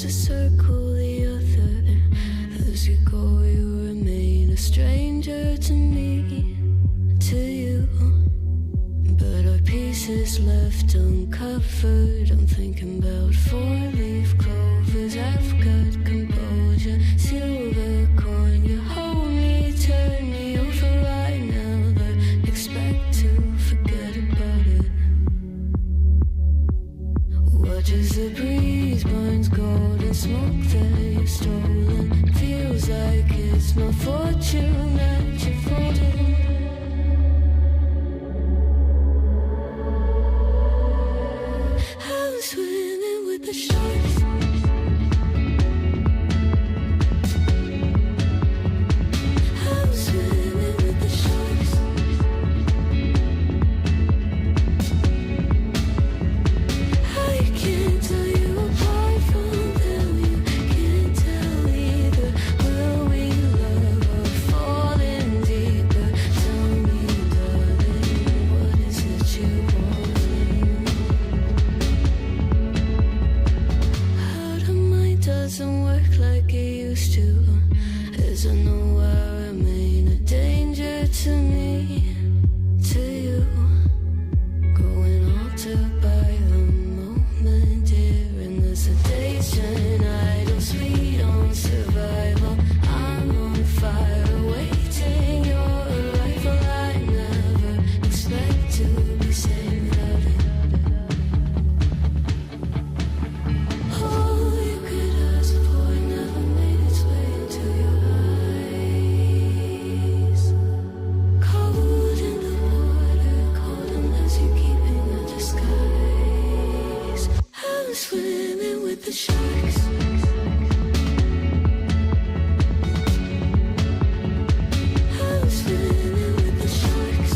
to circle the other. As you go, you remain a stranger to me, to you. But our pieces left uncovered. I'm thinking about four-leaf clovers. I've got composure, silver coin. You hold me, turn me over right now, but expect to forget about it. Watch as the breeze burns golden smoke that you've stolen. Feels like it's my fortune that you're folding. I'm swimming with the sharks. I'm swimming with the sharks. I can't tell you apart from them. You can't tell either. Will we love or fall in deeper? Tell me, darling, what is it you want? How the mind doesn't work like it used to. As I know I remain a danger to me, to you. Going altered by the moment, dear, in the sedation. Idle, sweet on survival. I'm on fire, waiting your arrival. I never expect to be saved without it. All you could ask for never made its way into your eyes. Cold in the water, cold unless you're keeping a disguise. I'm swimming with the sharks. I'm swimming with the sharks.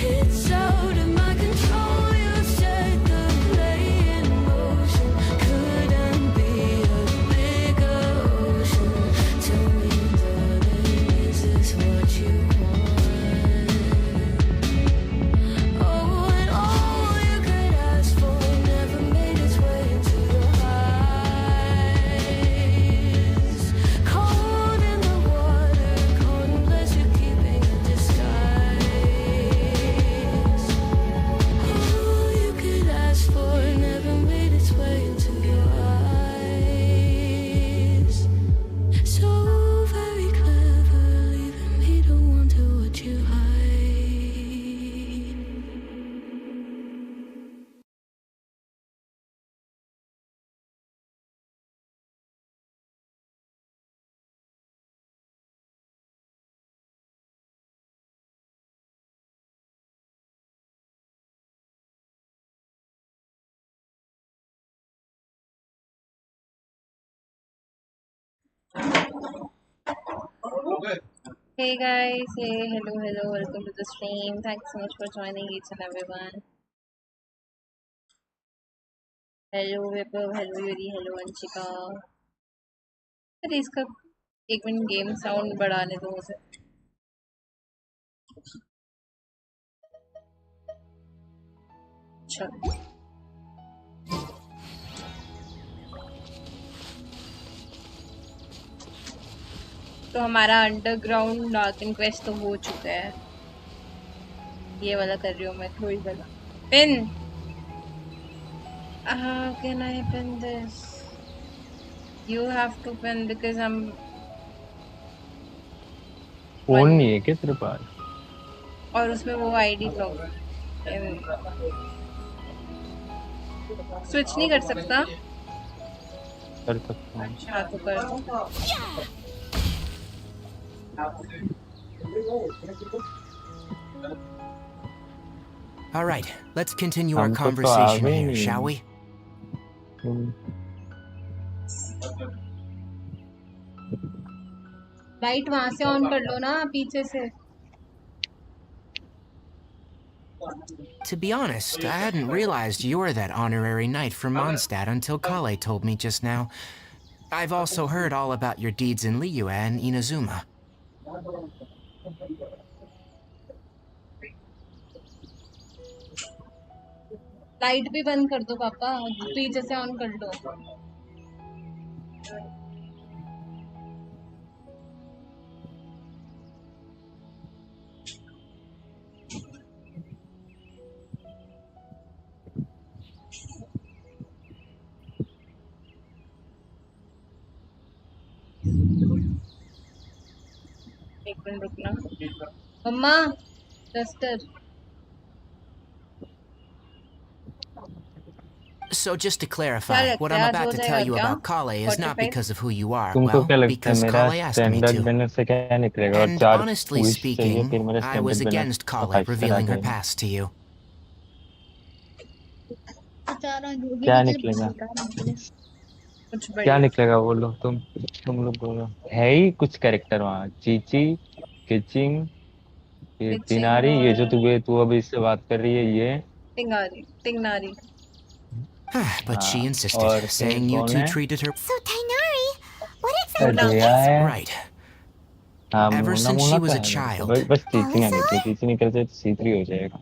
It's out of my control. You set the play in motion. Couldn't be a bigger ocean. Tell me, darling, is this what you want? Oh, and all you could ask for never made its way into your eyes. Cold in the water, cold unless you're keeping a disguise. All you could ask for never made its way into your eyes. So very clever, leaving me to wonder what you hide. Hey guys, hey, hello, welcome to the stream. Thanks so much for joining each and everyone. Hello Vipul, hello Yuri, hello Anshika. अरे इसका एक minute game sound बढ़ाने दो मुझे. चलो. तो हमारा underground darken quest तो हो चुका है. ये वाला कर रही हूँ मैं, थोड़ी वाला pin. How can I pin this? You have to pin because I'm. Phone नहीं है क्या तेरे पास? और उसमें वो आईडी ब्लॉक. स्विच नहीं कर सकता? कर सकता हूँ. हाँ तो कर दो. All right, let's continue our हमको तो conversation आवे here, नहीं. shall we? लाइट वहां से ऑन कर लो ना, पीछे से. To be honest, I hadn't realized you were that honorary knight from Mondstadt until Kale told me just now. I've also heard all about your deeds in Liyue and Inazuma. Light भी बंद कर दो पापा, पीछे से on कर दो। एक मिनट रुकना मम्मा, डस्टर। So just to क्या clarify, what लगता है I'm आज हो about to tell जाएगा you क्या about Kale is not 45? because of who you are. तुमको Well, क्या लगता है because मेरा Kale asked me standard to. Dinner से क्या निकलेगा? और And 4 honestly विश चाहिए speaking, फिर मेरा I was standard dinner against का Kale 5 स्टार आ revealing her जाएगा। past to you. क्या निकलेगा? कुछ क्या बढ़िया। निकलेगा बोलो तुम लोग बोलो। है ही कुछ कैरेक्टर वहाँ, चीची, किचिंग, ये पिचिंग तिनारी, ये जो और तू अभी इससे बात कर रही है ये। टिंगारी टिंगनारी। But she हाँ, insisted, और फिर saying you कौन two है? treated her So, Tainari, what exactly Ajaya is है। right. हाँ, Ever Mona since Mona she तो was a है मेरे को, child. बस चीची ना निकले, Alizar? चीची निकल जाए तो C3 हो जाएगा।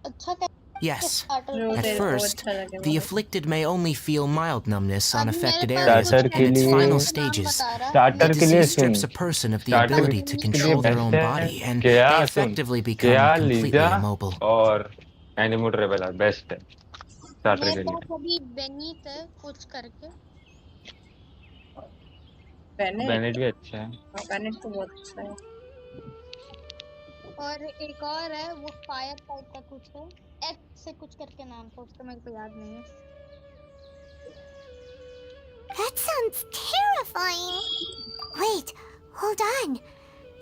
अच्छा क्या Yes. स्टार्टर जो के At लिए तेरे को first, अच्छा लगे the वो। afflicted may only feel mild numbness on अभी मेरे affected पास areas. कुछ स्टार्टर के In its लिए final कैरेक्टर्स के नाम stages, बता रहा the स्टार्टर के लिए disease soon, strips a person of the starter ability to के लिए control their बेस्ट own है body, and Keya, they soon, effectively become Keya, completely Lisa immobile. और एनिमोड रेबेला बेस्ट है स्टार्टर मेरे के लिए। पास अभी बेनीत है कुछ करके बेनेट। बेनेट भी अच्छा है। बेनेट तो बहुत अच्छा है। और एक और है वो फायर टाइप का कुछ है एक्स से कुछ करके नाम था उसका मेरे को याद नहीं है। That sounds terrifying. Wait, hold on.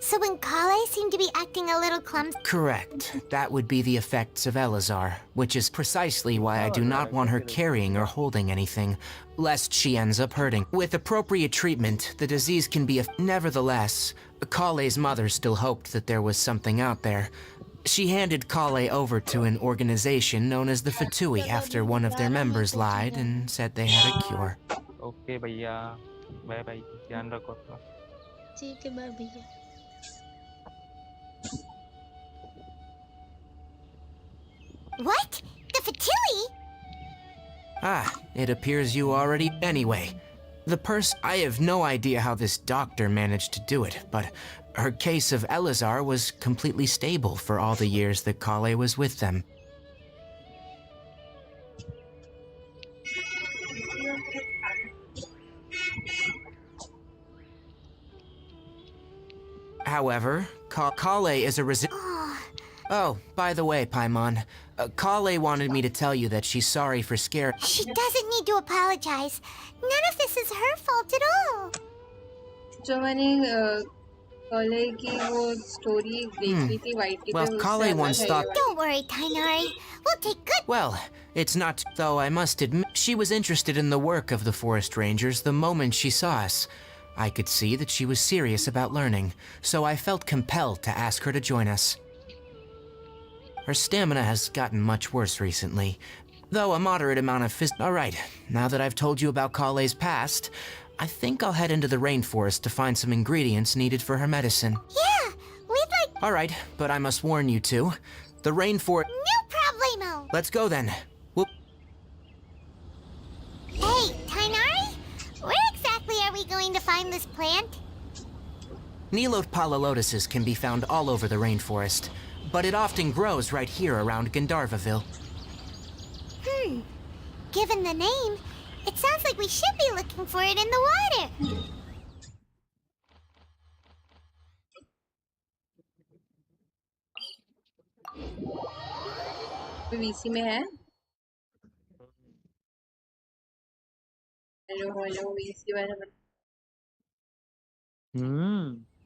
So when Kale seemed to be acting a little clumsy... Correct. That would be the effects of Elazar, which is precisely why I do not want her carrying or holding anything, lest she ends up hurting. With appropriate treatment, the disease can be... Nevertheless, Kale's mother still hoped that there was something out there. She handed Kale over to an organization known as the Fatui after one of their members lied and said they had a cure. Okay भैया, bye bye, ध्यान रखो अपना। ठीक है मैं भैया। What? The Fatui? Ah, it appears you already... Anyway, I have no idea how this doctor managed to do it, but her case of Elazar was completely stable for all the years that Kale was with them. However, Kale is a Oh, by the way, Paimon, Kale wanted me to tell you that she's sorry for scaring... She doesn't need to apologize. None of this is her fault at all. जो मैंने कॉले की वो story देखी थी वाइटी पे, Well, उससे Kale अलग once है ये thought... वाली। Don't worry, Tainari. We'll take good... Well, it's not... Though I must admit, she was interested in the work of the Forest Rangers the moment she saw us. I could see that she was serious about learning, so I felt compelled to ask her to join us. Her stamina has gotten much worse recently, though a moderate amount of Alright, now that I've told you about Kale's past, I think I'll head into the rainforest to find some ingredients needed for her medicine. Yeah, we'd like... Alright, but I must warn you two, the rainforest... No problemo. Let's go then. Hey, Tainari? Where exactly are we going to find this plant? Nilot palalotuses can be found all over the rainforest, but it often grows right here around Gandharvaville. Given the name, it sounds like we should be looking for it in the water. VC में है। Hello VC वाला।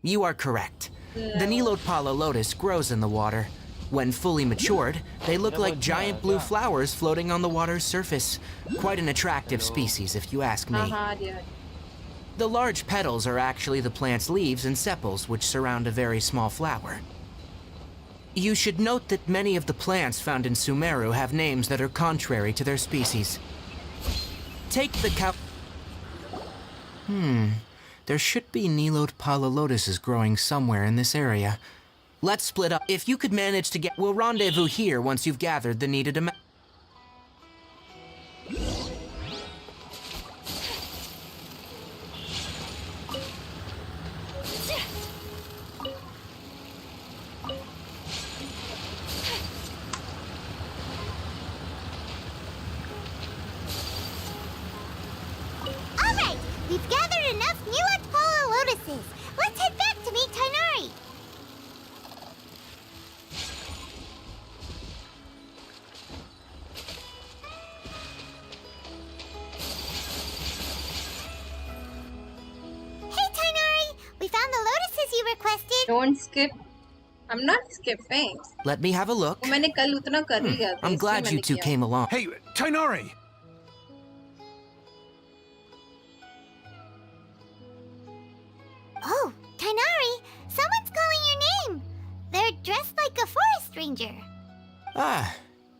You are correct. The Nilot palalotus grows in the water. When fully matured, they look like giant blue flowers floating on the water's surface. Quite an attractive species, if you ask me. The large petals are actually the plant's leaves and sepals, which surround a very small flower. You should note that many of the plants found in Sumeru have names that are contrary to their species. Take the cow... There should be Nilot palalotuses growing somewhere in this area. Let's split up. If you could manage to get... We'll rendezvous here once you've gathered the needed amount. Alright, we've gathered enough Mulatpala lotuses. Let's head back to meet Tainari. Hey Tainari, we found the lotuses you requested. Don't skip. I'm not skipping. Let me have a look. वो मैंने कल उतना कर लिया था, I'm इसलिए glad you मैंने two किया. came along. Hey, Tainari! Oh, Tainari, someone's calling your name. They're dressed like a forest ranger. Ah,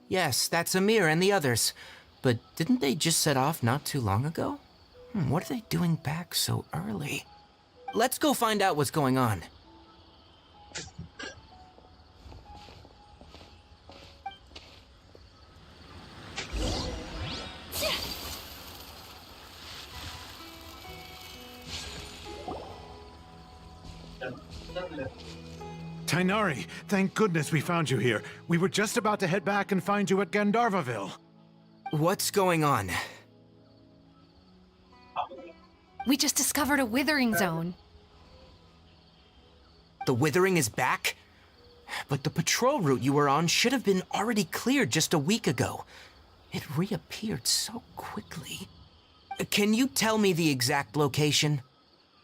yes, that's Amir and the others. But didn't they just set off not too long ago? What are they doing back so early? Let's go find out what's going on. Tainari, thank goodness we found you here. We were just about to head back and find you at Gandharvaville. What's going on? We just discovered a withering zone. The Withering is back? But the patrol route you were on should have been already cleared just a week ago. It reappeared so quickly. Can you tell me the exact location?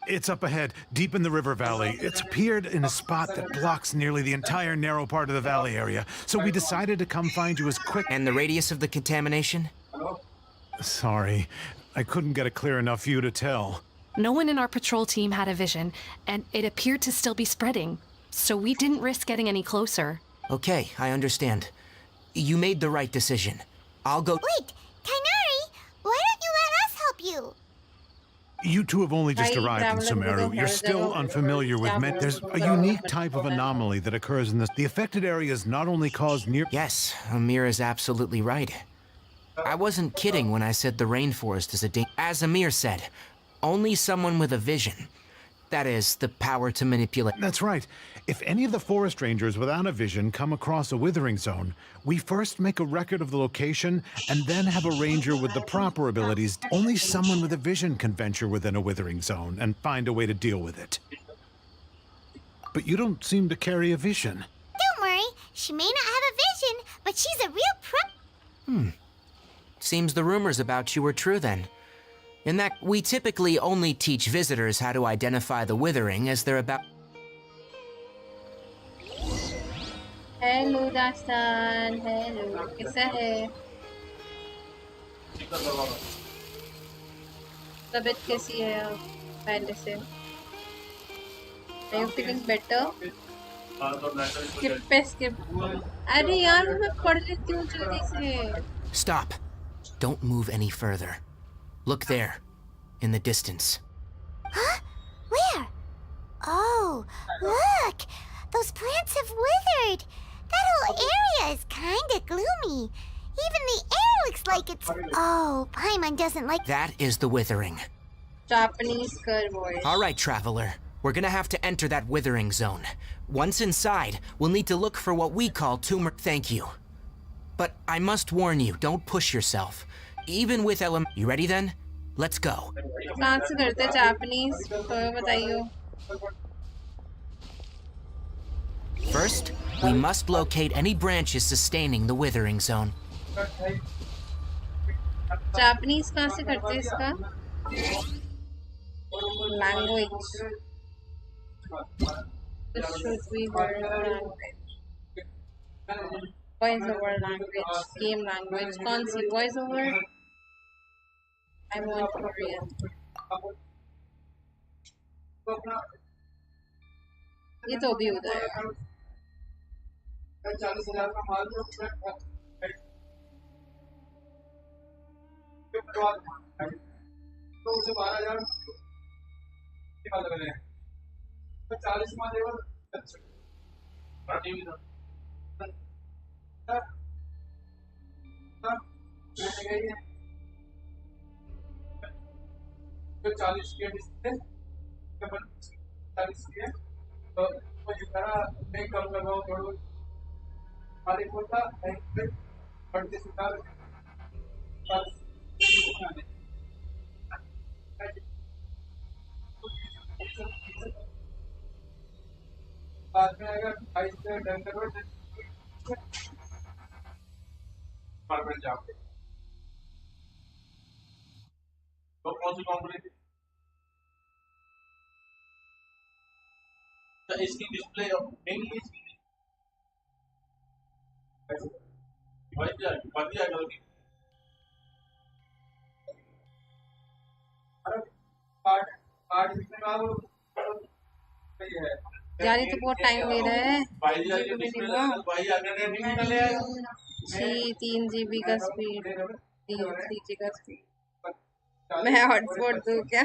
It's up ahead, deep in the river valley. It's appeared in a spot that blocks nearly the entire narrow part of the valley area. So we decided to come find you as quick... And the radius of the contamination? Sorry, I couldn't get a clear enough view to tell. No one in our patrol team had a vision, and it appeared to still be spreading. So we didn't risk getting any closer. Okay, I understand. You made the right decision. I'll go... Wait, Tainari, why don't you let us help you? You two have only just Right, arrived in traveling with Sumeru. a You're still hurdle. unfamiliar with There's a unique type of anomaly that occurs in this. The affected areas not only cause near... Yes, Amir is absolutely right. I wasn't kidding when I said the rainforest is a danger. As Amir said, only someone with a vision. That is, the power to manipulate. That's right. If any of the forest rangers without a vision come across a withering zone, we first make a record of the location and then have a ranger with the proper abilities. Only someone with a vision can venture within a withering zone and find a way to deal with it. But you don't seem to carry a vision. Don't worry, she may not have a vision, but she's a real pro... Seems the rumors about you were true then. In that, we typically only teach visitors how to identify the withering as they're about... Hello, Dastan. Hello. कैसा है? तबीयत कैसी है अब पहले से? Are you feeling better? Skip पे skip. अरे यार मैं पढ़ लेती हूँ जल्दी से. Stop. Don't move any further. Look there, in the distance. Huh? Where? Oh, look! Those plants have withered! That whole area is kinda gloomy. Even the air looks like it's... Oh, Paimon doesn't like... That is the withering. Japanese girl voice. All right, traveler. We're gonna have to enter that withering zone. Once inside, we'll need to look for what we call tumor... Thank you. But I must warn you, don't push yourself. Even with You ready then? Let's go. कहाँ से करते Japanese? तो बताइयो. First, we must locate any branches sustaining the withering zone. Japanese कहाँ से करते इसका? Language. This should be word language. Voice over language. Game language. कौन सी voice over? I want Korean. ये तो भी उधर है. यार ये तो बहुत टाइम ले रहा है। जीबी भी नहीं हुआ। 3 GB का स्पीड, 3 3 का स्पीड। मैं हॉटस्पॉट दूं क्या?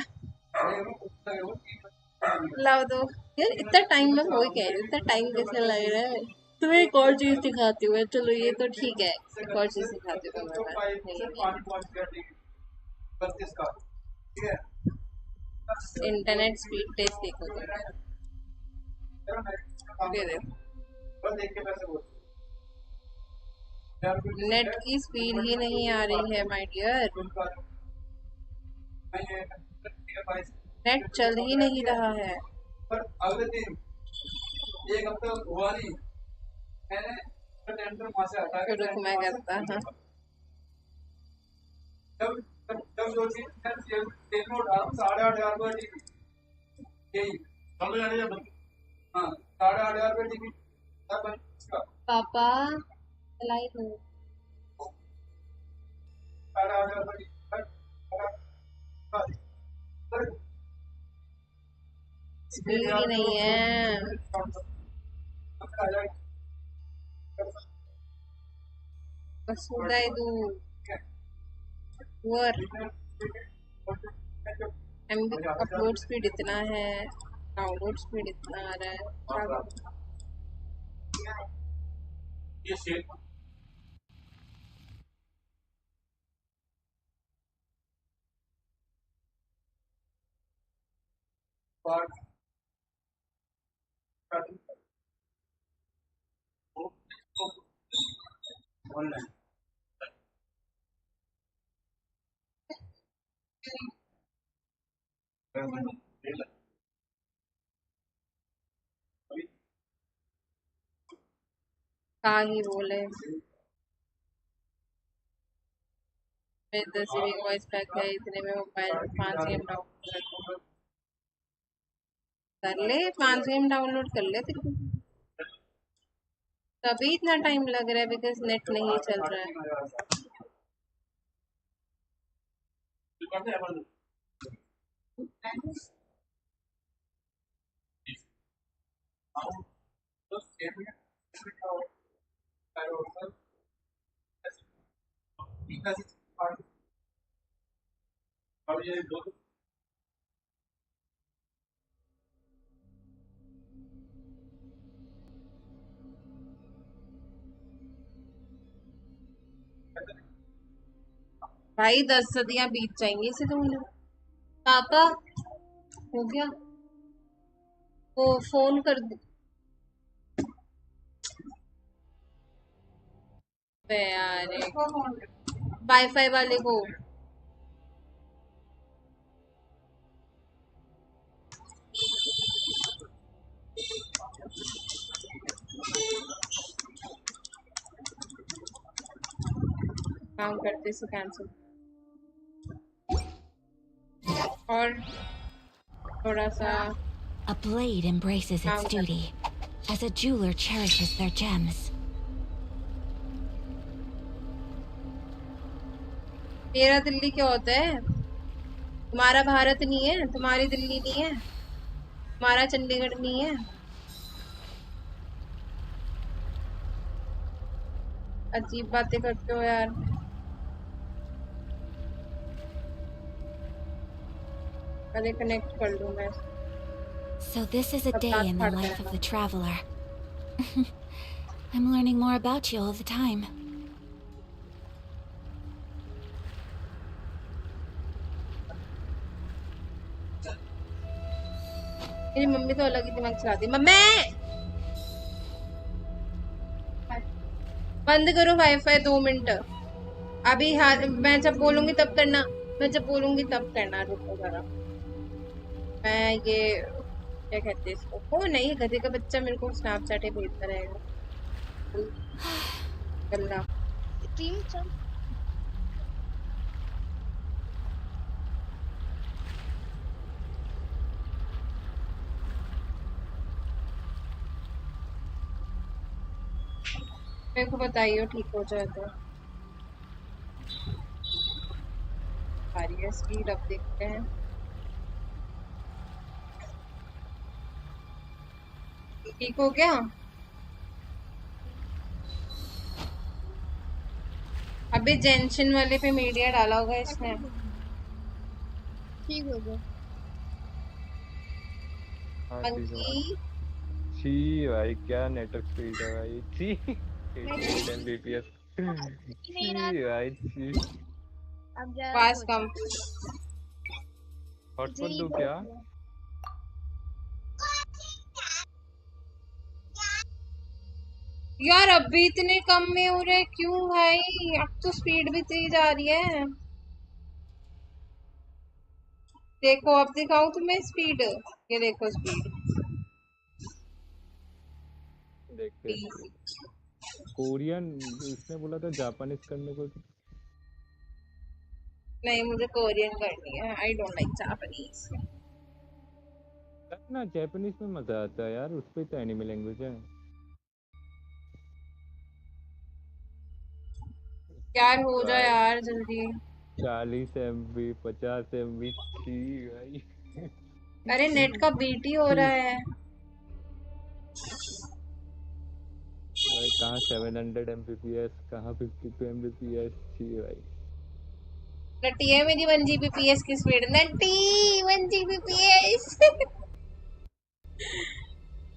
लाओ दो यार। इतना टाइम में हो ही कह रही हूँ, इतना टाइम कैसे लग रहा है? तुम्हें एक और चीज दिखाती हूँ मैं। चलो ये तो ठीक है, एक और चीज दिखाती हूँ इंटरनेट स्पीड टेस्ट देखो तुम। दे दे। नेट की स्पीड ही नहीं आ रही है माय डियर। नेट चल ही नहीं रहा है। रुक मैं करता हाँ। पापा चलाई दो। स्पीड ही नहीं है। बस उड़ाई दो वर। एमबी अपलोड स्पीड इतना है, डाउनलोड स्पीड इतना आ रहा है। का ही बोले। मेरे 10 GB का वॉइस पैक है, इतने में मोबाइल में 5 गेम डाउनलोड कर ले। 5 गेम डाउनलोड कर ले तेरे को। तभी इतना टाइम लग रहा है बिकॉज नेट नहीं चल रहा है। भाई 10 सदियां बीत जाएंगी इसे तुमने। पापा हो गया वो फोन कर दे यार वाईफाई वाले को। काम करते से कैंसिल। और थोड़ा सा A blade embraces its duty, as a jeweler cherishes their gems. तेरा दिल्ली क्या होता है? तुम्हारा भारत नहीं है, तुम्हारी दिल्ली नहीं है, तुम्हारा चंडीगढ़ नहीं है। अजीब बातें करते हो यार। पहले कनेक्ट कर लूं मैं। So this is a day in the life of the traveler. I'm learning more about you all the time. मेरी मम्मी तो अलग ही दिमाग चलाती है। मम्मी बंद करो वाईफाई 2 मिनट। अभी हाँ, मैं जब बोलूंगी तब करना, मैं जब बोलूंगी तब करना। रुको जरा, मैं ये क्या कहते हैं इसको, वो नहीं, गधे का बच्चा मेरे को स्नैपचैट ही भेजता रहेगा। गल्ला स्ट्रीम चल। मेरे को बताइए ठीक हो जाए तो। आ रही है स्पीड, अब देखते हैं। ठीक हो गया? अभी जेंशिन वाले पे मीडिया डाला होगा इसने। ठीक हो गया। हाँ ठीक है। मंकी छी भाई क्या नेटवर्क स्पीड है भाई, छी 88 Mbps। नहीं रहा छी भाई छी। अब जरा पास हो कम। हॉटस्पॉट जी दो हो क्या? गया। यार अभी इतने कम में हो रहे क्यों भाई? अब तो स्पीड भी तेज आ रही है। देखो अब दिखाऊं तुम्हें स्पीड, ये देखो स्पीड। देखते हैं। कोरियन उसने बोला था जापानीज करने को। नहीं, मुझे कोरियन करनी है। I don't like Japanese. ना जापानीज में मजा आता है यार, उस पे तो एनिमे लैंग्वेज है। यार हो जाए भाई यार जल्दी। 40 MB 50 MB, छी भाई। अरे नेट का बीटी हो रहा है। भाई कहाँ 700 Mbps, कहाँ 52 Mbps, छी भाई। नटी है मेरी 1 Gbps की स्पीड। नटी 1 Gbps।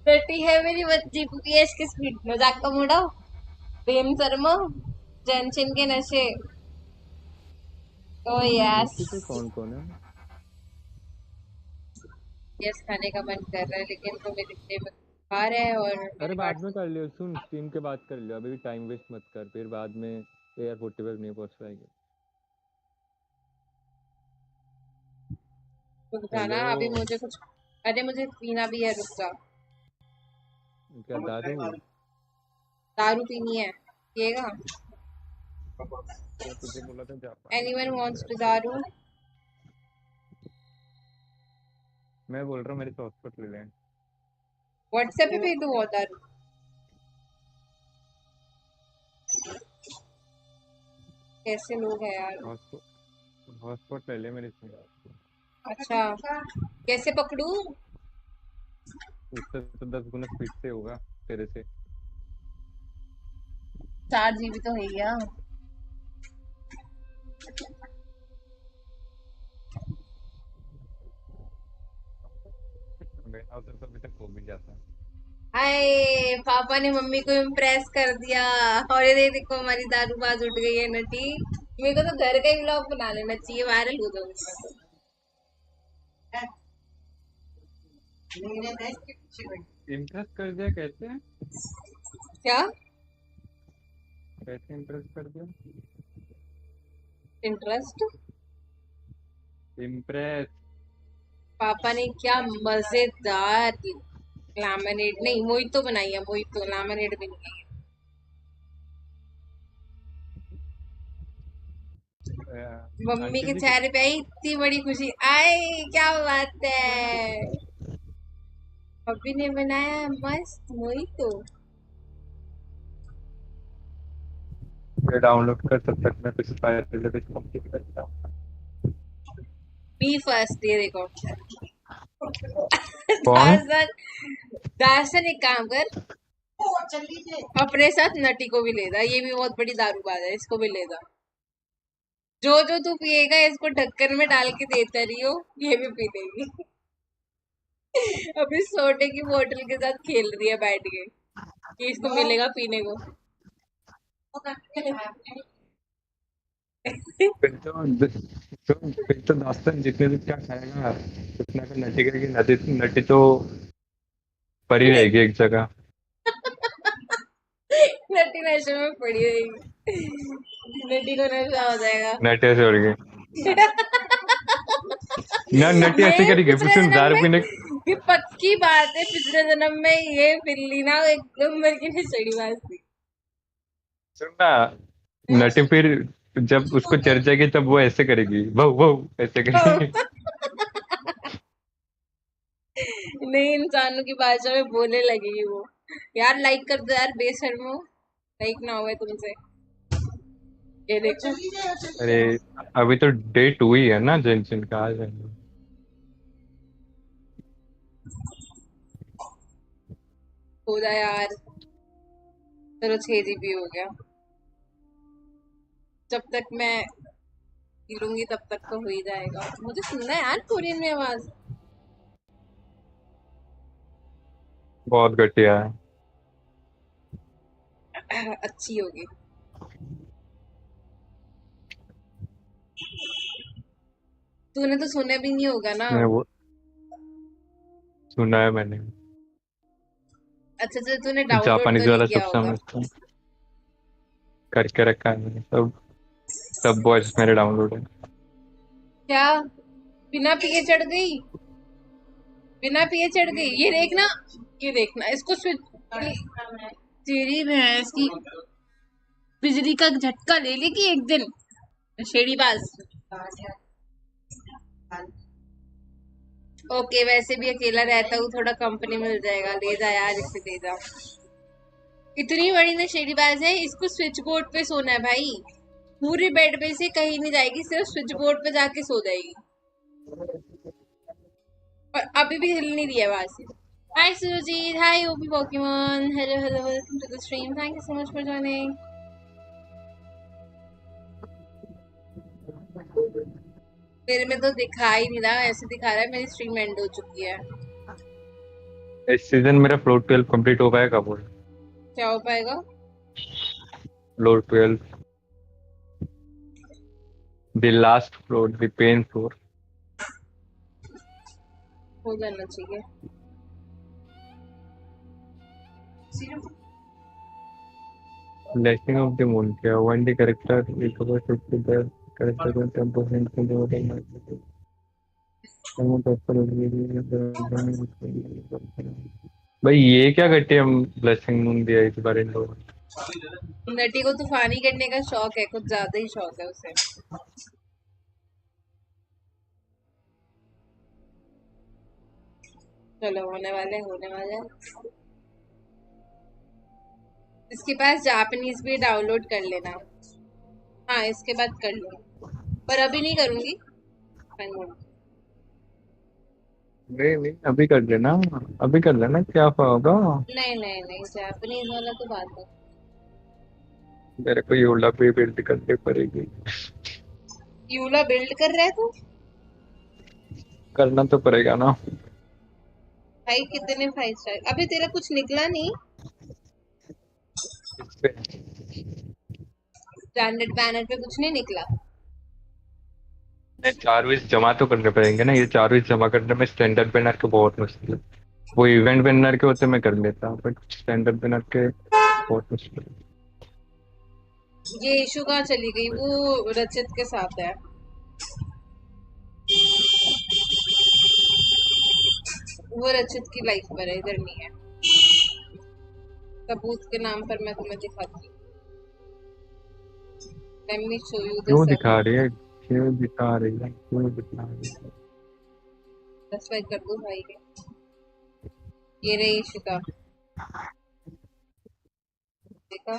नटी है मेरी 1 Gbps की स्पीड। मजाक का मुड़ा। प्रेम शर्मा, जेनशिन के नशे। ओ यस। यूपी पे कौन कौन है? यस खाने का मन कर रहा है, लेकिन तो मेरे इतने बुखार है और अरे मेरे बाद पास में कर लियो, सुन स्ट्रीम के बाद कर लियो, अभी भी टाइम वेस्ट मत कर, फिर बाद में एयरपोर्ट पे नहीं पहुंच पाएंगे। रुक जाना हेलो। अभी मुझे कुछ। अरे मुझे पीना भी है, रुक जा। क्या दारू? दारू पीनी है, पिएगा? मैं तुझे बोला था जापानीज एनीवन करने वांट्स का टू तो। दारू? मैं बोल रहा हूँ मेरे से हॉटस्पॉट ले लें। व्हाट्सएप पे भेज दो और दारू। कैसे लोग हैं यार। हॉटस्पॉट हॉटस्पॉट ले ले मेरे से। अच्छा, कैसे पकड़ू? उससे तो 10 गुना स्पीड से होगा तेरे से। 4 GB तो है ही। मेरा उधर तो अभी तक हो भी जाता है। हाय, पापा ने मम्मी को इम्प्रेस कर दिया। और ये देखो हमारी दारूबाज उठ गई है नटी। मेरे को तो घर का ही व्लॉग बना लेना चाहिए, वायरल हो जाऊंगी मैं इम्प्रेस कर दिया कैसे? तो। क्या कैसे इम्प्रेस कर दिया? इंटरेस्ट? इम्प्रेस। पापा ने क्या मजेदार लैमिनेट, नहीं मोहितो बनाई है, मोहितो लैमिनेट भी नहीं है। मम्मी आंटी के जी को चेहरे पे आई इतनी बड़ी खुशी। आए क्या बात है, मम्मी ने बनाया मस्त मोहितो। डाउनलोड कर, तब तक मैं कुछ फायर कंप्लीट करता हूँ। बी फर्स्ट, ये देखो। कौन? दासन, दासन एक काम कर, अपने साथ नटी को भी ले जा। ये भी बहुत बड़ी दारूबाज है, इसको भी ले जा। जो जो तू पिएगा इसको ढक्कन में डाल के देता रही हो, ये भी पी लेगी। अभी सोडे की बोतल के साथ खेल रही है बैठ के। कि इसको मिलेगा पीने को। फिर तो दोस्तन जितने भी क्या खाएगा उतना का नटी करेगी। नटी नटी तो पड़ी रहेगी एक जगह। नटी नशे में पड़ी रहेगी, नटी को नशा हो जाएगा। नटी ऐसे उड़ गई ना, नटी ऐसे ये करेगी फिर पिछले तुम जन्म दारू में, पीने। ये पक्की बात है, पिछले जन्म में ये बिल्ली ना एक नंबर की नशेड़ी बाज थी। सुनना, नटी फिर जब उसको चढ़ जाएगी तब वो ऐसे करेगी, वो ऐसे करेगी। नहीं, इंसानों की भाषा में बोलने लगेगी वो। यार लाइक कर दो यार, बेशर्मो, लाइक ना हुए तुमसे। ये देखो, अरे अभी तो डे 2 ही है ना जेंशिन का, आज है। हो जाए यार। चलो 6 GB हो गया। जब तक मैं लूंगी तब तक तो हो ही जाएगा। मुझे सुनना है यार कोरियन में आवाज। बहुत घटिया है। अच्छी होगी। तूने तो सुना भी नहीं होगा ना। मैं वो सुना है मैंने। अच्छा अच्छा, तूने डाउनलोड तो जापानीज नहीं वाला सब किया होगा। समझता हूँ, करके रखा है मैंने सब। सब वॉइस मेरे डाउनलोड है। क्या बिना पिए चढ़ गई? बिना पिए चढ़ गई, ये देखना, ये देखना इसको स्विच। तेरी भैंस की, बिजली का झटका ले लेगी एक दिन, शेड़ी बाज। ओके, वैसे भी अकेला रहता हूँ, थोड़ा कंपनी मिल जाएगा। ले जा यार, इसे ले जा। इतनी बड़ी नशेड़ी बाज है, इसको स्विच बोर्ड पे सोना है भाई। पूरे बेड पे से कहीं नहीं जाएगी, सिर्फ स्विच बोर्ड पे जाके सो जाएगी। और अभी भी हिल नहीं रही है वहां से। Hi Sujit, hi OP Pokemon, hello hello, welcome to the stream, thank you so much for joining. मेरे में तो दिखा ही नहीं रहा, ऐसे दिखा रहा है मेरी स्ट्रीम एंड हो चुकी है। इस सीजन मेरा फ्लोर 12 कंप्लीट हो पाएगा बोल। क्या हो पाएगा? Floor 12, the last floor, the pen floor. हो जाना चाहिए। Blessing of the Moon क्या, when the character recovers to the character when tempo and the water might भाई ये क्या घटिया ब्लेसिंग मून दिया इस बार इन लोगों ने। नटी को तूफानी करने का शौक है, कुछ ज्यादा ही शौक है उसे। चलो होने वाले, होने वाले। इसके पास जापानीज भी डाउनलोड कर लेना। हाँ, इसके बाद कर लो, पर अभी नहीं करूंगी। नहीं नहीं अभी कर लेना, अभी कर लेना, क्या होगा। नहीं नहीं नहीं, जापानीज वाला तो बात है। मेरे को योला पे बिल्ड करनी पड़ेगी। यूला बिल्ड कर रहा है तू? करना तो पड़ेगा ना। भाई कितने 5 स्टार? अभी तेरा कुछ निकला नहीं? इस पे ब्रांडेड बैनर पे कुछ नहीं निकला? 4 जमा तो करने पड़ेंगे ना, ये 4 जमा करने में स्टैंडर्ड बैनर के बहुत मुश्किल है। वो इवेंट बैनर के होते मैं कर लेता, बट स्टैंडर्ड बैनर के बहुत मुश्किल है। ये इशू कहाँ चली गई? वो रचित के साथ है। वो रचित की लाइफ पर है, इधर नहीं है। सबूत के नाम पर मैं तुम्हें दिखाती हूँ। Let me show you the क्यों दिखा सबूत। रही है, क्यों दिखा रही है, क्यों दिखा रही है। सब्सक्राइब कर दो भाई के। ये रही इशिका, देखा?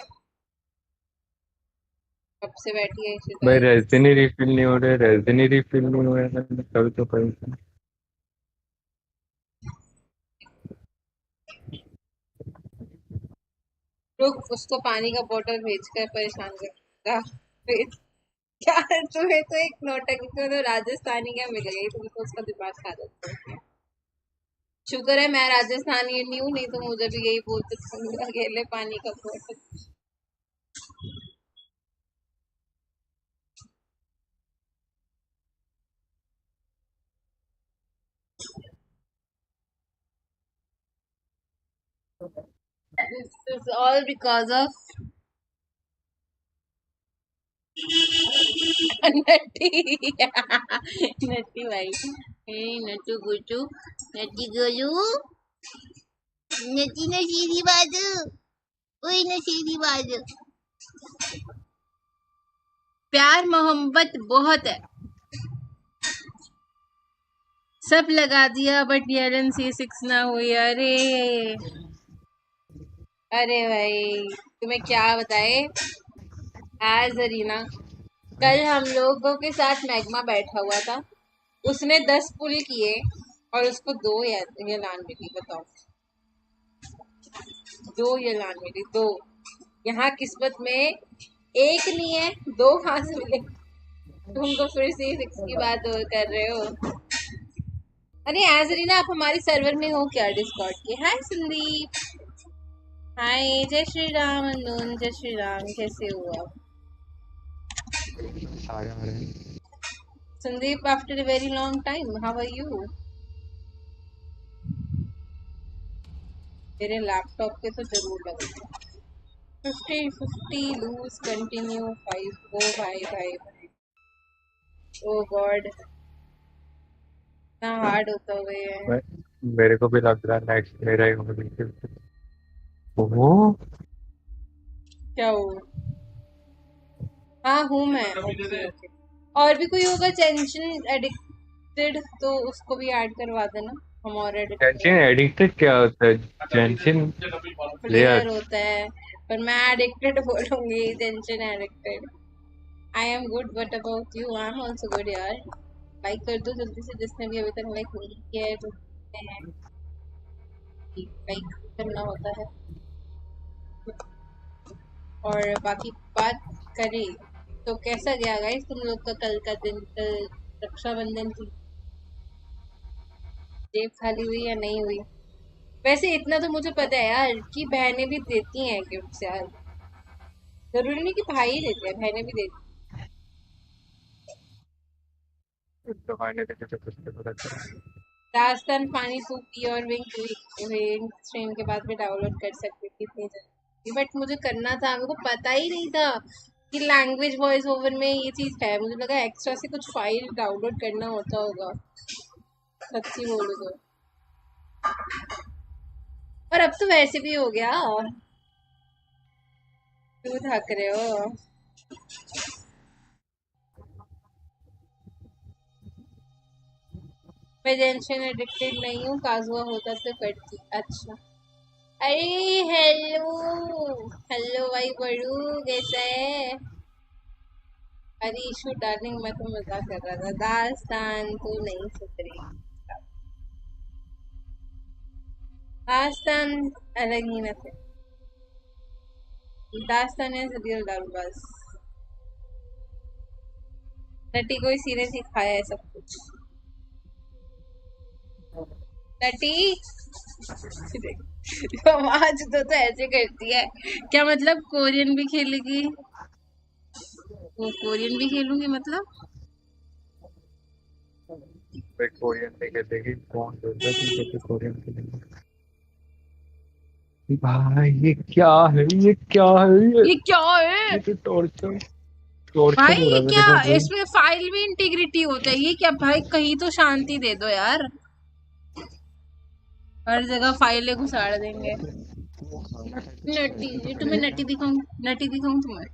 कब से बैठी है इशिका भाई ये। रेजिन ही रिफिल नहीं हो रहे, रेजिन ही रिफिल नहीं हो रहे, कल तो कल रुक, उसको पानी का बोतल भेज कर परेशान कर। भेज। क्या तुम्हें तो एक नौटंकी को तो राजस्थानी क्या मिल गई, तुमको उसका दिमाग खा जाता है। शुक्र है मैं राजस्थानी नहीं हूँ, नहीं तो मुझे भी यही बोलते अकेले पानी का बोतल। This is all because of Nutty. Nutty भाई, नट्टू गुट्टू, नट्टी गोलू, नट्टी नशीली बाजू, ओए नशीली बाजू। प्यार मोहब्बत बहुत है, सब लगा दिया बट ये C6 ना हुई। अरे अरे भाई तुम्हें क्या बताए आज अरीना, कल हम लोगों के साथ मैग्मा बैठा हुआ था, उसने 10 पुल किए और उसको 2 यलान मिली। बताओ, 2 यलान मिली, 2। यहाँ किस्मत में एक नहीं है, 2 कहाँ से मिले? तुम तो फिर C6 की बात कर रहे हो। अरे एजरीना आप हमारे सर्वर में हो क्या डिस्कॉर्ड के? हाय संदीप, हाय, जय श्री राम अनून, जय श्री राम, कैसे हो आप? सारे आ रहे हैं। Sandeep after a very long time, how are you? मेरे लैपटॉप पे तो जरूर लगेगा। 50-50 loose continue 5 go 5 oh god, इतना हार्ड होता हुए है। मेरे को भी लग रहा है नेक्स्ट मेरा ही होगा बिल्कुल। ओह क्या हो? हाँ हूँ मैं। Okay okay. और भी कोई होगा जेंशिन एडिक्टेड तो उसको भी ऐड करवा देना, हम और एडिक्टेड जेंशिन एडिक्टेड क्या होता है? Genshin player player. होता है, पर मैं एडिक्टेड बोलूंगी, Genshin addicted. I am good, what about you? I am also good यार। लाइक कर दो जल्दी से, जिसने भी अभी तक लाइक नहीं किया है, जो लाइक करना होता है। और बाकी बात करें तो कैसा गया गाइस तुम लोग का कल का दिन? कल रक्षाबंधन की जेब खाली हुई या नहीं हुई? वैसे इतना तो मुझे पता है यार कि बहनें भी देती हैं गिफ्ट्स यार, जरूरी नहीं कि भाई ही देते हैं, बहनें भी देती तो खाने देने से कुछ नहीं पता चला। हैं। दास्तान पानी सूपी और विंग स्ट्रीम के बाद में डाउनलोड कर सकती थी इतनी जल्दी, बट मुझे करना था, मेरे को पता ही नहीं था कि लैंग्वेज वॉइस ओवर में ये चीज है। मुझे लगा एक्स्ट्रा से कुछ फाइल डाउनलोड करना होता होगा, सच्ची बोलूं तो। और अब तो वैसे भी हो गया, क्यों थक रहे हो? मैं जेंशिन एडिक्टेड नहीं हूँ, काजुआ होता तो करती। अच्छा, अरे हेलो हेलो भाई बड़ू, कैसा है? अरे इशू डार्लिंग, मैं तो मजाक कर रहा था। दास्तान तू नहीं सुधरी, दास्तान अलग ही न थे, दास्तान है रियल दारूबाज। नटी कोई सीने सिखाया है सब कुछ। नटी आवाज तो ऐसे करती है, क्या मतलब कोरियन भी खेलेगी? वो कोरियन भी खेलूंगी मतलब? मैं कोरियन नहीं खेलेगी, कौन बोल रहा है तुम कैसे कोरियन खेलेंगे? भाई ये क्या है, ये क्या है ये क्या है ये तो टॉर्चर टॉर्चर भाई? हो रहा ये है मेरे क्या, साथ भाई। इसमें फाइल में इंटीग्रिटी होता है? ये क्या भाई, कहीं तो शांति दे दो यार, हर जगह फाइलें घुसाड़ देंगे। नटी, तुम्हें नटी दिखाऊं? नटी दिखाऊं तुम्हें?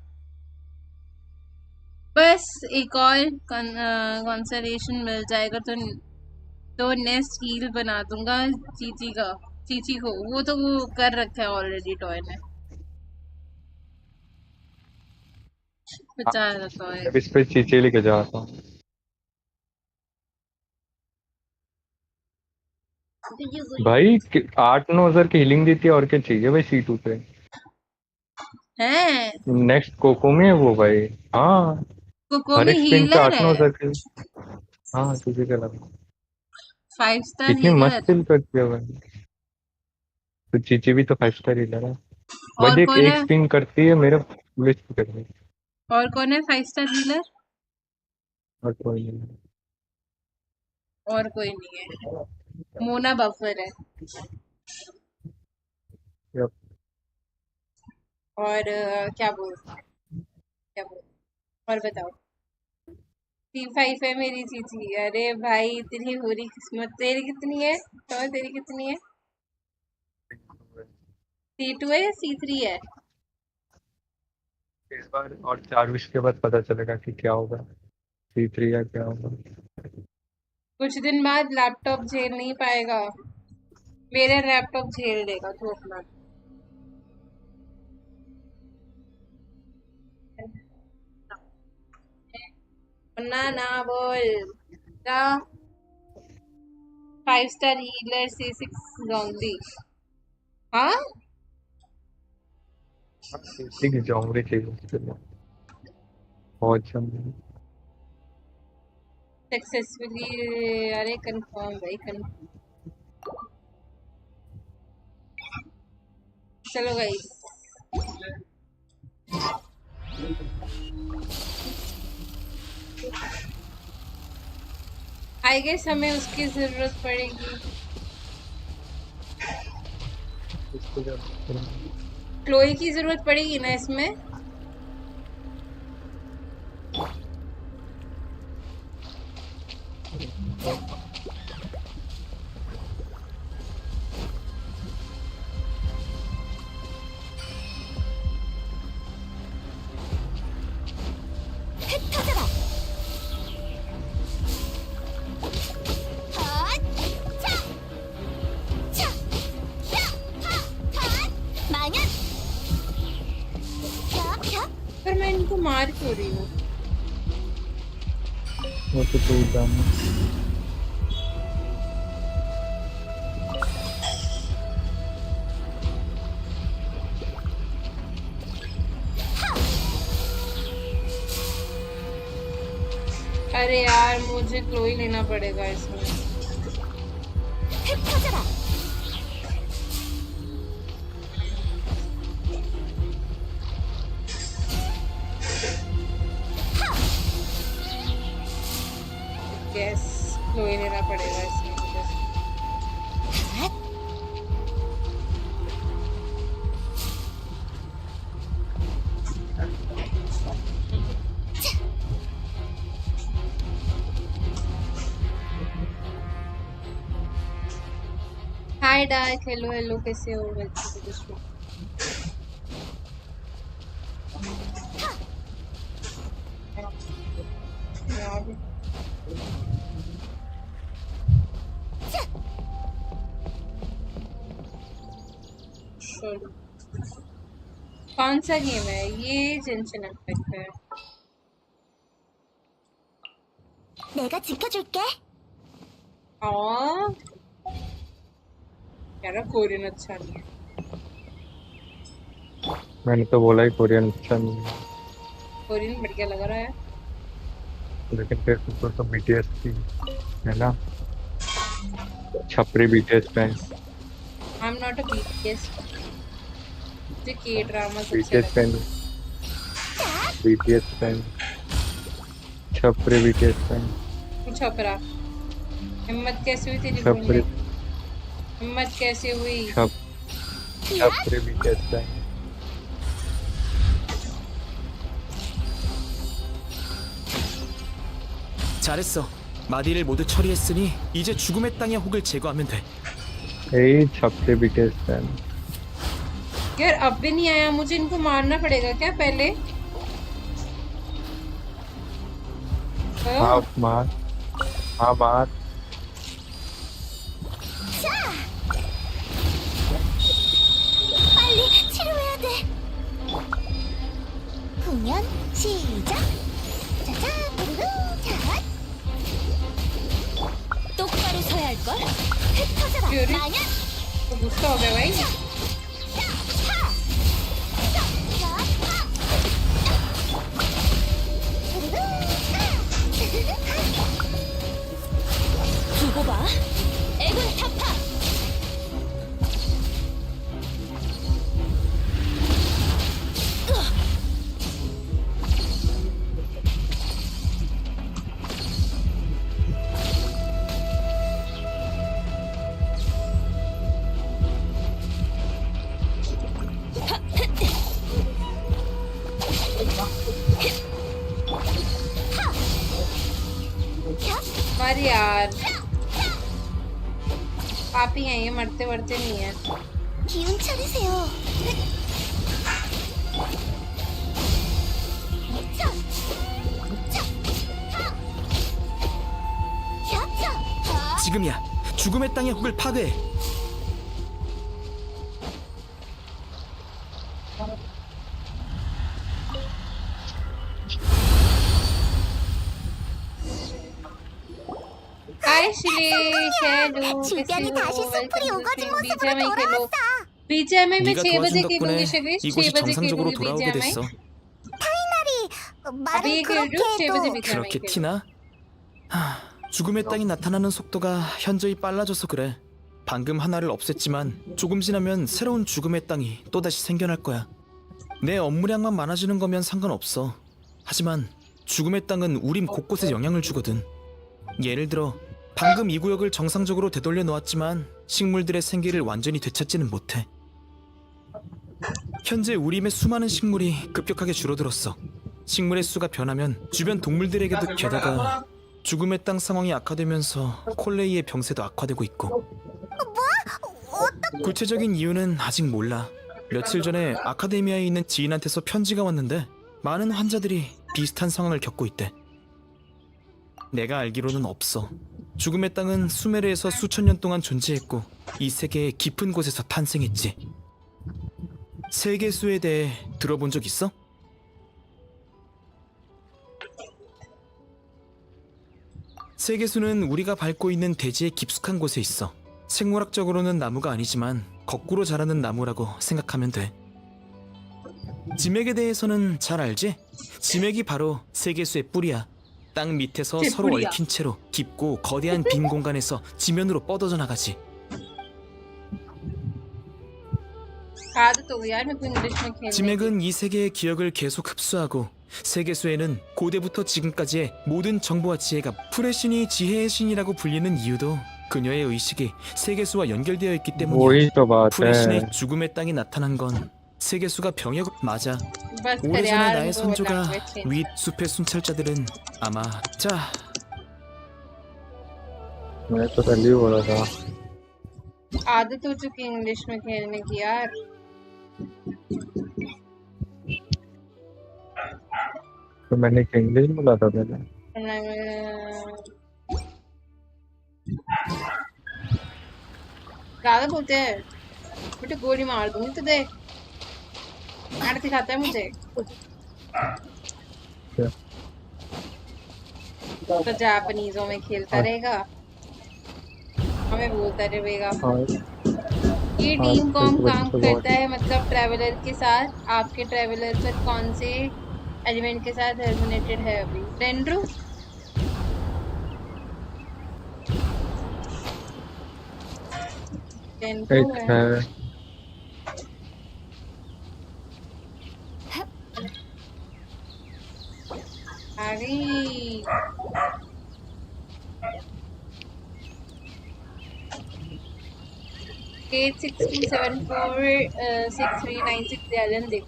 बस एक और कंसलेशन मिल जाएगा तो नेक्स्ट हील बना दूंगा चीची का, चीची को। वो तो वो कर रखा है ऑलरेडी टॉय ने, हाँ, बेचारा टॉय। अब इस पे चीचे लेके जाता हूँ भाई। 8-9 हज़ार की हीलिंग देती है, और क्या चाहिए भाई C2 पे? है नेक्स्ट कोको में है वो भाई। हाँ, हर कोकोमी एक स्पिन पे हीलर 8-9 हज़ार है। की। हाँ तुझे क्या लगा? 5 स्टार इतनी हीलर। मस्त हील करती है भाई। तो चीची भी तो 5 स्टार हीलर है। बस और एक कौन एक है? स्पिन करती है मेरा लिस्ट करने। और कौन है 5 स्टार हीलर? और कोई नहीं। और कोई नहीं है। मोना बफर है। यप। और क्या बोल और बताओ। C5 है मेरी चीची। अरे भाई इतनी बुरी किस्मत। तेरी कितनी है? तो तेरी कितनी है? C2 है या C3 है? इस बार और 4 विश के बाद पता चलेगा कि क्या होगा, C3 या क्या होगा। कुछ दिन बाद लैपटॉप झेल नहीं पाएगा। मेरा लैपटॉप झेल देगा तू अपना। ना ना बोल क्या? 5 स्टार हीलर C6 जोंबी। हाँ हाँ, C6 जाऊंगी चाहिए उसके लिए। बहुत जल्दी। सक्सेसफुली। अरे कंफर्म भाई कंफर्म। चलो गाइस। आई गेस हमें उसकी जरूरत पड़ेगी। इसको जरूरत क्लोई की जरूरत पड़ेगी ना इसमें। 흩어져라. 헛! 차! 차! 야! 하! 헛! 망연! 펴! 펴! पर मैं इनको मार क्यों रही हूँ? वो तो टूट जाना। अरे यार मुझे क्लोई लेना पड़ेगा इसमें। 흩어져라. यस क्लोई लेना पड़ेगा इसमें मुझे। 헛! हाय डार्क। हेलो हेलो कैसे हो? Welcome to the show. कौन सा गेम है ये? जेंशिन इम्पैक्ट है। 내가 지켜줄게. और यार कोरियन अच्छा नहीं है। मैंने तो बोला ही कोरियन अच्छा नहीं है। कोरियन बढ़िया लग रहा है। लेकिन फिर तो BTS की है ना, छपरी BTS fan. I am not a BTS। मुझे के ड्रामा सबसे BTS लगता फैन, BTS फैन, छपरी BTS फैन, है। छपरा। हिम्मत कैसे हुई तेरी छपरी बोलने? हिम्मत कैसे हुई? छपरी BTS फैन। 잘했어. 마디를 모두 처리했으니 이제 죽음의 땅의 혹을 제거하면 돼. यही छपरी BTS फैन। यार अब भी नहीं आया। मुझे इनको मारना पड़ेगा क्या पहले? हाँ मार, हाँ मार। 빨리 치료해야 돼. 공연 시작. 짜자 부르르 자. 똑바로 서야 할 걸. 흩어져라. यूरी 망연. तो गुस्सा हो गया भाई। 두고 봐. अरे यार पापी हैं ये, मरते मरते नहीं है। 기운 차리세요. 지금이야. 죽음의 땅의 혹을 파괴해. हाय श्री शेलू 주변이 다시 숲풀이 우거진 모습으로 BGMI खेलो 돌아왔어. BGMI में 네가 6 도와준 बजे 덕분에 खेलूंगी शिविश 6 이곳이 बजे 정상적으로 खेलूंगी 돌아오게 BGMI 됐어. अभी 말은 ये खेल रही 그렇게 हूँ 6 बजे 해도 BGMI 그렇게 खेलो 티나? 죽음의 땅이 나타나는 속도가 현저히 빨라져서 그래. 방금 하나를 없앴지만 조금 지나면 새로운 죽음의 땅이 또다시 생겨날 거야. 내 업무량만 많아지는 거면 상관없어. 하지만 죽음의 땅은 우림 곳곳에 영향을 주거든. 예를 들어 방금 이 구역을 정상적으로 되돌려 놓았지만 식물들의 생기를 완전히 되찾지는 못해. 현재 우림의 수많은 식물이 급격하게 줄어들었어. 식물의 수가 변하면 주변 동물들에게도, 게다가 죽음의 땅 상황이 악화되면서 콜레이의 병세도 악화되고 있고. 구체적인 이유는 아직 몰라. 며칠 전에 아카데미아에 있는 지인한테서 편지가 왔는데 많은 환자들이 비슷한 상황을 겪고 있대. 내가 알기로는 없어. 죽음의 땅은 수메르에서 수천 년 동안 존재했고 이 세계의 깊은 곳에서 탄생했지. 세계수에 대해 들어본 적 있어? 세계수는 우리가 밟고 있는 대지의 깊숙한 곳에 있어. 생물학적으로는 나무가 아니지만 거꾸로 자라는 나무라고 생각하면 돼. 지맥에 대해서는 잘 알지? 지맥이 바로 세계수의 뿌리야. 땅 밑에서 제 서로 뿌리야. 얽힌 채로 깊고 거대한 빈 공간에서 지면으로 뻗어져 나가지. आदत हो गई यार मेरे को इंग्लिश में खेलने की। 지맥은 이 세계의 기억을 계속 흡수하고 세계수에는 고대부터 지금까지의 모든 정보와 지혜가 프레신이 지혜의 신이라고 불리는 이유도 그녀의 의식이 세계수와 연결되어 있기 때문이야. वही तो बात है। 프레신의 죽음의 땅이 나타난 건 세계수가 병역 맞아. बस कर 오래전에 यार 나의 उनको 선조가 language change 윗 숲의 순찰자들은 아마 자 मैं तो पहले ही बोला था। आदत हो चुकी इंग्लिश में खेलने की यार। तो मैंने इंग्लिश बोला था पहले। ज्यादा बोलते हैं बेटे गोली मार दूंगी तुझे। आड़ सिखाता है मुझे तो जापानीजों में खेलता रहेगा, हमें बोलता रहेगा। ये टीम कॉम काम करता है मतलब ट्रैवलर के साथ। आपके ट्रैवलर पर कौन से एलिमेंट के साथ टर्मिनेटेड है अभी? डेंड्रू एक है आ गई। एट 6274 6396 जलन देख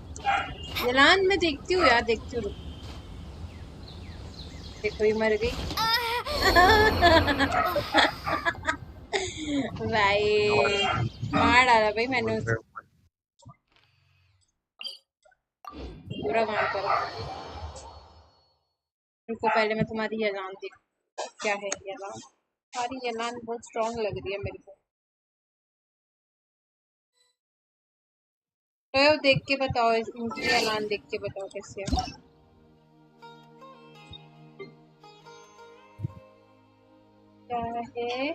जलान मैं देखती हूँ यार, देखती हूँ। देखो ये मर गई। भाई मार डाला भाई मैंने उसको, पूरा मार कर। रुको पहले मैं तुम्हारी यलान देख, क्या है यलान। तुम्हारी यलान बहुत स्ट्रांग लग रही है मेरे को। तो देख के बताओ, इनकी यलान देख के बताओ कैसे है। क्या है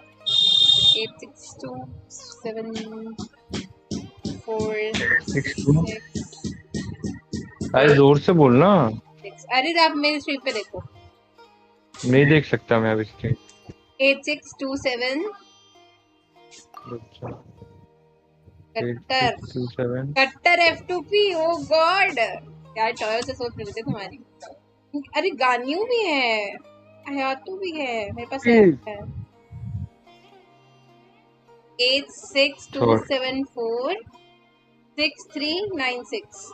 862746। अरे जोर से बोलना। अरे आप मेरी स्क्रीन पे देखो। नहीं देख सकता मैं अभी स्क्रीन। 8627 कट्टर 8627 कट्टर F2P। ओ गॉड यार, टॉयो से सोच रहे थे तुम्हारी। अरे गानियों भी है, हयातू भी है मेरे पास है। 8627463996।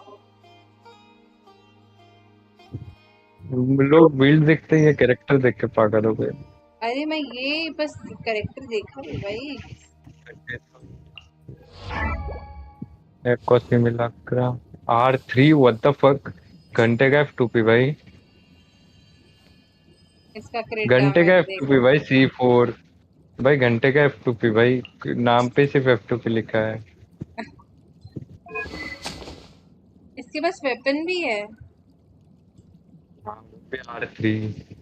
लोग बिल्ड देखते हैं या कैरेक्टर देख के पागल हो गए। अरे मैं ये बस करेक्टर देखा है भाई। एक को similar R3 what the fuck. घंटे का F2P भाई। इसका क्रेडिट घंटे का डैमेज F2P देखो। भाई C4। भाई घंटे का F2P भाई। नाम पे सिर्फ F2P लिखा है। इसके पास वेपन भी है। हाँ, वो भी R3।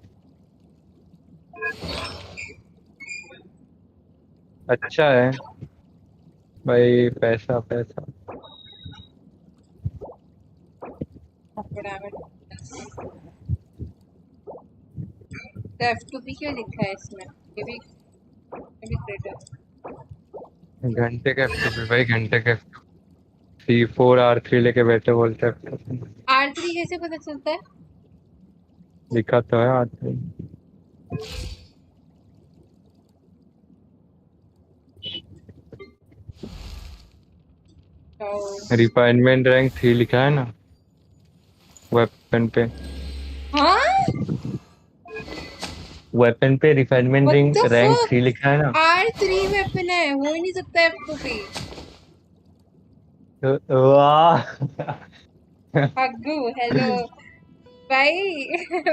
अच्छा है भाई। पैसा पैसा। डैमेज तो F2P क्यों लिखा है इसमें? ये भी क्रेडिट। घंटे का F2P भाई। घंटे का C4 R3 लेके बैठे बोलते हैं। R3 कैसे पता चलता है? लिखा तो है R3। तो रिफाइनमेंट रैंक 3 लिखा है ना वेपन पे। हाँ वेपन पे refinement what ring the rank fuck 3 लिखा है ना। R3 वेपन है, हो ही नहीं सकता F2P। वाह। हग्गू हेलो भाई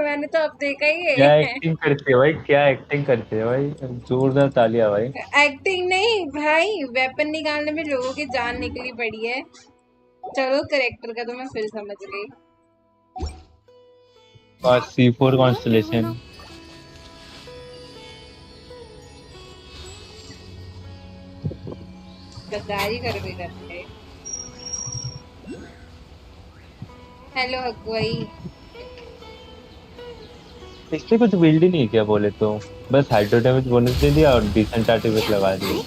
मैंने तो अब देखा ही क्या है। एक्टिंग करती है भाई। क्या एक्टिंग करती है भाई। जोरदार तालियां भाई। एक्टिंग नहीं भाई, वेपन निकालने में लोगों की जान निकली पड़ी है। चलो करेक्टर का तो मैं फिर समझ गई। और C4 कॉन्स्टलेशन। गद्दारी कर भी करते। हेलो हग्गू भाई। इससे कुछ बिल्ड ही नहीं किया बोले तो। बस हाइड्रो डैमेज बोनस दे दिया और डिसेंट आर्टिफैक्ट लगा दिए।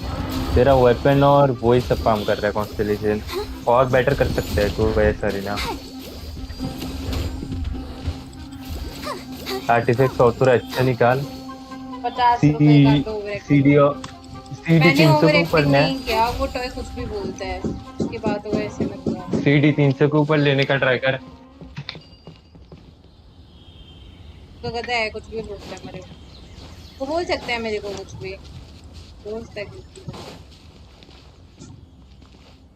तेरा वेपन और वही सब काम कर रहा है कॉन्स्टलेशन। और बेटर कर सकते हैं तो वैसा ना। आर्टिफैक्ट और थोड़ा अच्छा निकाल। 50 रुपए का सी तो ओवर एक्टिंग। सीडी सीडी मैंने 300 ओवर के ऊपर एक्टिंग ना। नहीं किया, वो टॉय कुछ भी बोलता है, उसकी बात वो ऐसे मत करो। सीडी 300 के ऊपर लेने का ट्राई कर। तो गधा है, कुछ भी बोलता है मेरे को। वो बोल सकता है मेरे को कुछ भी, दोस्त है कुछ भी।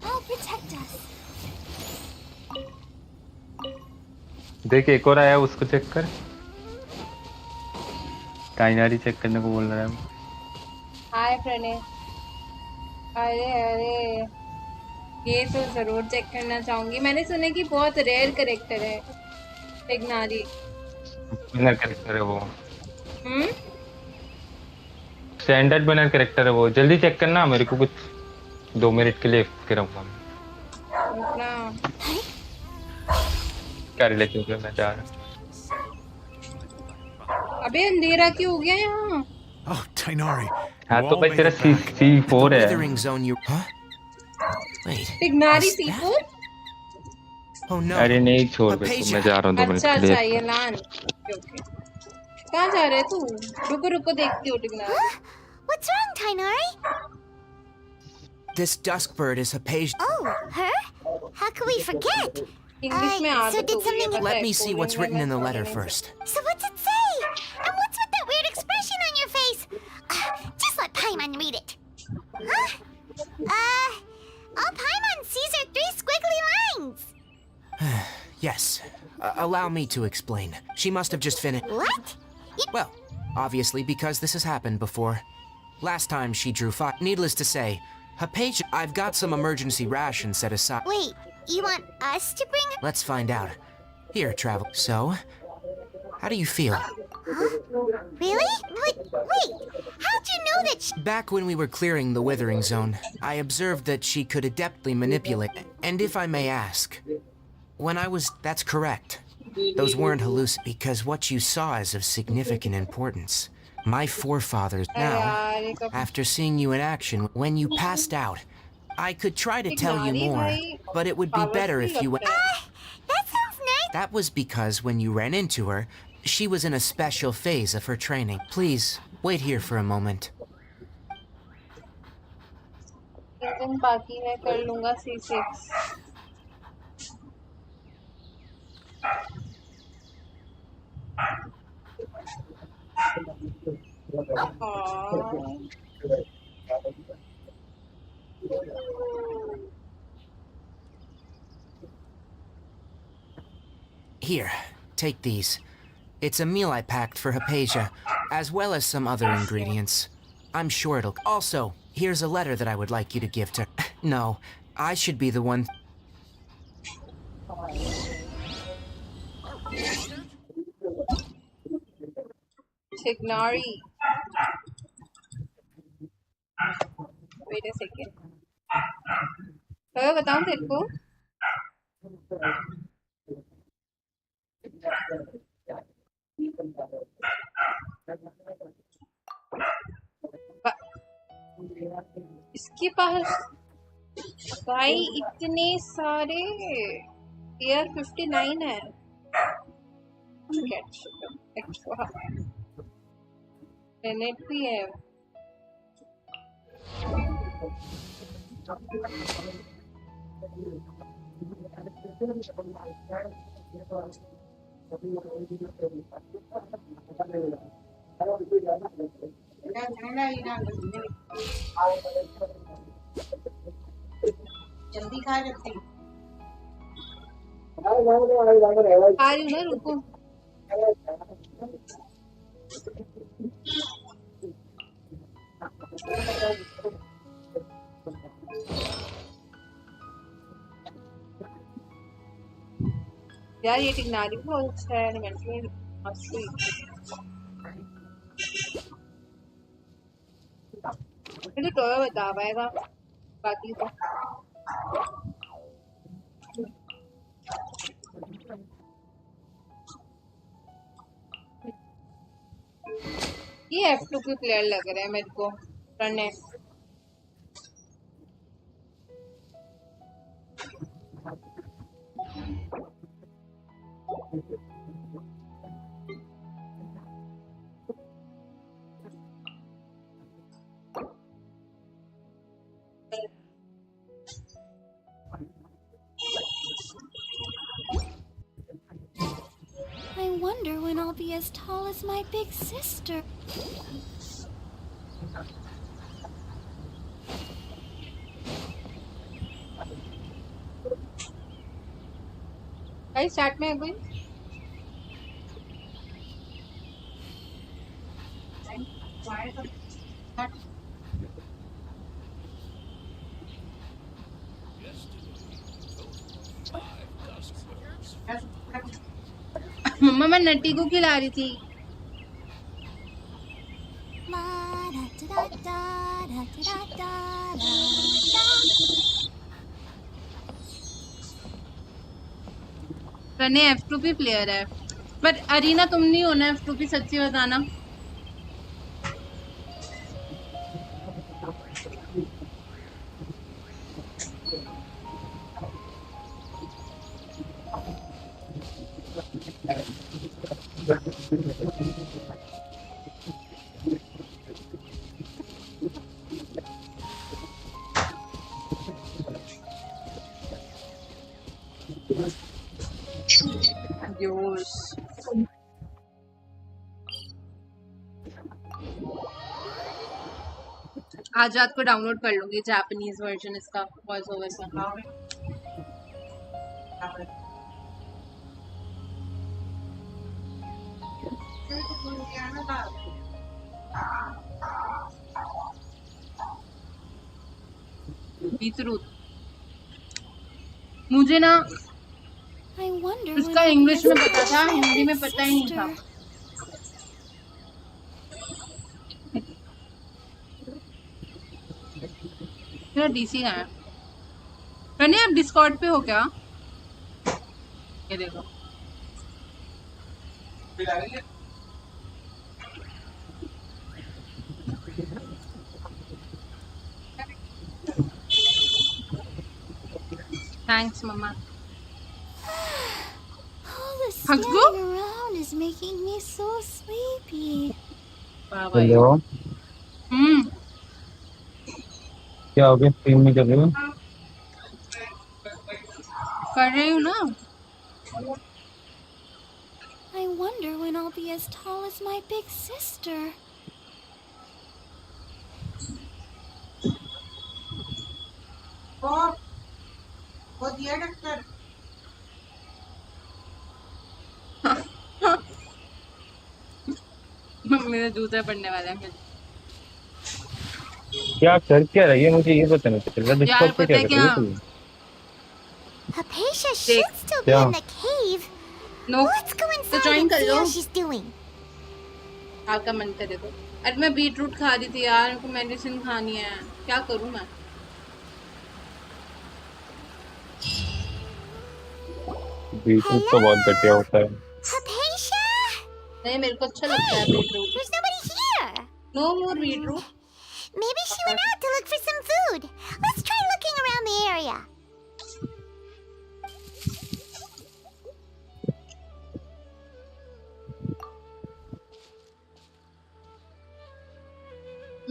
I'll protect us. देख एक और आया उसको चेक कर। काइनारी चेक करने को बोल रहा है। हाय प्रणय। अरे अरे ये तो जरूर चेक करना चाहूंगी। मैंने सुना कि बहुत रेयर करेक्टर है टिग्नारी। विनर कैरेक्टर है वो। हम्म। स्टैंडर्ड विनर कैरेक्टर है वो। जल्दी चेक करना, मेरे को कुछ 2 मिनट के लिए फिर रहूंगा। अपना क्या रिलेशन मैं जा रहा हूँ। अबे अंधेरा क्यों हो गया यहाँ? Oh, Tainari, हाँ you तो all भाई made तेरा it back. The C4 है। withering zone you. Huh? Wait. टिग्नारी is that- C4? Oh no. अरे नहीं छोड़ बे तू, मैं Hypatia. जा रहा हूँ 2 मिनट अच्छा के लिए। अच्छा ये लान। ओके। कहाँ जा रहे तू? रुको रुको देखती हूँ टिग्नारी। Huh? What's wrong, Tainari? This dusk bird is Hypatia. Oh, her? How could we forget? English में so आदत did हो गई है, something- पता Let है, me see कोरियन what's में written मैं in the पढ़ letter नहीं first. So what's it say? And what's with that weird expression on your face? Just let Paimon read it. Huh? All Paimon sees are 3 squiggly lines. Yes. Allow me to explain. She must have just finished. What? Well, obviously, because this has happened before. Last time she drew fire. Needless to say, Hypatia, I've got some emergency rations set aside. Wait, you want us to bring her? Let's find out. Here, travel. So, how do you feel? Huh? Really? Wait, how'd you know that she- Back when we were clearing the withering zone, I observed that she could adeptly manipulate. And if I may ask, when I was... That's correct. Those weren't hallucinations, because what you saw is of significant importance. My forefathers... Now, यार ये कब after seeing you in action, when you passed out, I could try to tell you टिग्नारी more, भाई but it would be better if you... लगता है। That sounds nice. That was because when you ran into her, she was in a special phase of her training. Please, wait here for a moment. एक दिन बाकी है, कर लूंगा C6। Here, take these. It's a meal I packed for Hypatia, as well as some other ingredients. I'm sure it'll... Also, here's a letter that I would like you to give to... No, I should be the one... Chignari. Wait a second. बताऊं तेरे को? इसके पास भाई इतने सारे air 59 है. Net भी है. जल्दी खा लेते हैं. आ रही हूँ ना, रुको. यार ये टिकनारी भी बहुत अच्छा है. एनिमेशन मस्त हुई. मुझे तो बता पाएगा बाकी तो. ये F2 के प्लेयर लग रहे हैं मेरे को. Run I wonder when I'll be as tall as my big sister. भाई स्टार्ट में है कोई? मम्मा मैं नट्टी को खिला रही थी. रने F2 भी प्लेयर है. पर अरीना तुम नहीं हो ना F2 भी, सच्ची बताना. आज रात को डाउनलोड कर लूंगी जापानीज वर्जन इसका वॉइस ओवर का. बीटरूट मुझे ना इसका इंग्लिश में पता था, हिंदी में पता ही नहीं था. मेरा डीसी है. रने आप डिस्कॉर्ड पे हो क्या? ये देखो. थैंक्स मम्मा. All this standing around is making me so sleepy. Hello. क्या हो गया? स्ट्रीम में कर रही हो? कर रही हूँ ना. I wonder when I'll be as tall as my big sister. मेरे जूते पड़ने वाले हैं फिर। क्या कर क्या रही है, मुझे ये पता नहीं चल रहा, यार डिस्कॉर्ड पे पता क्या है कर रही क्या, है तू? Hypatia देख should still be क्या? in the cave. No Let's go तो inside ज्वाइन and कर see लो, how she's doing. आपका मन करे तो। अरे मैं बीट रूट खा रही थी यार, मेरे को मेडिसिन खानी है, क्या करूँ मैं? बीटरूट तो बहुत घटिया Hello? होता है। Hypatia? नहीं मेरे को अच्छा लगता है Hey! Beetroot. There's nobody here. No more beetroot. Maybe she went out to look for some food. Let's try looking around the area.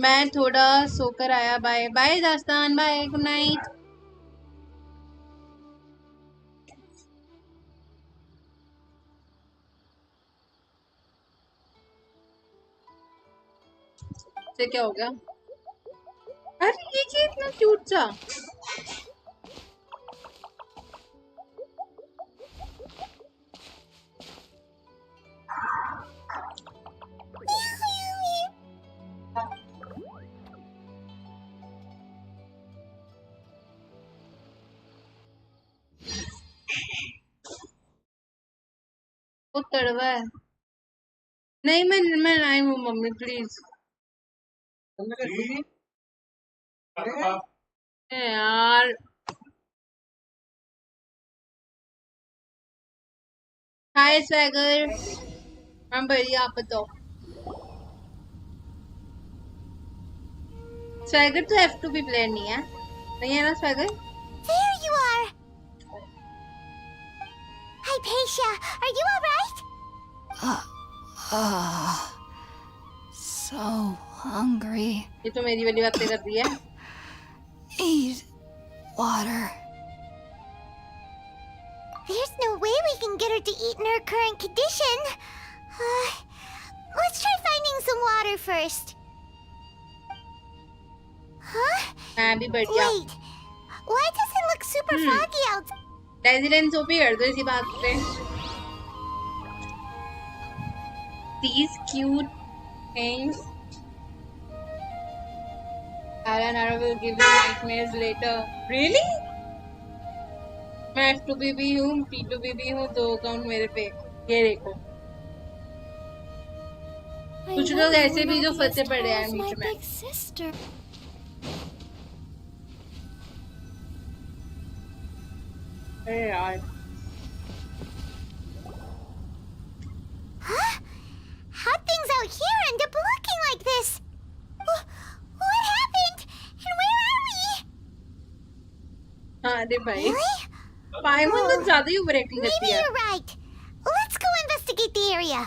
मैं थोड़ा सोकर आया, बाय बाय दास्तान, बाय गुड नाइट। से क्या हो गया? अरे ये क्या इतना क्यूट सा। वो तड़वा है। नहीं मैं नहीं हूँ मम्मी प्लीज। यार हाय स्वैगर, मैं बढ़िया, आप बताओ। स्वैगर तो F2 भी प्लेयर नहीं है ना swagger? There you are. Hypatia, are you alright? So hungry. ये तो मेरी वाली बातें कर रही है। Need water. There's no way we can get her to eat in her current condition. Let's try finding some water first. Huh? मैं भी बढ़िया। Wait, why does it look super foggy out? Residence OP कर दो इसी बात पे। These cute things. Alanara will give you nightmares later. Really? मैं F2B भी हूँ, P2B भी हूँ, 2 अकाउंट मेरे पे। ये देखो। कुछ लोग ऐसे भी जो फंसे पड़े हैं बीच में। Sister. अरे यार। Huh? How'd things out here end up looking like this? What happened? And where are we? हाँ अरे भाई। Really? पाइमन तो ज़्यादा ही ओवर एक्टिंग करती Maybe है। you're right. Let's go investigate the area.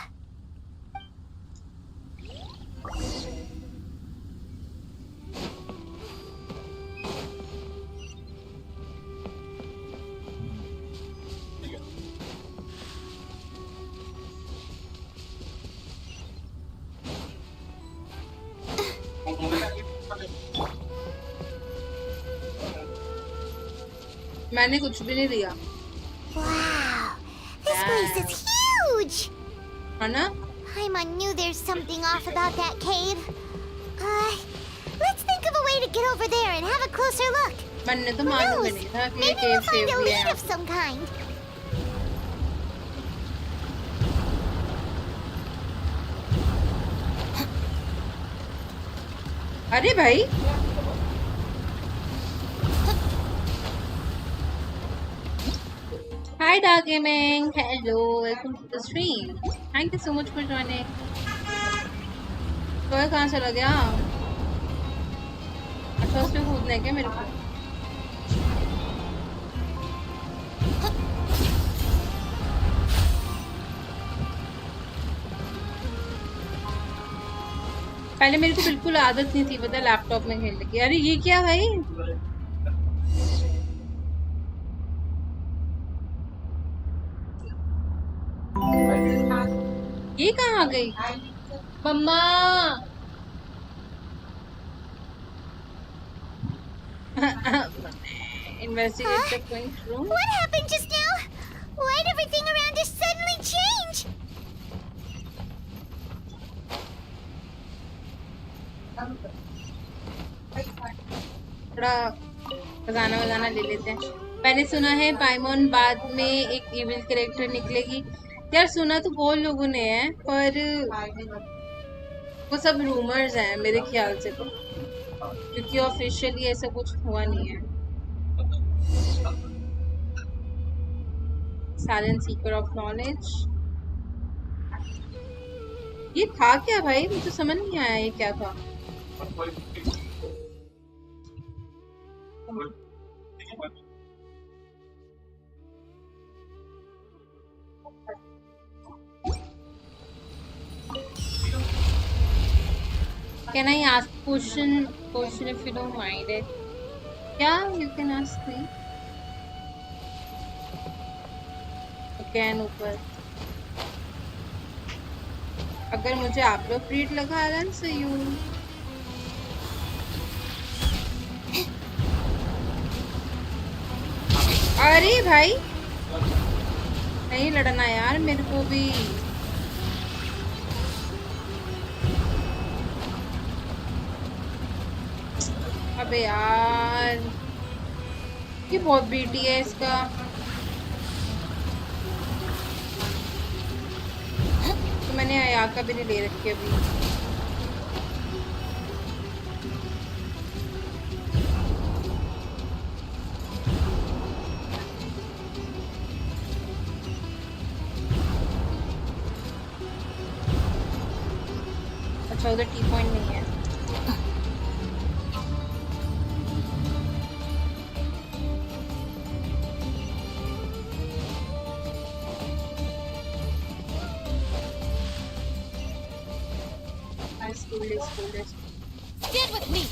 मैंने कुछ भी नहीं लिया। Wow, this place is huge. है ना? Paimon knew there's something off about that cave. Let's think of a way to get over there and have a closer look. मैंने तो Who मालूम ही knows? नहीं था कि ये Maybe cave we'll find save a भी lead है। of some kind. अरे भाई। Hi Dark Gaming, hello, welcome to the stream. Thank you so much for joining. तो ये कहाँ चला गया? अच्छा उसमें कूदना है क्या मेरे को? पहले मेरे को बिल्कुल आदत नहीं थी पता लैपटॉप में खेलने की। अरे ये क्या भाई? ये कहाँ आ गई? मम्मा। Investigate the queen's room. What happened just now? Why'd everything around us suddenly change? थोड़ा बजाना ले लेते हैं। मैंने सुना है पाइमोन बाद में एक इविल कैरेक्टर निकलेगी। यार सुना तो बहुत लोगों ने है, पर वो सब रूमर्स हैं मेरे ख्याल से, तो क्योंकि ऑफिशियली ऐसा कुछ हुआ नहीं है। साइलेंट सीकर ऑफ नॉलेज, ये था क्या भाई? मुझे समझ नहीं आया ये क्या था। Can I ask question if you don't mind it? Yeah, you can ask me. Again ऊपर। अगर मुझे appropriate लगा then say you। अरे भाई नहीं लड़ना यार मेरे को भी। अबे यार ये बहुत बीटी है इसका। तो मैंने अयाका भी नहीं ले रखी अभी। अच्छा उधर टी पॉइंट नहीं है। Get with me.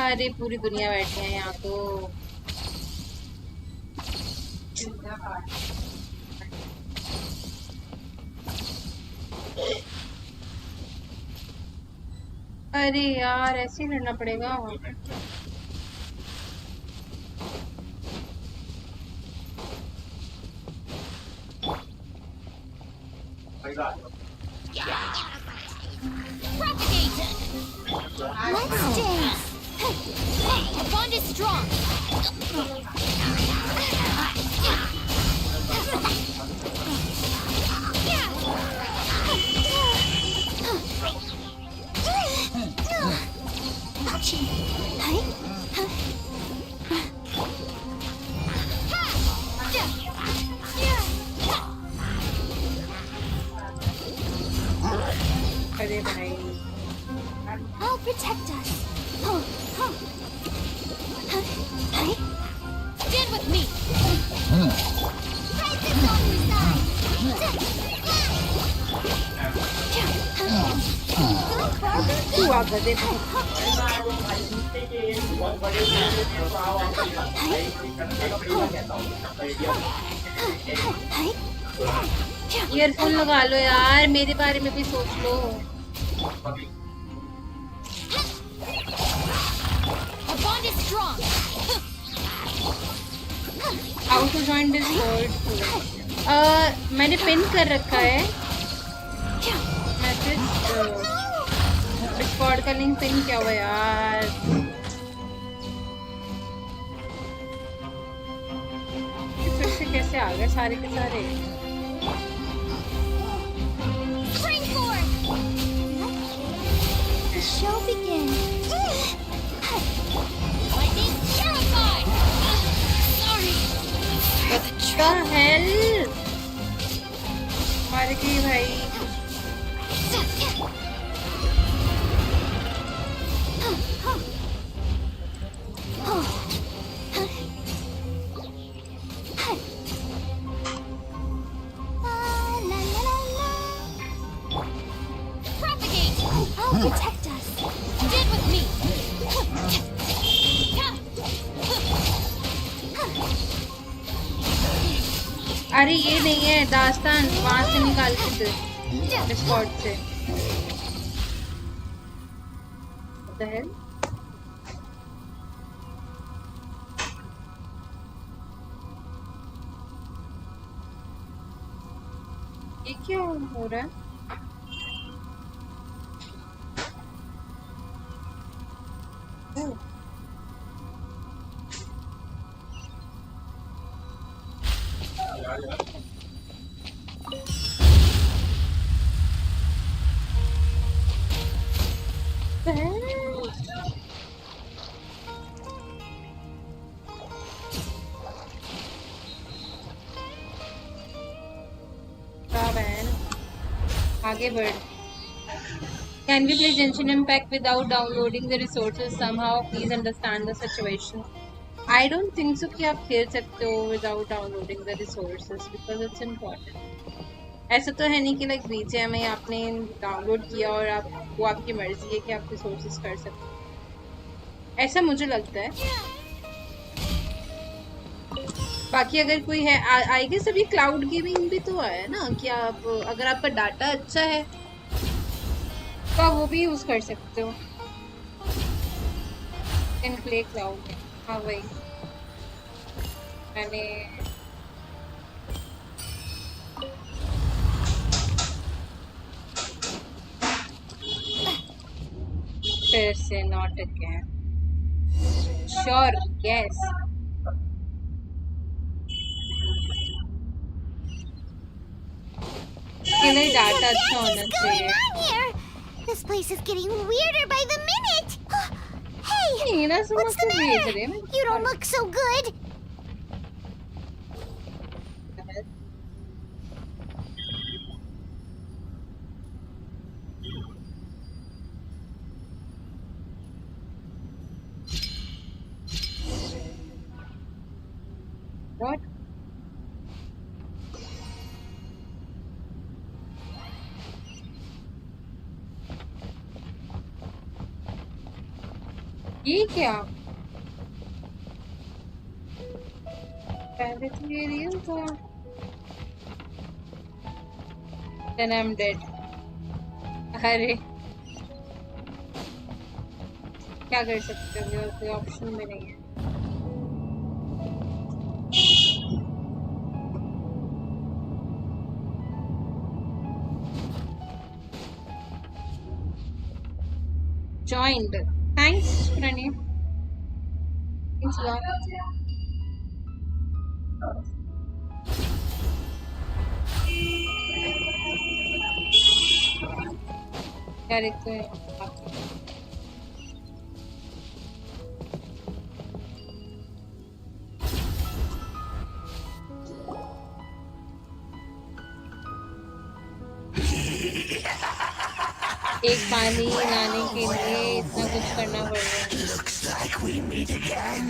अरे पूरी दुनिया बैठी है यहाँ तो। अरे यार ऐसे ही लड़ना पड़ेगा। Let's dance. The bond is strong. अरे भाई I'll protect us. Stand with me. Fight this on your side. तू आ गए ईयरफोन लगा लो यार, मेरे बारे में भी सोच लो। How to join Discord? मैंने पिन कर रखा है मैसेज। डिस्कॉर्ड का लिंक पिन किया हुआ यार। फिर से कैसे आ गए सारे के सारे? The show begins. Lightning terrified. Sorry. What the hell? मार गई भाई। Protect us. Stand with me. अरे ये नहीं है दास्तान, वहां से निकाल के दे डिस्कॉर्ड से। What the hell? ये क्या हो रहा है? आगे बढ़. Can we play Genshin Impact without downloading the resources somehow? Please understand the situation. I don't think so कि आप खेल सकते हो without downloading the resources because it's important. ऐसा तो है नहीं कि like BGMI आपने डाउनलोड किया और आप वो आपकी मर्जी है कि आप रिसोर्सेज कर सकते हो. ऐसा मुझे लगता है. बाकी अगर कोई है आई गेस अभी क्लाउड गेमिंग भी तो है ना कि आप अगर आपका डाटा अच्छा है तो आप वो भी यूज कर सकते हो. Can play cloud. हाँ वही मैंने फिर से नॉट अगेन. Sure yes. के लिए डाटा अच्छा होना चाहिए. This place is getting weirder by the minute. Hey, what's the matter? You don't look so good. What? ये क्या? पहले तो ये रियल था. Then I'm dead. अरे क्या कर सकते हो? और कोई ऑप्शन भी नहीं है. Joined. Thanks, Pranay. Thanks a lot. क्या देखते हैं? एक पानी लाने के लिए इतना कुछ करना पड़ रहा है. Looks like we meet again.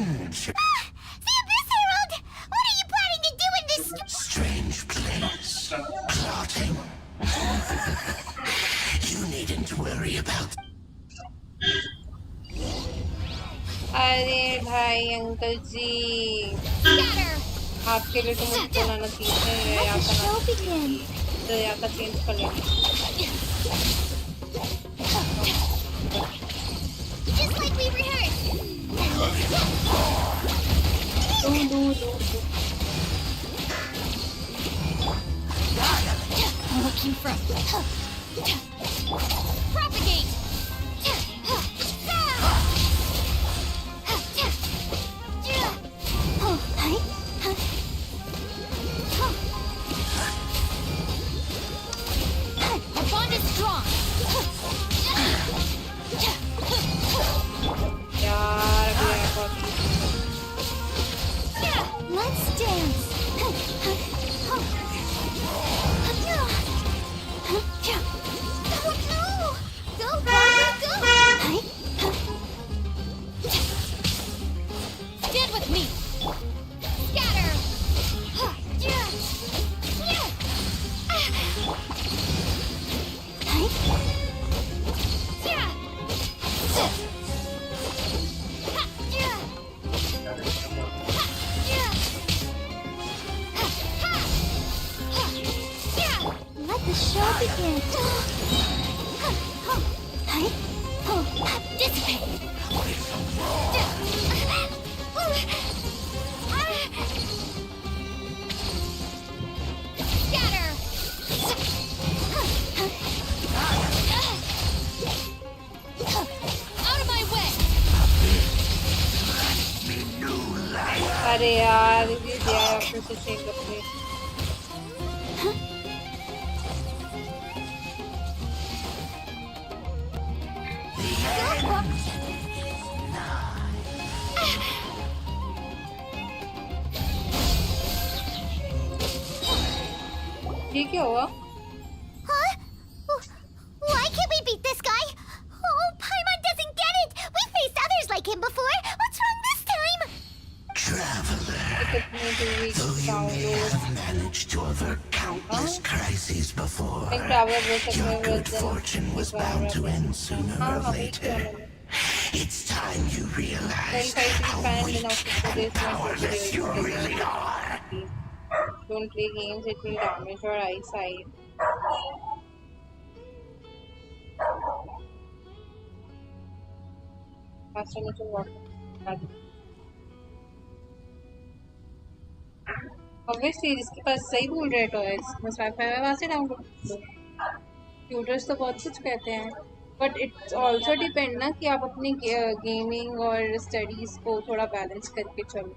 The Abyss Herald! What are you planning to do in this strange place? Plotting. You needn't worry about. अरे भाई अंकल जी, आपके लिए तो मुझे लाना चाहिए. या का चेंज कर लेंगे. Just like we rehearsed. Looking from. Propagate. Our bond is strong. यार अभी आया. Let's dance. Oh no! Go, Barbie, go! Stand with me. Scatter. Let the show begin. Dissipate. Scatter. अरे यार ये दिया है आपने से चेंज करके ये क्या हुआ? Huh? Why can't we beat this guy? Oh, Paimon doesn't get it! We faced others like him before! What's wrong this time? Traveler, though you may have managed to avert countless crises before, your good fortune was bound to end sooner or later. It's time you realize how weak and powerless you really are. Don't play games, it will damage your eyesight. Faster me to water. Obviously, जिसके पास सही बोल रहे toys बस wifi में वहाँ से download करो tutors तो बहुत कुछ कहते हैं बट इट्स ऑल्सो डिपेंड ना कि आप अपनी गेमिंग और स्टडीज को थोड़ा बैलेंस करके चलो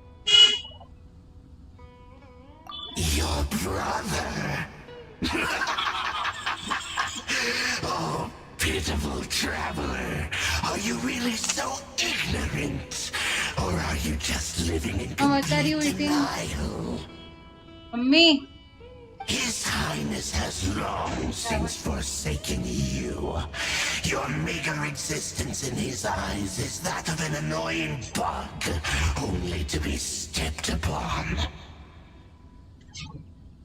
Your brother. Oh, pitiful traveler. Are you really so ignorant? Or are you just living in complete denial? Mummy. His Highness has long since forsaken you. Your meager existence in his eyes is that of an annoying bug, only to be stepped upon.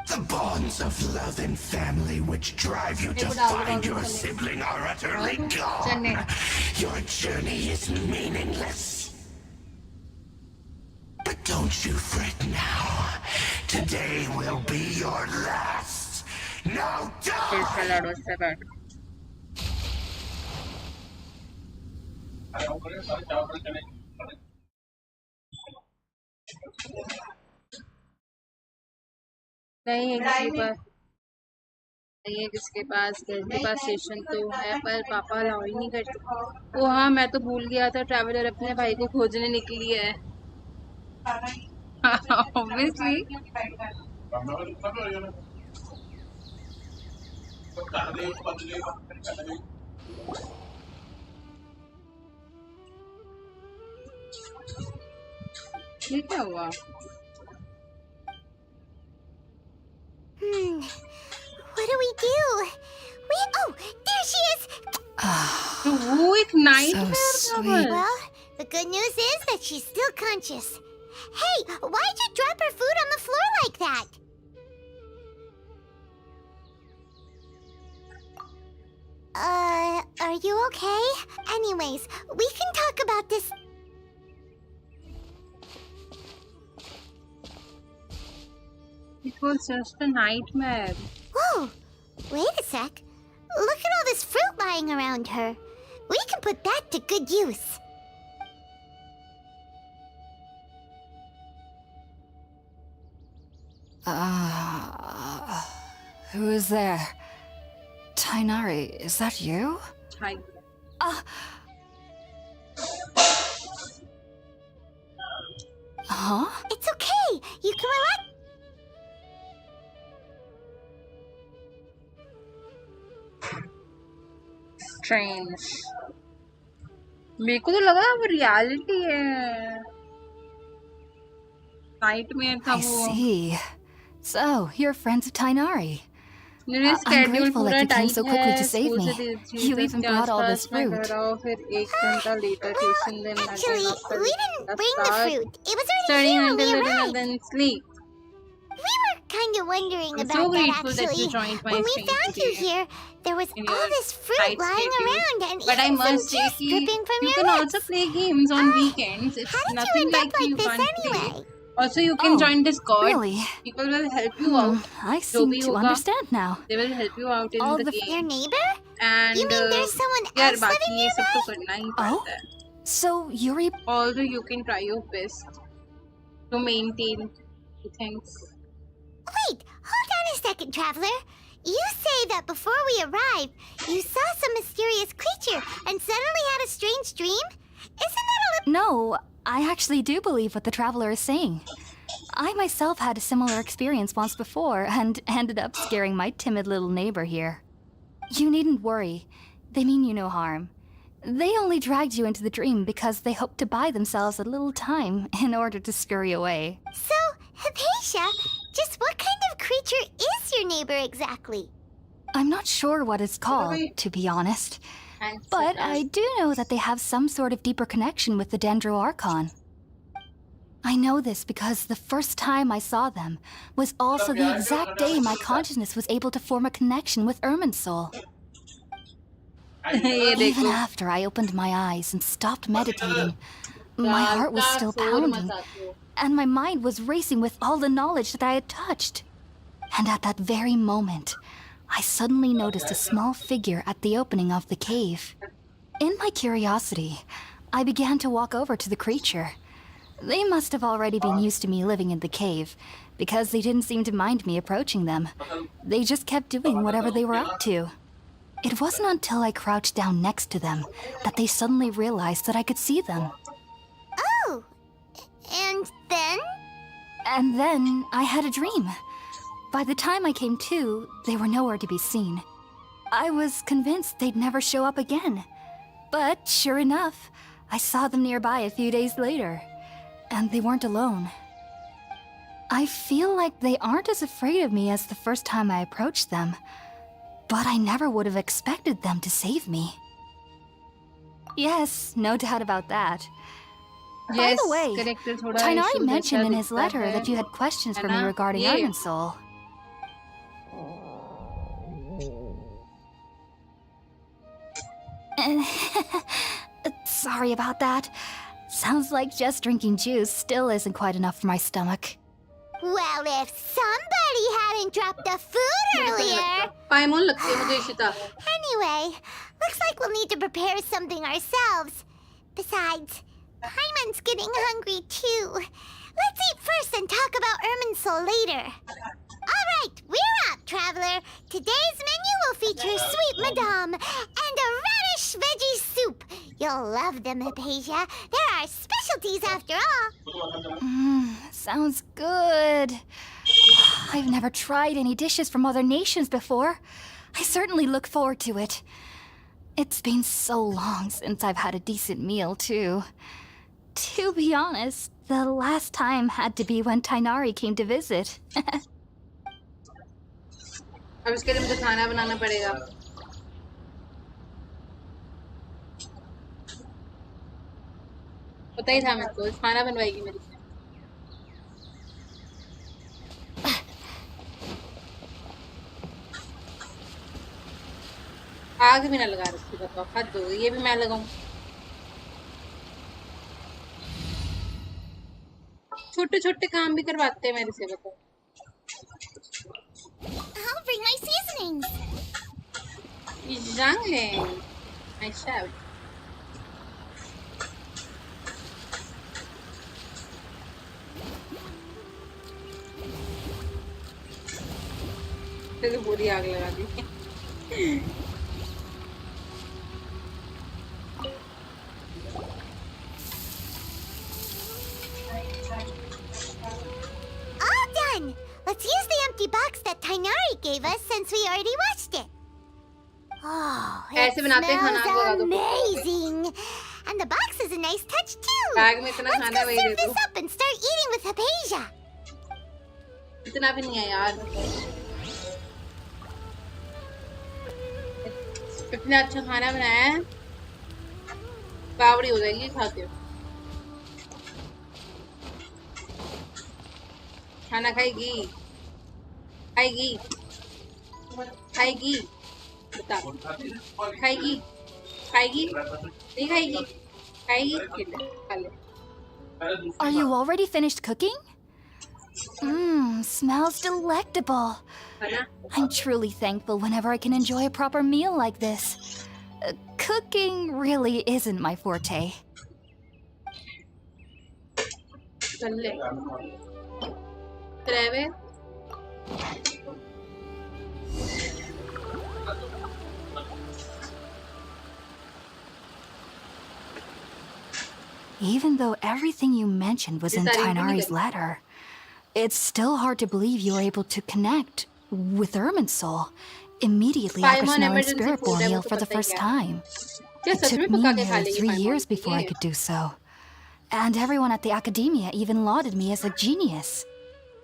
The bonds of love and family which drive you to find your sibling are utterly gone. Your journey is meaningless. But don't you fret now. Today will be your last. Now die! नहीं है किसी पास नहीं है किसके पास घर के पास station तो है पर पापा अलाउ ही नहीं करते ओ हाँ मैं तो भूल गया था ट्रैवलर अपने भाई को खोजने निकली है ऑब्वियसली ये क्या हुआ What do we do? Oh, there she is! वो एक nightmare So था sweet. Well, the good news is that she's still conscious. Hey, why'd you drop her food on the floor like that? Are you okay? Anyways, we can talk about this. It was just a nightmare. Whoa! Wait a sec. Look at all this fruit lying around her. We can put that to good use. Who is there? Tainari, is that you? Hi. Huh? It's okay. You can relax. Strange. मेरे को तो लगा वो reality है nightmare था I वो see. So, you're friends of Tainari. मेरे I'm schedule grateful पूरा that you came tight so quickly है to save स्कूल me. से You 3:30 even के brought all आसपास this मैं fruit. घर आओ फिर 1 घंटा later tuition then Actually, again after we didn't bring the start fruit. It was already studying here when until we dinner arrived. then sleep. We were kind of wondering I'm about so that grateful that actually. you joined my When we stream found you today. here, there was In all your this fruit tight lying schedule. around and But I even some must say juice dripping from you your can lips. also play games on weekends. It's How did you nothing end like up like you this can't anyway? play. Also, you can Oh, join Discord. really? People will help you out. I जो seem भी to होगा, understand now. they will help you out in All the the Your game. neighbor? And You mean there's someone यार else बाकी living ये सब तो nearby? करना ही Oh? पड़ता है. So, Yuri. Although you can try your best to maintain the things. Wait, hold on a second, traveler. You say that before we arrived, you saw some mysterious creature and suddenly had a strange dream? Isn't that a little... No, I actually do believe what the traveler is saying. I myself had a similar experience once before and ended up scaring my timid little neighbor here. You needn't worry. They mean you no harm. They only dragged you into the dream because they hoped to buy themselves a little time in order to scurry away. So, Hypatia, just what kind of creature is your neighbor exactly? I'm not sure what it's called, to be honest. But I do know that they have some sort of deeper connection with the Dendro Archon. I know this because the first time I saw them was also the exact day my consciousness was able to form a connection with Ermin's soul. Even after I opened my eyes and stopped meditating, my heart was still pounding, and my mind was racing with all the knowledge that I had touched. And at that very moment, I suddenly noticed a small figure at the opening of the cave. In my curiosity, I began to walk over to the creature. They must have already been used to me living in the cave, because they didn't seem to mind me approaching them. They just kept doing whatever they were up to. It wasn't until I crouched down next to them that they suddenly realized that I could see them. Oh, and then? And then I had a dream. By the time I came to, they were nowhere to be seen. I was convinced they'd never show up again. But sure enough, I saw them nearby a few days later. And they weren't alone. I feel like they aren't as afraid of me as the first time I approached them. But I never would have expected them to save me. Yes, no doubt about that. By the way, Tainari mentioned in his letter that you had questions for me regarding Ermin's soul. Sorry about that. Sounds like just drinking juice still isn't quite enough for my stomach. Well, if somebody hadn't dropped the food earlier... Anyway, looks like we'll need to prepare something ourselves. Besides, Paimon's getting hungry too. Let's eat first and talk about Ermin's soul later. All right, we're up, traveler. Today's menu will feature sweet madame and a radish veggie soup. You'll love them, Hypatia. They're our specialties after all. Sounds good. I've never tried any dishes from other nations before. I certainly look forward to it. It's been so long since I've had a decent meal, too. To be honest, the last time had to be when Tainari came to visit. अब इसके लिए मुझे खाना बनाना पड़ेगा। पता ही था मेरे को, खाना बनवाएगी मेरे से। आग भी ना लगा रखी, बताओ, हद हो गई। ये भी मैं लगाऊं? छोटे छोटे काम भी करवाते हैं मेरे से, बताओ। I'll bring my seasonings. Youngling, I shout. तो पूरी आग लगा दी। All done. Let's use the empty box that Tainari gave us since we already washed it. Oh, it smells amazing. And the box is a nice touch too. Let's go serve this up and start eating with Hypatia. इतना भी नहीं है यार। इतना अच्छा खाना बनाया है, बावड़ी हो जाएगी खाते हो। खाना खाएगी, खाएगी, खाएगी, बता, खाएगी, खाएगी, नहीं खाएगी, खाएगी, खा ले। Are you already finished cooking? Smells delectable. I'm truly thankful whenever I can enjoy a proper meal like this. Cooking really isn't my forte. चल ले। Treve. Even though everything you mentioned was in Tainari's letter, it's still hard to believe you were able to connect with Irminsul immediately after Paimon smelling emergency Spirit food है, Borneo वो तो for the पता ही first है। time. क्या It such took में me पका के खा nearly लेगी 3 Paimon? years before I could do so. And everyone at the academia even lauded me as a genius.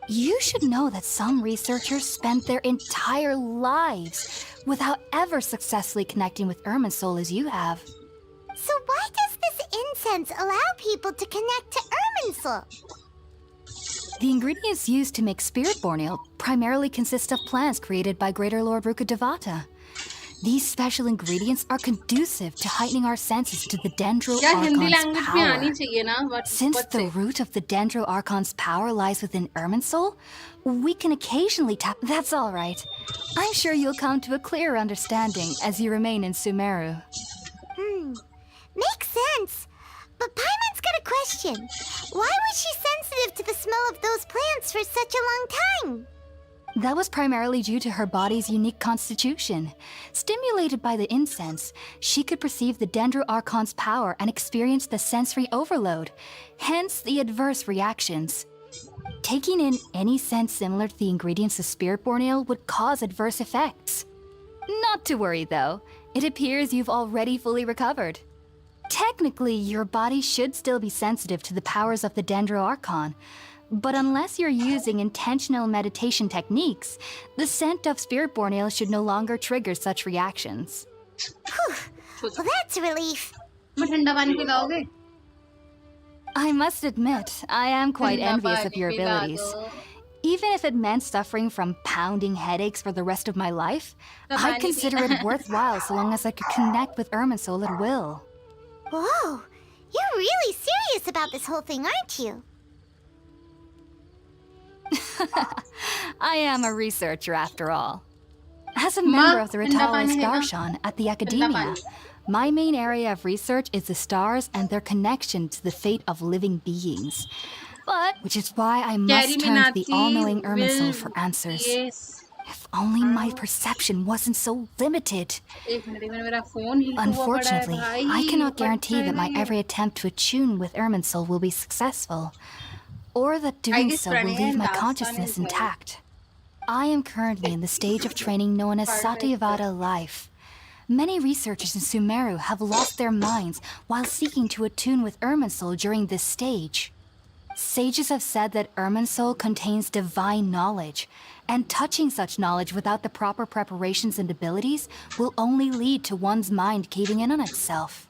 You should know that some researchers spent their entire lives without ever successfully connecting with Irminsul as you have. So why does this incense allow people to connect to Irminsul? The ingredients used to make Spirit Borneo primarily consist of plants created by Greater Lord Rukkhadevata. These special ingredients are conducive to heightening our senses to the Dendro यार Hindi Archon's language में आनी power. चाहिए ना Since what the say? root of the Dendro Archon's power lies within Irminsul, we can occasionally tap. That's all right. I'm sure you'll come to a clearer understanding as you remain in Sumeru. Makes sense. But Paimon's got a question. Why was she sensitive to the smell of those plants for such a long time? That was primarily due to her body's unique constitution. Stimulated by the incense, she could perceive the Dendro Archon's power and experience the sensory overload, hence the adverse reactions. Taking in any scent similar to the ingredients of Spirit Borneo would cause adverse effects. Not to worry though, it appears you've already fully recovered. Technically, your body should still be sensitive to the powers of the Dendro Archon, but unless you're using intentional meditation techniques, the scent of Spirit Borneo should no longer trigger such reactions. Whew. Well, that's a relief. मैं ठंडा पानी पिलाओगे? I must admit, I am quite ठंडा envious of पानी your पिला abilities. दो। Even if it meant suffering from pounding headaches for the rest of my life, I'd consider it worthwhile so long as I could connect with Irminsul at will. Whoa, you're really serious about this whole thing, aren't you? I am a researcher after all. As a member of the Ritala Starshan at the Academia, my main area of research is the stars and their connection to the fate of living beings. But, which is why I must turn to the all-knowing Irminsul for answers. Yes. If only my perception wasn't so limited. एक minute मेरा phone ही हुआ पड़ा है Unfortunately, भाई I cannot guarantee पता that my नहीं है। every attempt to attune with Irminsul will be successful, or that doing guess so will Pranay leave and my Dastan consciousness is right. intact. I am currently in the stage of training known as Satyavada life. Many researchers in Sumeru have lost their minds while seeking to attune with Irminsul during this stage. Sages have said that Irminsul contains divine knowledge, and touching such knowledge without the proper preparations and abilities will only lead to one's mind caving in on itself.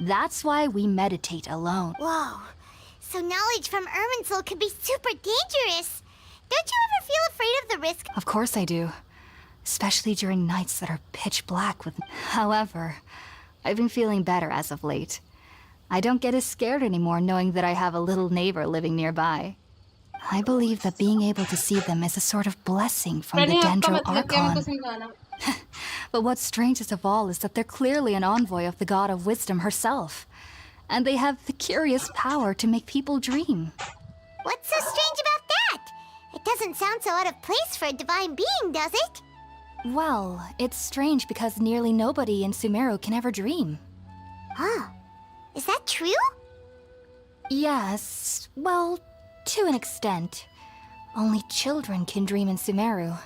That's why we meditate alone. Whoa, so knowledge from Irminsul could be super dangerous. Don't you ever feel afraid of the risk? Of course I do. Especially during nights that are pitch black with... However, I've been feeling better as of late. I don't get as scared anymore knowing that I have a little neighbor living nearby. I believe that being able to see them is a sort of blessing from the Pranay आपका Dendro मतलब क्या मेरे को Archon. समझाना? But what's strangest of all is that they're clearly an envoy of the God of Wisdom herself. And they have the curious power to make people dream. What's so strange about that? It doesn't sound so out of place for a divine being, does it? Well, it's strange because nearly nobody in Sumeru can ever dream. Huh. Is that true? Yes, well, to an extent. Only children can dream in Sumeru.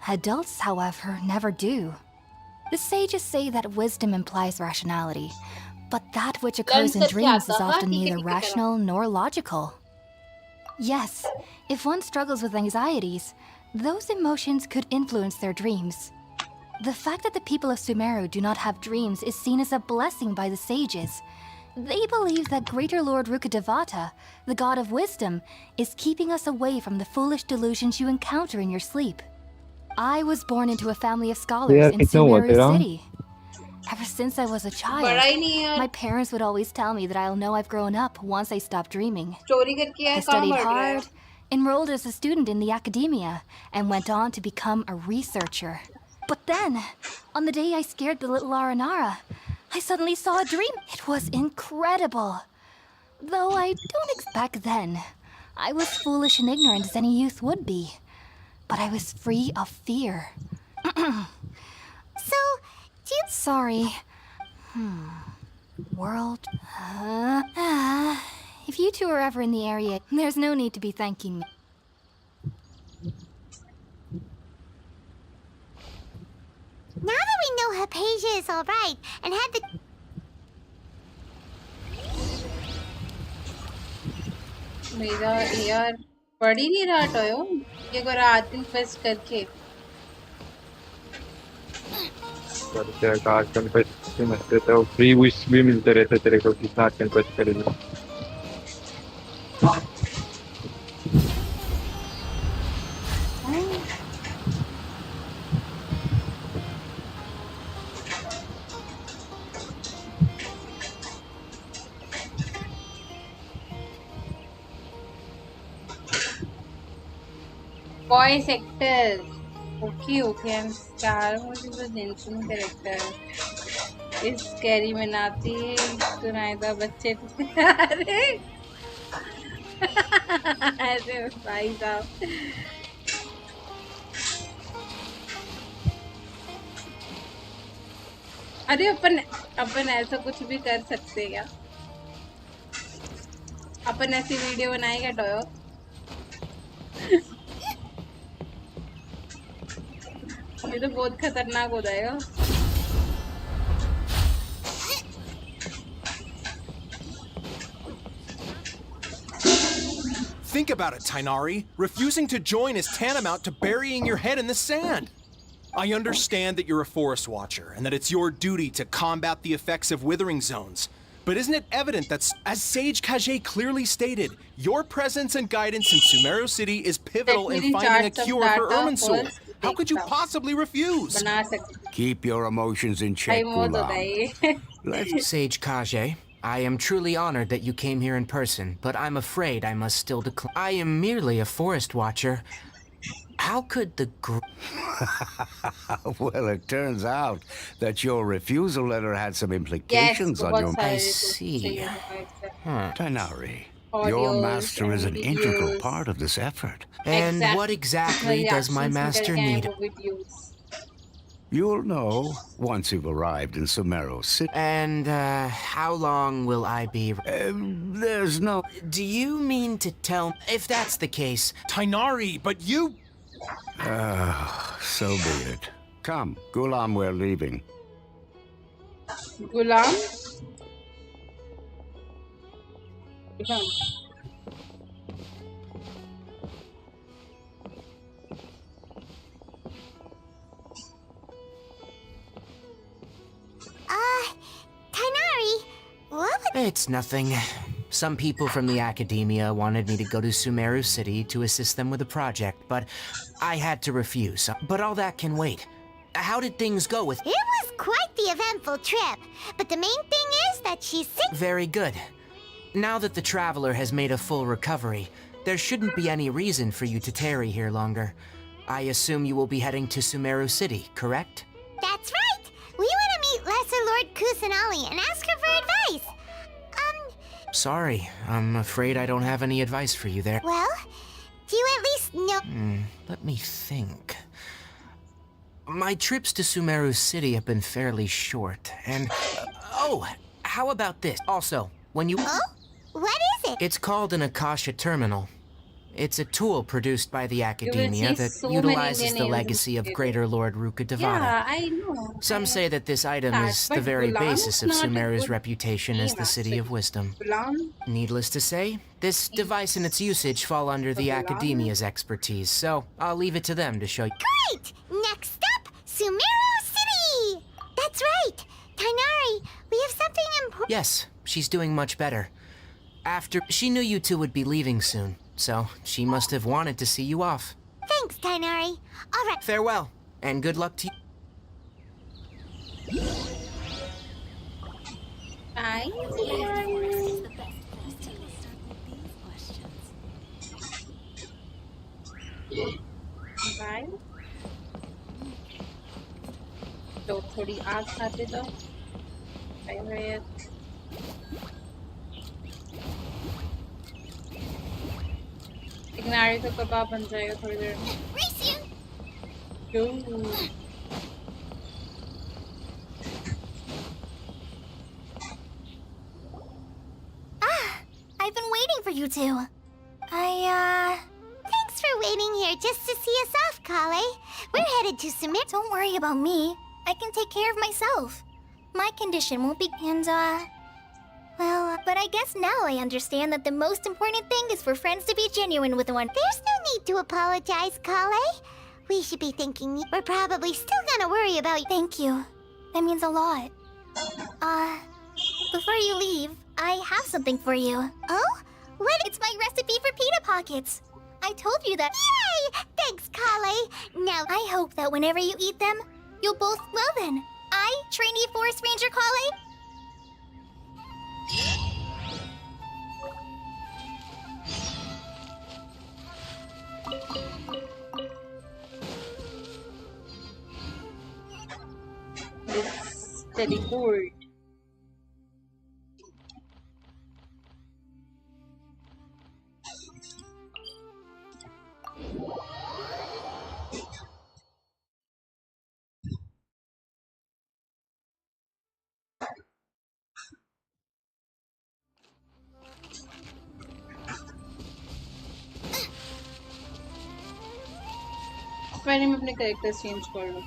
Adults, however, never do. The sages say that wisdom implies rationality, but that which occurs in dreams is often neither rational nor logical. Yes, if one struggles with anxieties, those emotions could influence their dreams. The fact that the people of Sumeru do not have dreams is seen as a blessing by the sages. They believe that Greater Lord Rukkhadevata, the God of Wisdom, is keeping us away from the foolish delusions you encounter in your sleep. I was born into a family of scholars in Sumeru City. Ever since I was a child, बड़ा ही नहीं है my parents would always tell me that I'll know I've grown up once I stop dreaming. चोरी करके I है कहाँ studied बढ़ रहा है? hard, enrolled as a student in the academia, and went on to become a researcher. But then, on the day I scared the little Aranara, I suddenly saw a dream. It was incredible. Though I don't expect then. I was foolish and ignorant as any youth would be. But I was free of fear. So, do you... Sorry. World. If you two are ever in the area, there's no need to be thanking me. Now that we know Hypatia is alright and had the मेरा यार पढ़ ही नहीं रहा Toyo ये को रात दिन fest करके करते हैं कार्ड कन्फेस्ट मिलते थे और फ्री विश भी मिलते रहते तेरे को कितना कन्फेस्ट करेगा voice actors. Okay, I'm star. मुझे तो जेंशिन कैरेक्टर इस कैरी में नाती सुनाएगा बच्चे अरे अरे भाई साहब अरे अपन ऐसा कुछ भी कर सकते हैं क्या अपन ऐसी वीडियो बनाएगा टोयो ये तो बहुत खतरनाक हो जाएगा Think about it, Tainari. Refusing to join is tantamount to burying your head in the sand. I understand that you're a forest watcher and that it's your duty to combat the effects of withering zones. But isn't it evident that, as Sage Kage clearly stated, your presence and guidance in Sumeru City is pivotal in finding a cure for Irminsul? How could you possibly refuse? Keep your emotions in check, Gulam. Sage Kage, I am truly honored that you came here in person, but I'm afraid I must still decline. I am merely a forest watcher. How could the Well, it turns out that your refusal letter had some implications on your... I see. Tainari, your master is an integral part of this effort. And what exactly does my master need? You'll know once you've arrived in Sumeru City. And how long will I be? There's no... Do you mean to tell... If that's the case... Tainari, but you... So be it. Come, Gulam, we're leaving. Gulam? Tainari, what? It's nothing. Some people from the academia wanted me to go to Sumeru City to assist them with a project, but I had to refuse. But all that can wait. How did things go with... It was quite the eventful trip, but the main thing is that she's sick. Very good. Now that the traveler has made a full recovery, there shouldn't be any reason for you to tarry here longer. I assume you will be heading to Sumeru City, correct? That's right! We want to meet Lesser Lord Kusanali and ask her for advice. Sorry, I'm afraid I don't have any advice for you there. Well, do you at least know... Let me think. My trips to Sumeru City have been fairly short, and... oh, how about this? Also, when you... Oh? What is it? It's called an Akasha Terminal. It's a tool produced by the academia that so utilizes the legacy of Greater Lord Rukkhadevata. Yeah, I know. Some say that this item is the very basis of Sumeru's reputation as the City of Wisdom. Needless to say, this device and its usage fall under the academia's expertise, so I'll leave it to them to show you. Great! Next up, Sumeru City! That's right! Tainari, we have something important. Yes, she's doing much better. She knew you two would be leaving soon, so she must have wanted to see you off. Thanks, Tainari. All right. Farewell, and good luck to you. Bye. Bye. तो थोड़ी आग खाते तो bye एक नारी का कबाब बन जाएगा थोड़ी देर में to. Thanks for waiting here just to see us off, Kale. We're headed to Sumer. Don't worry about me. I can take care of myself. My condition won't be... And, well, but I guess now I understand that the most important thing is for friends to be genuine with one. There's no need to apologize, Kale. We should be thanking you. We're probably still gonna worry about you. Thank you. That means a lot. Before you leave, I have something for you. Oh? What? It's my recipe for pita pockets. I told you that. Yay! Thanks, Kale. Now, I hope that whenever you eat them, you'll both... Well then, I, trainee Forest Ranger Kale... Let's teleport. मैंने अपने character change कर लूं.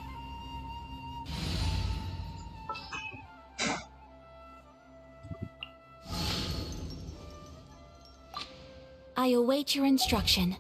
I await your instruction.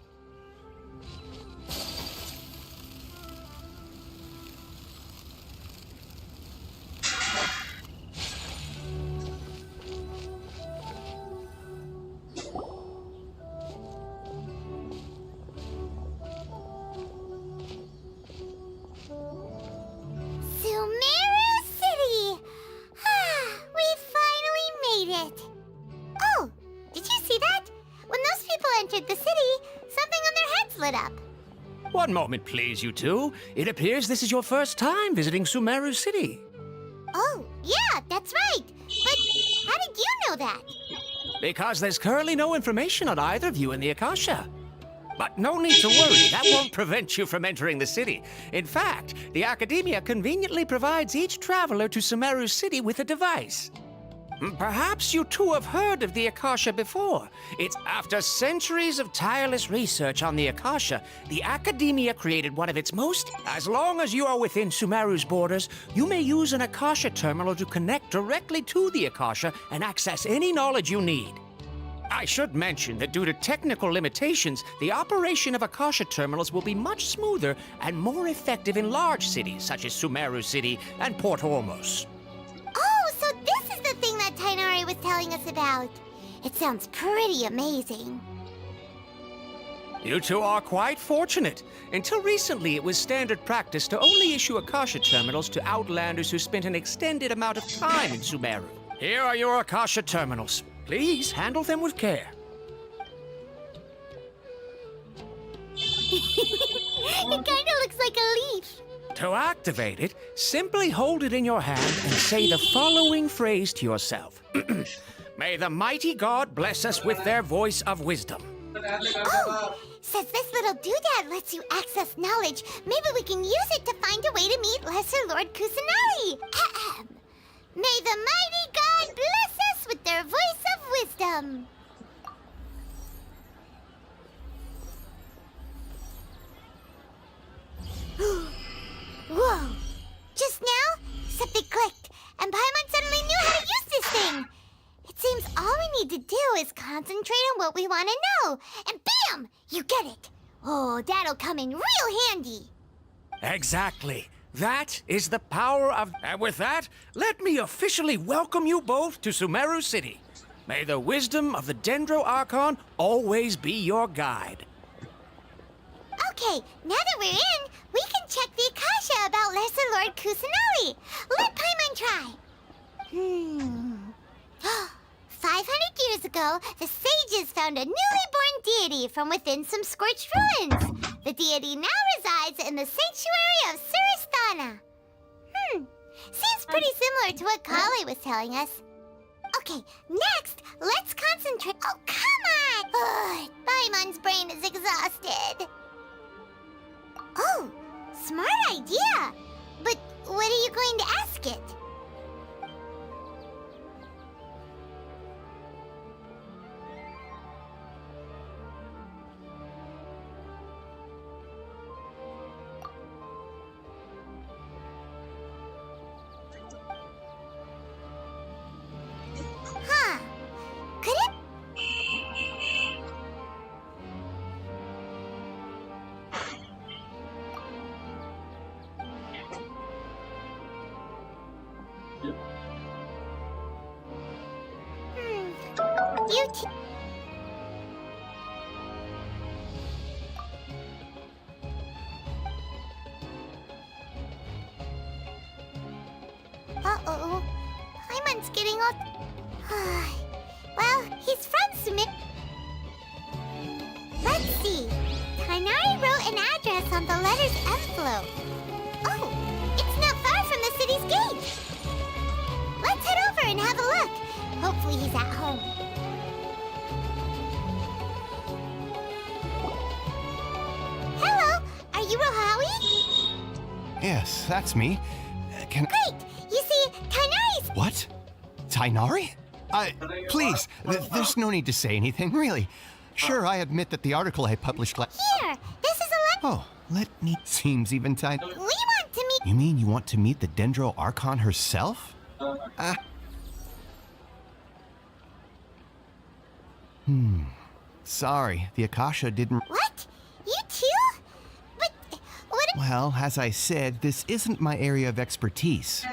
One moment, please, you two. It appears this is your first time visiting Sumeru City. Oh, yeah, that's right. But how did you know that? Because there's currently no information on either of you in the Akasha. But no need to worry, that won't prevent you from entering the city. In fact, the Academia conveniently provides each traveler to Sumeru City with a device. Perhaps you two have heard of the Akasha before. It's after centuries of tireless research on the Akasha, the Academia created one of its most... As long as you are within Sumeru's borders, you may use an Akasha terminal to connect directly to the Akasha and access any knowledge you need. I should mention that due to technical limitations, the operation of Akasha terminals will be much smoother and more effective in large cities such as Sumeru City and Port Ormos. Oh, so this is the thing that Tainari was telling us about. It sounds pretty amazing. You two are quite fortunate. Until recently, it was standard practice to only issue Akasha terminals to outlanders who spent an extended amount of time in Sumeru. Here are your Akasha terminals. Please handle them with care. It kinda looks like a leaf. To activate it, simply hold it in your hand and say the following phrase to yourself. May the mighty God bless us with their voice of wisdom. Oh, since this little doodad lets you access knowledge, maybe we can use it to find a way to meet Lesser Lord Kusanagi. Ahem. May the mighty God bless us with their voice of wisdom. Whoa! Just now, something clicked, and Paimon suddenly knew how to use this thing. It seems all we need to do is concentrate on what we want to know, and bam! You get it. Oh, that'll come in real handy. Exactly. That is the power of... And with that, let me officially welcome you both to Sumeru City. May the wisdom of the Dendro Archon always be your guide. Okay, now that we're in, we can check the Akasha about Lesser Lord Kusanagi. Let Paimon try. 500 years ago, the sages found a newly born deity from within some scorched ruins. The deity now resides in the sanctuary of Surasthana. Seems pretty similar to what Kali was telling us. Okay, next, let's concentrate. Oh, come on! Ugh, Paimon's brain is exhausted. Oh, smart idea. But what are you going to ask it? You too. Uh-oh. Paimon's getting all... Well, he's from Sumit. Let's see. Tainari wrote an address on the letter's envelope. Oh, it's not far from the city's gate. Let's head over and have a look. Hopefully he's at home. Hello, are you Rohawi? Yes, that's me. Great! You see, Tainari's... What? Tainari? Please, there's no need to say anything, really. Sure, I admit that the article I published Here, this is a Oh, let me... Seems even tight. We want to meet... You mean you want to meet the Dendro Archon herself? Sorry, the Akasha didn't... What? You too? But... what... Well, as I said, this isn't my area of expertise.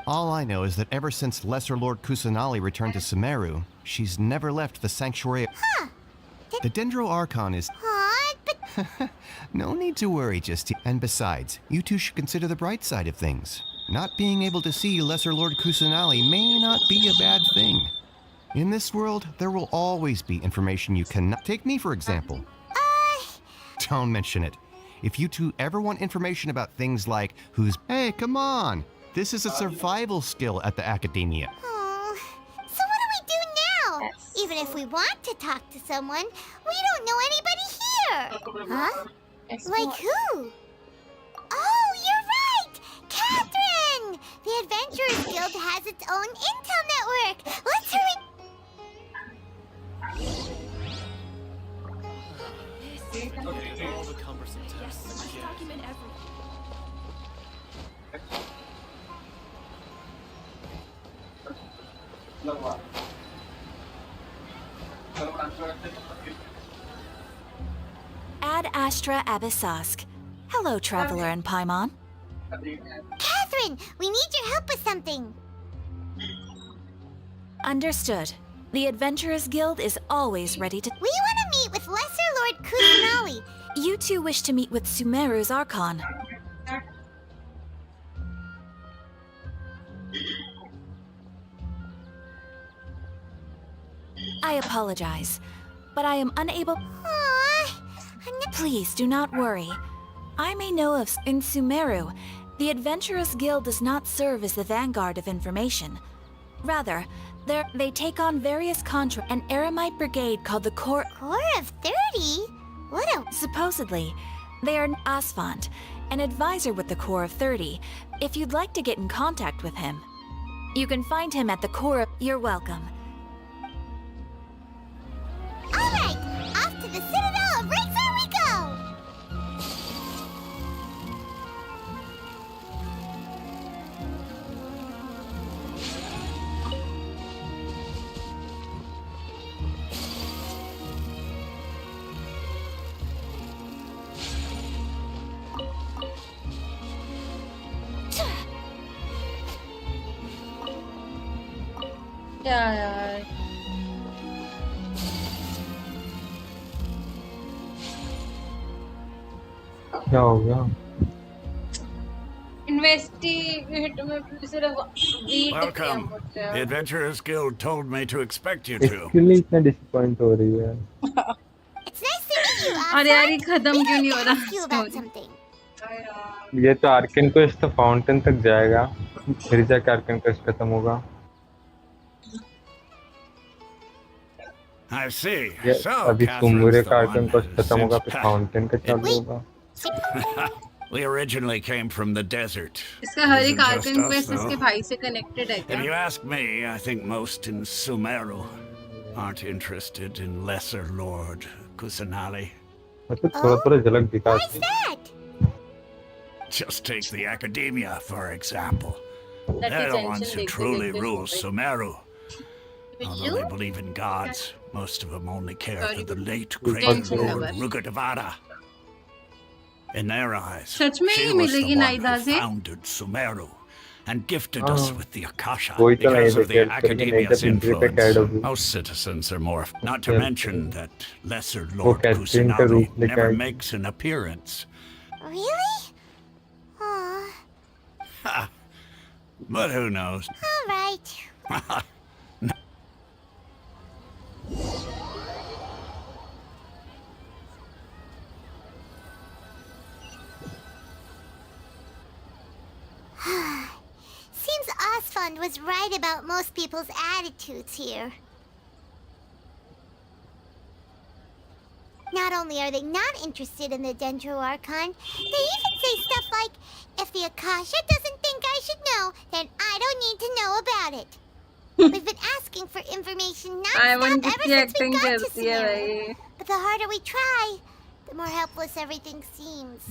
All I know is that ever since Lesser Lord Kusanali returned to Sumeru, she's never left the sanctuary... Huh. The Dendro Archon is... Aw, but... No need to worry just yet. And besides, you two should consider the bright side of things. Not being able to see Lesser Lord Kusanali may not be a bad thing. In this world, there will always be information you cannot... Take me, for example. Don't mention it. If you two ever want information about things like who's... Hey, come on! This is a survival skill at the Academia. Oh, so what do we do now? Even if we want to talk to someone, we don't know anybody here. Huh? Like who? Oh, you're right! Catherine! The Adventurers Guild has its own intel network. Let's hurry... All the cumbersome tests. Document everything. Ad Astra Abyssask. Hello, Traveler and Paimon. Catherine, we need your help with something. Understood. The Adventurers Guild is always ready to... We want to meet with Lesser Lord Kusanali. You two wish to meet with Sumeru's Archon. I apologize, but I am unable... Please do not worry. I may know of... In Sumeru, the Adventurers Guild does not serve as the vanguard of information. Rather, they take on various an Eremite brigade called the Corps of 30? What a... Supposedly, they are Asfant, an advisor with the Corps of 30, if you'd like to get in contact with him. You can find him at the Corps of... You're welcome. Alright, off to the Citadel of Razor we go! क्या यार क्या हो गया? Investigate में सिर्फ read किया Welcome. मुझे The Adventurers Guild told me to expect you to. इसके लिए इतना डिसअपॉइंट हो रही है. It's nice to meet you, और यार ये खत्म We'd क्यों like नहीं हो to ask you about रहा something. ये तो आर्कन क्वेस्ट तो फाउंटेन तक जाएगा, फिर जाके आर्कन क्वेस्ट खत्म होगा. I see. ये So, अभी Catherine's सुमुरे the का आर्कन one क्वेस्ट who खत्म होगा, sits फिर back. फाउंटेन का चालू होगा. We originally came from the desert. इसका हर एक Isn't just Arkan us, quest इसके though. भाई से कनेक्टेड है If क्या you ask me, I think most in Sumeru aren't interested in Lesser Lord Kusanali. मतलब थोड़ा थोड़ा झलक दिखा. That? Just take the Academia, for example. That They're is the Genshin ones who देखते truly देखते rule हो गई. Sumeru. Although you? they believe in gods, most of them only care Sorry. for the late Genshin great Lord lover. Rugadavada. In their eyes, सच में she he was the मिलेगी one नाइदा who से? founded Sumeru and gifted us with the Akasha वही तो नहीं because of the देखे करके नहीं Academia's जब इंद्री पे influence. कैड होगी Most citizens are more, not to mention that Lesser वो Lord कैथरीन का Kusanali रूप लेके never I makes an appearance. Really? Aw. Ha! But who knows? All right. Seems Osfond was right about most people's attitudes here. Not only are they not interested in the Dendro Archon, they even say stuff like, if the Akasha doesn't think I should know, then I don't need to know about it. We've been asking for information non-stop ever since we got to Sumeru. But the harder we try, the more helpless everything seems.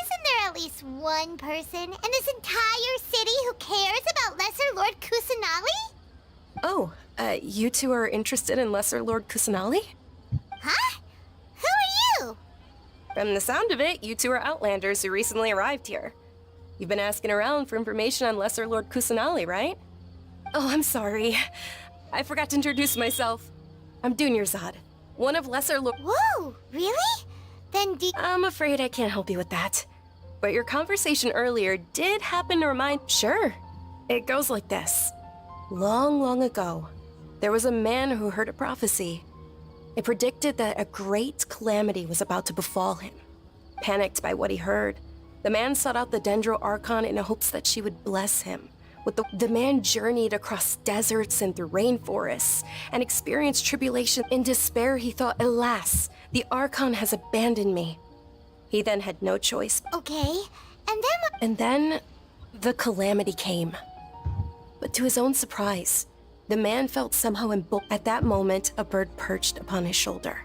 Isn't there at least one person in this entire city who cares about Lesser Lord Kusanali? Oh, you two are interested in Lesser Lord Kusanali? Huh? Who are you? From the sound of it, you two are Outlanders who recently arrived here. You've been asking around for information on Lesser Lord Kusanali, right? Oh, I'm sorry. I forgot to introduce myself. I'm Dunyarzad, one of Lesser Lord— Whoa, really? Then I'm afraid I can't help you with that. But your conversation earlier did happen to remind— Sure. It goes like this. Long, long ago, there was a man who heard a prophecy. It predicted that a great calamity was about to befall him. Panicked by what he heard, the man sought out the Dendro Archon in hopes that she would bless him. The man journeyed across deserts and through rainforests and experienced tribulation. In despair, he thought, alas, the Archon has abandoned me. He then had no choice. Okay, And then the calamity came. But to his own surprise, the man felt somehow emboldened. At that moment, a bird perched upon his shoulder.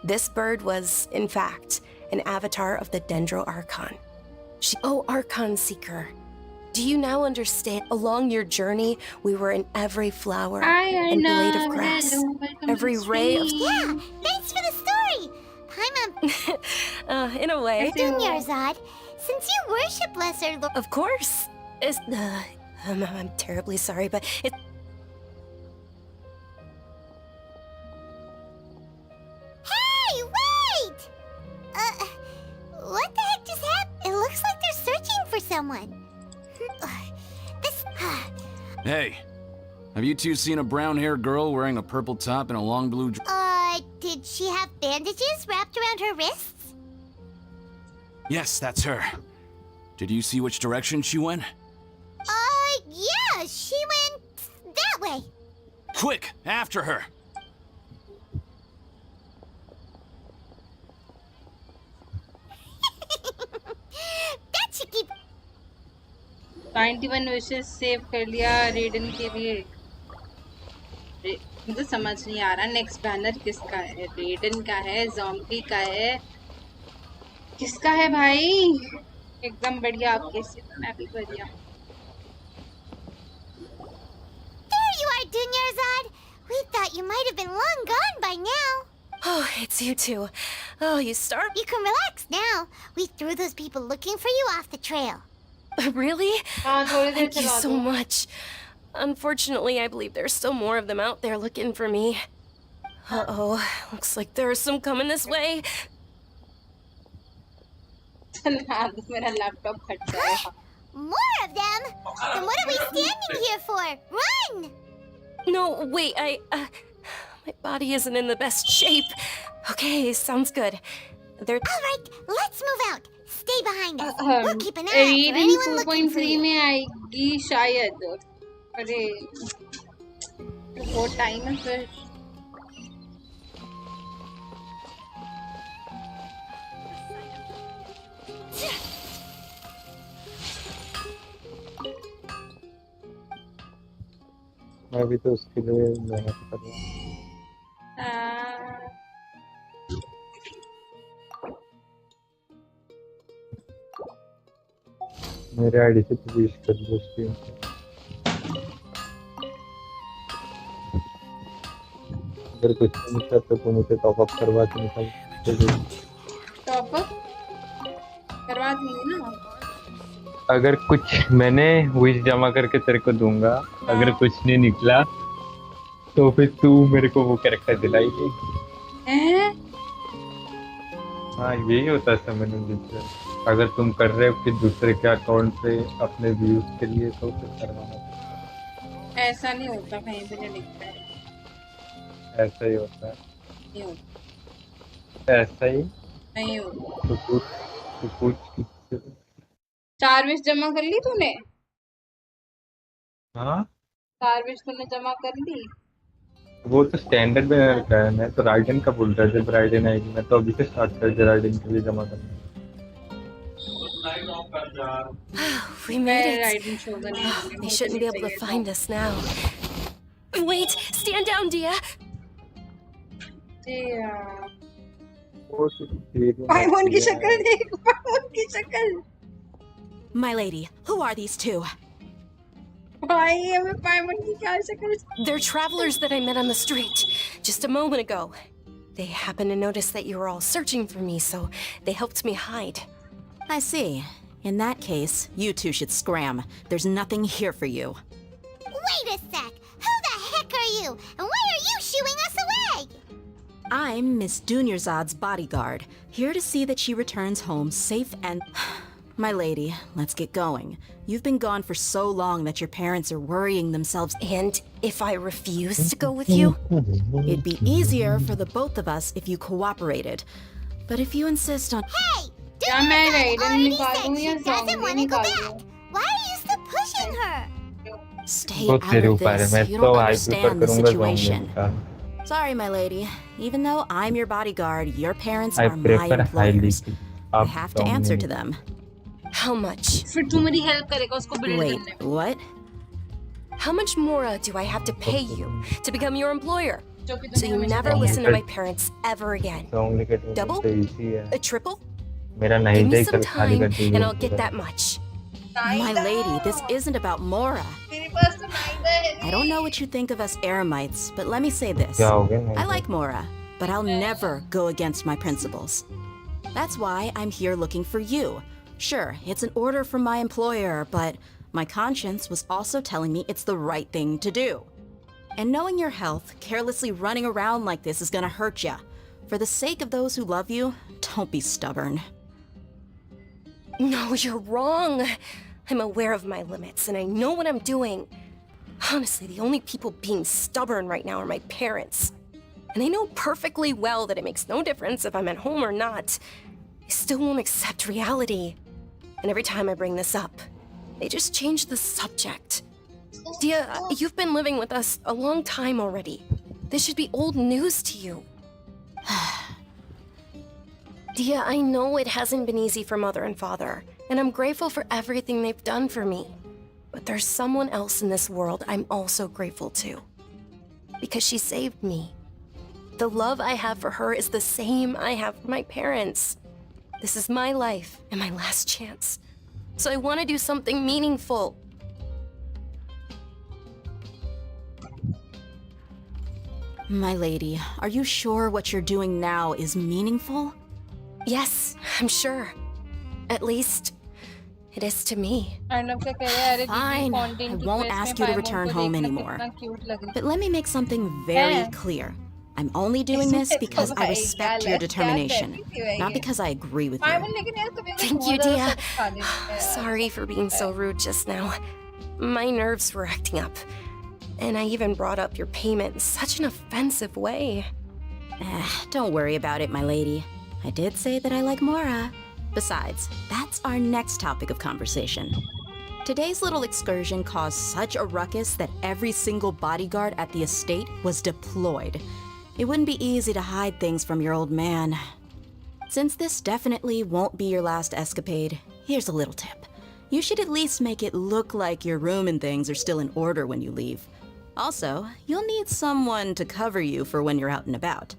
This bird was, in fact, an avatar of the Dendro Archon. Oh, Archon Seeker, do you now understand? Along your journey, we were in every flower and blade of grass, every ray of— Yeah, thanks for the story! Hi, in a way. Dunyarzad, since you worship Lesser Lord— Of course. I'm terribly sorry, but it— Hey, wait! What the heck just happened? It looks like they're searching for someone. This— Hey, have you two seen a brown-haired girl wearing a purple top and a long blue did she have bandages wrapped around her wrists? Yes, that's her. Did you see which direction she went? Yeah, she went that way. Quick, after her! That should keep— 91 विशेष save कर लिया रेडन के लिए। मुझे समझ नहीं आ रहा next banner किसका है। रेडन का है, ज़ॉम्बी का है, किसका है भाई? एकदम बढ़िया, आपके से मैं भी बढ़िया। There you are, Dunyarzad. We thought you might have been long gone by now. Oh, it's you two. Oh, you start— You can relax now. We threw those people looking for you off the trail. Really? Thank you चला so दो। much. Unfortunately, I believe there's still more of them out there looking for me. Uh-oh, looks like there are some coming this way. मेरा laptop फट जाएगा। More of them? Then what are we standing here for? Run! No, wait, my body isn't in the best shape. Okay, sounds good. They're— All right, let's move out. Stay behind us. We'll keep an eye out for anyone reading looking for 4.3 you. में आएगी शायद। अरे बहुत time है फिर। मैं भी तो उसके लिए मेहनत कर रहा हूँ। मेरे आईडी से तो विश कर दो स्ट्रीम पे। अगर कुछ नहीं करते तो मुझे टॉप अप करवा के निकल। टॉप अप करवा दूंगी ना। अगर कुछ मैंने विश जमा करके तेरे को दूंगा, अगर कुछ नहीं निकला तो फिर तू मेरे को वो कैरेक्टर दिलाएगी। हैं? हाँ यही होता है समझने दीजिए। अगर तुम कर रहे हो कि दूसरे के अकाउंट पे अपने व्यूज के लिए तो फिर करवाना। ऐसा नहीं होता, कहीं पे नहीं लिखता है। ऐसा ही होता है। नहीं होता। ऐसा ही नहीं होता। तो पूछ किससे? 4 विश जमा कर ली तूने? हाँ 4 विश तूने जमा कर ली? वो तो स्टैंडर्ड में रखा है। मैं तो राइडन का बोल रहा था। जब राइडन आएगी मैं तो अभी से स्टार्ट कर दिया राइडन के लिए जमा करना। We made it. Riding show का नहीं। They shouldn't be able to find us now. Wait! Stand down, Dia! पाइमोन की शक्ल देख, पाइमोन की शक्ल। My lady, who are these two? भाई हमें पाइमोन की क्या शक्ल? They're travelers that I met on the street just a moment ago. They happened to notice that you were all searching for me, so they helped me hide. I see. In that case, you two should scram. There's nothing here for you. Wait a sec! Who the heck are you? And why are you shooing us away? I'm Miss Dunyarzad's bodyguard, here to see that she returns home safe and... My lady, let's get going. You've been gone for so long that your parents are worrying themselves. And if I refuse to go with you? It'd be easier for the both of us if you cooperated. But if you insist on... Hey! क्या मैं ridden already निकाल said दूं she या doesn't zombie want to go निकाल back. दूं? Why are you still pushing her? Stay बहुत out तेरे of ऊपर है। this. मैं You तो don't high prefer understand the करूंगा ज़ॉम्बी situation. निकाल। Sorry, my lady. Even though I'm your bodyguard, your parents I are my prefer highly employers. I have to answer to them. How much? फिर तू मेरी help करेगा उसको build Wait, करने में। what? How much more do I have to pay you to become your employer? जो कि So तूने you हमेशा never किया listen है। to my parents ever again. Double? तो इजी है। A triple? मेरा नहीं Give me देख some कर खाली time कर दी and I'll get that much. My lady, this isn't about Mora. तेरे पास तो नाइदा है। I don't know what you think of us Eremites, but let me say this. क्या हो गया? I like Mora, but I'll never go against my principles. That's why I'm here looking for you. Sure, it's an order from my employer, but my conscience was also telling me it's the right thing to do. And knowing your health, carelessly running around like this is gonna hurt ya. For the sake of those who love you, don't be stubborn. No, you're wrong. I'm aware of my limits and I know what I'm doing. Honestly, the only people being stubborn right now are my parents. And they know perfectly well that it makes no difference if I'm at home or not. They still won't accept reality. And every time I bring this up, they just change the subject. Dia, you've been living with us a long time already. This should be old news to you. Dia, I know it hasn't been easy for Mother and Father, and I'm grateful for everything they've done for me. But there's someone else in this world I'm also grateful to. Because she saved me. The love I have for her is the same I have for my parents. This is my life and my last chance. So I want to do something meaningful. My lady, are you sure what you're doing now is meaningful? Yes, I'm sure. At least, it is to me. Fine, I won't ask you to return home anymore. But let me make something very clear. I'm only doing this because I respect your determination, not because I agree with you. Thank you, Dia. Sorry for being so rude just now. My nerves were acting up. And I even brought up your payment in such an offensive way. Don't worry about it, my lady. I did say that I like Mora. Besides, that's our next topic of conversation. Today's little excursion caused such a ruckus that every single bodyguard at the estate was deployed. It wouldn't be easy to hide things from your old man. Since this definitely won't be your last escapade, here's a little tip. You should at least make it look like your room and things are still in order when you leave. Also, you'll need someone to cover you for when you're out and about.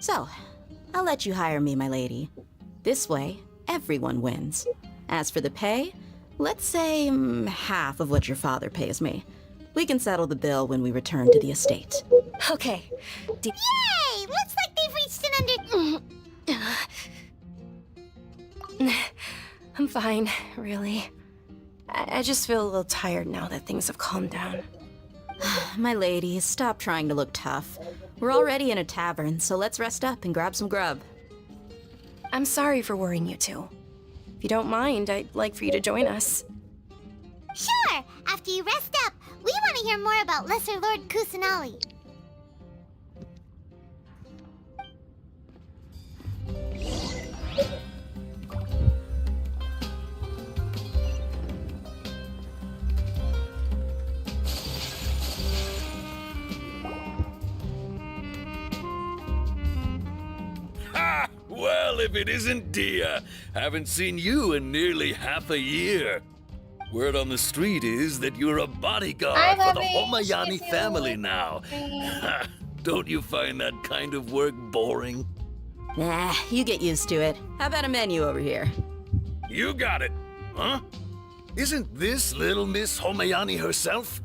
So, I'll let you hire me, my lady. This way, everyone wins. As for the pay, let's say half of what your father pays me. We can settle the bill when we return to the estate. Okay. Yay! Looks like they've reached an I'm fine, really. I just feel a little tired now that things have calmed down. My lady, stop trying to look tough. We're already in a tavern, so let's rest up and grab some grub. I'm sorry for worrying you two. If you don't mind, I'd like for you to join us. Sure! After you rest up, we want to hear more about Lesser Lord Kusanali. Ha! Well, if it isn't Dia. Haven't seen you in nearly half a year. Word on the street is that you're a bodyguard for the Homayani family now. Don't you find that kind of work boring? Nah, you get used to it. How about a menu over here? You got it, huh? Isn't this little Miss Homayani herself?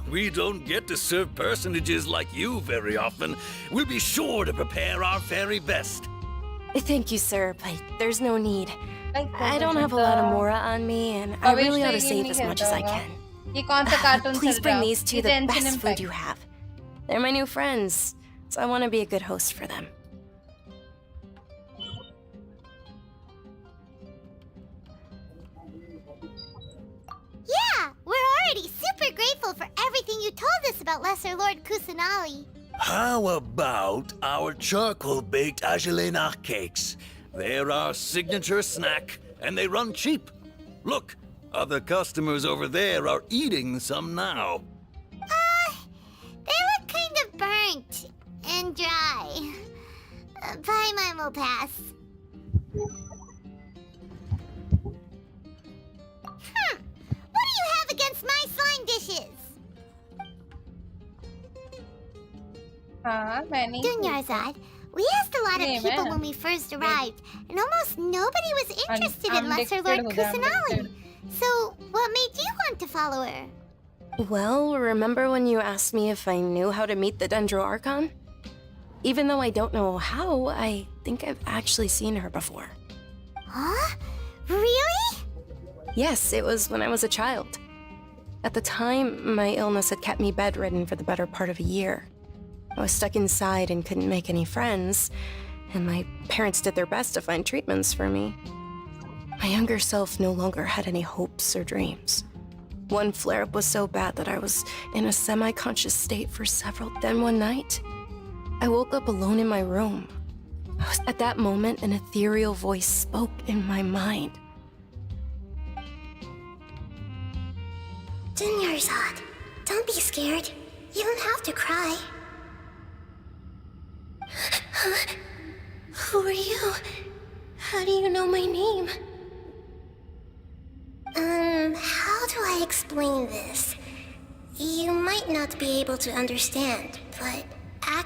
We don't get to serve personages like you very often. We'll be sure to prepare our very best. Thank you, sir, but there's no need. I don't have a lot of mora on me, and I really ought to save as much as I can. ये कौन सा cartoon Please चल bring रहा? these two ये the Genshin best Impact. food you have. They're my new friends, so I want to be a good host for them. Yeah, we're already super grateful for everything you told us about Lesser Lord Kusanali. How about our charcoal-baked agelenach cakes? They're our signature snack, and they run cheap. Look, other customers over there are eating some now. They look kind of burnt and dry. Paimon will pass. What do you have against my slime dishes? हाँ मैंने Dunyarzad, we asked a lot of Yeah, people man. when we first arrived, and almost nobody was interested in Lesser Undicted Lord हो गया, Kusanali. undicted. So, what made you want to follow her? Well, remember when you asked me if I knew how to meet the Dendro Archon? Even though I don't know how, I think I've actually seen her before. Huh? Really? Yes, it was when I was a child. At the time, my illness had kept me bedridden for the better part of a year. I was stuck inside and couldn't make any friends, and my parents did their best to find treatments for me. My younger self no longer had any hopes or dreams. One flare-up was so bad that I was in a semi-conscious state for several. Then one night, I woke up alone in my room. At that moment, an ethereal voice spoke in my mind. Dunyarzad, don't be scared. You don't have to cry. Who are you? How do you know my name? How do I explain this? You might not be able to understand, but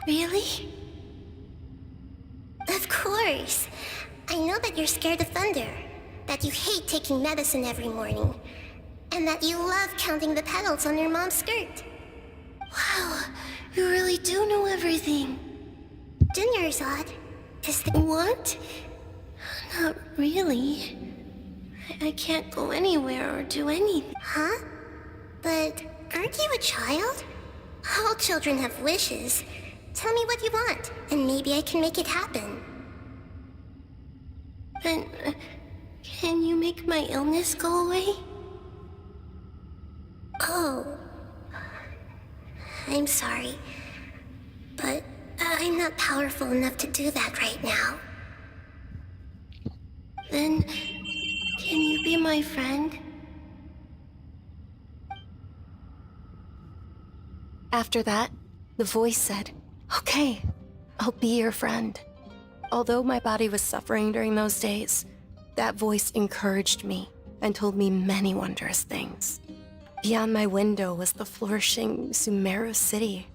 really? Of course. I know that you're scared of thunder, that you hate taking medicine every morning, and that you love counting the petals on your mom's skirt. Wow, you really do know everything. Dunyarzad, is the what? Not really. I can't go anywhere or do anything. Huh? But aren't you a child? All children have wishes. Tell me what you want, and maybe I can make it happen. And can you make my illness go away? Oh. I'm sorry. But I'm not powerful enough to do that right now. Then, can you be my friend? After that, the voice said, "Okay, I'll be your friend." Although my body was suffering during those days, that voice encouraged me and told me many wondrous things. Beyond my window was the flourishing Sumeru city.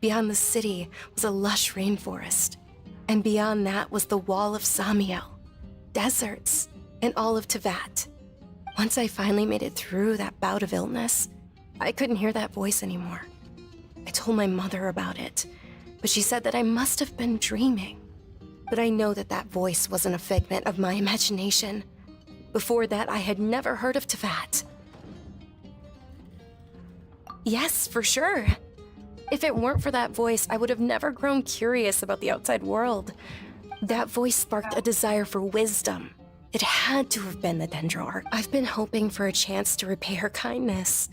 Beyond the city was a lush rainforest. And beyond that was the wall of Samiel, deserts, and all of Tevat. Once I finally made it through that bout of illness, I couldn't hear that voice anymore. I told my mother about it, but she said that I must have been dreaming. But I know that that voice wasn't a figment of my imagination. Before that, I had never heard of Tevat. Yes, for sure. If it weren't for that voice, I would have never grown curious about the outside world. That voice sparked a desire for wisdom. It had to have been the Dendroark. I've been hoping for a chance to repay her kindness.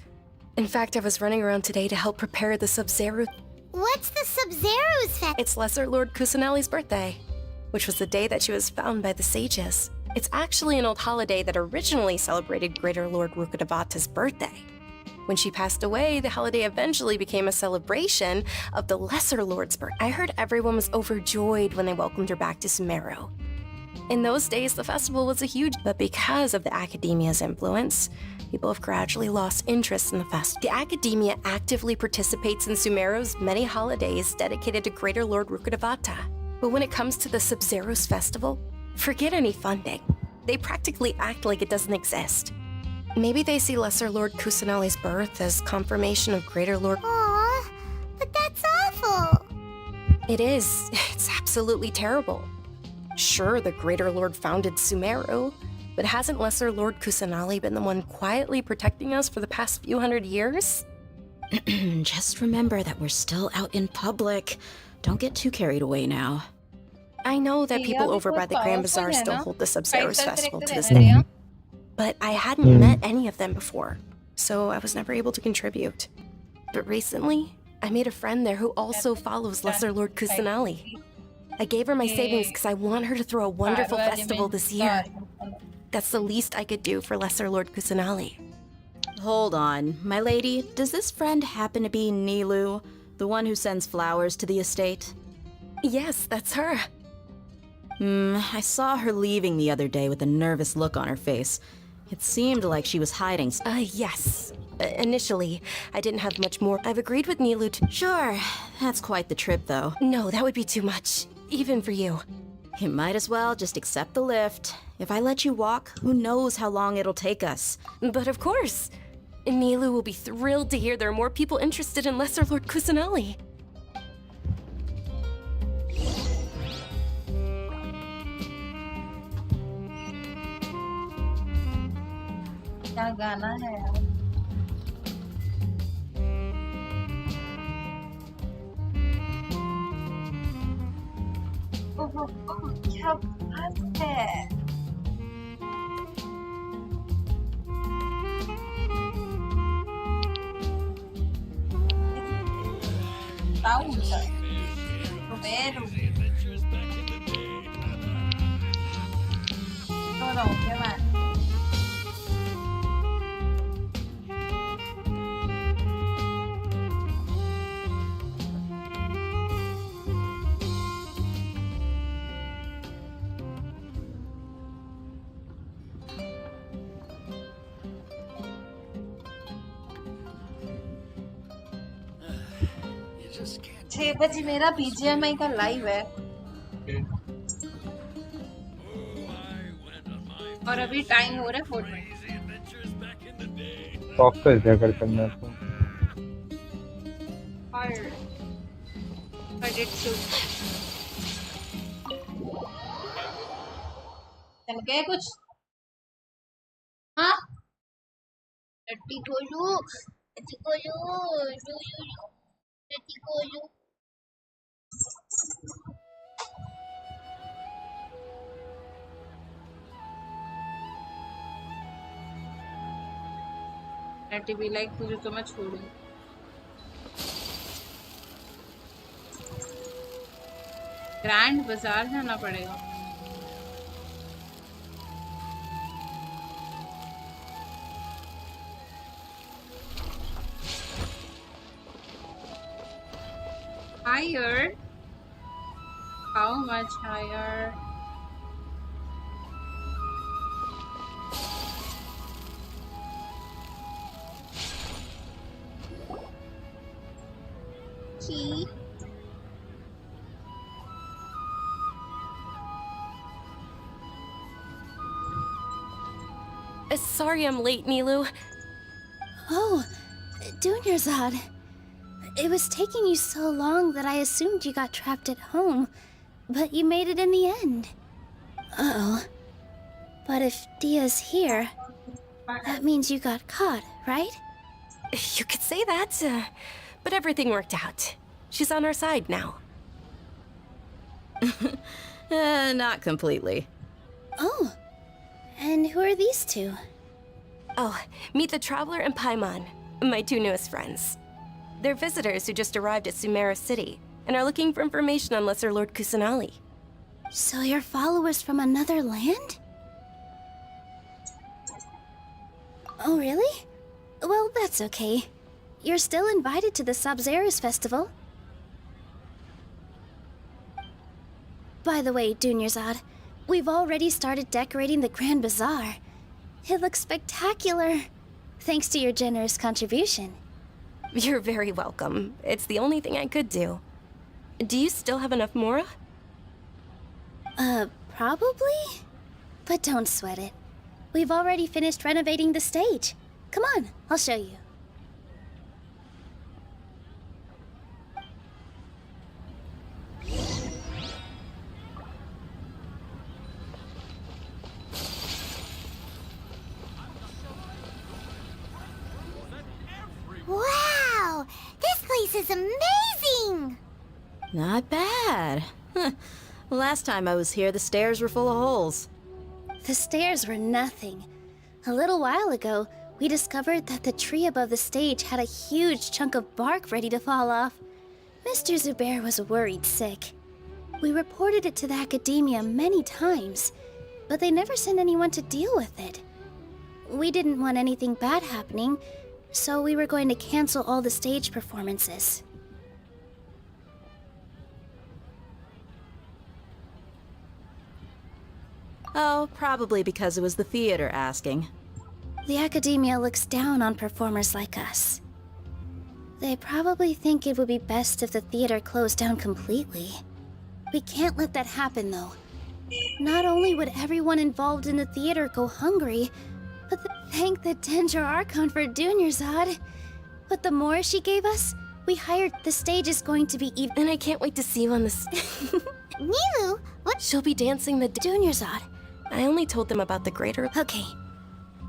In fact, I was running around today to help prepare the Sub-Zero. What's the Sub-Zero's festival? It's Lesser Lord Kusanali's birthday, which was the day that she was found by the sages. It's actually an old holiday that originally celebrated Greater Lord Rukkhadevata's birthday. When she passed away, the holiday eventually became a celebration of the Lesser Lord's birth. I heard everyone was overjoyed when they welcomed her back to Sumeru. In those days, the festival was a huge, but because of the Academia's influence, people have gradually lost interest in the festival. The Academia actively participates in Sumeru's many holidays dedicated to Greater Lord Rukkhadevata. But when it comes to the Sub-Zero's festival, forget any funding. They practically act like it doesn't exist. Maybe they see Lesser Lord Kusanali's birth as confirmation of Greater Lord— Aw, but that's awful. It is. It's absolutely terrible. Sure, the Greater Lord founded Sumeru, but hasn't Lesser Lord Kusanali been the one quietly protecting us for the past few hundred years? Just remember that we're still out in public. Don't get too carried away now. I know that Yeah, people over by बहुत the Grand powerful Bazaar है still ना? hold the Sub-Zero's Five-star festival character to this है day. ना? But I hadn't met any of them before, so I was never able to contribute. But recently, I made a friend there who also follows Lesser Lord Kusanali. I gave her my savings because I want her to throw a wonderful festival this year. That's the least I could do for Lesser Lord Kusanali. Hold on, my lady, does this friend happen to be Nilu, the one who sends flowers to the estate? Yes, that's her. I saw her leaving the other day with a nervous look on her face. It seemed like she was hiding. Yes. Initially, I didn't have much more. I've agreed with Nilu to— Sure, that's quite the trip, though. No, that would be too much, even for you. You might as well just accept the lift. If I let you walk, who knows how long it'll take us. But of course. Nilu will be thrilled to hear there are more people interested in Lesser Lord Kusanali. क्या गाना है यार? ओह, क्या बात है? Tahu tak? Roberto. Tolong, jangan. You just can't. 6 बजे मेरा BGMI का लाइव है और अभी टाइम हो रहा है 4 ऑफ कर दिया कर करना तो और एडिट टू चल गए कुछ हाँ टट्टी गोलू टट्टी गोलू टट्टी गोलू टट्टी भी लाइक तुझे तो मैं छोड़ूं ग्रैंड बाजार जाना पड़ेगा higher how much higher key Sorry I'm late, Nilu. Oh, Dunyarzad. It was taking you so long that I assumed you got trapped at home, but you made it in the end. Uh-oh. But if Dia's here, that means you got caught, right? You could say that, but everything worked out. She's on our side now. Not completely. Oh, and who are these two? Oh, meet the Traveler and Paimon, my two newest friends. They're visitors who just arrived at Sumeru City and are looking for information on Lesser Lord Kusanali. So you're followers from another land? Oh, really? Well, that's okay. You're still invited to the Sabzeruz Festival. By the way, Dunyarzad, we've already started decorating the Grand Bazaar. It looks spectacular, thanks to your generous contribution. You're very welcome. It's the only thing I could do. Do you still have enough Mora? Probably? But don't sweat it. We've already finished renovating the stage. Come on, I'll show you. Wow! This place is amazing! Not bad. Last time I was here, the stairs were full of holes. The stairs were nothing. A little while ago, we discovered that the tree above the stage had a huge chunk of bark ready to fall off. Mr. Zubair was worried sick. We reported it to the academia many times, but they never sent anyone to deal with it. We didn't want anything bad happening, so we were going to cancel all the stage performances. Oh, probably because it was the theater asking. The academia looks down on performers like us. They probably think it would be best if the theater closed down completely. We can't let that happen, though. Not only would everyone involved in the theater go hungry, but thank the Danger Archon for Dunyarzad. But the more she gave us, we hired the stage is going to be even. And I can't wait to see you on the Nilu, what? She'll be dancing the Dunyarzad. I only told them about the greater. Okay.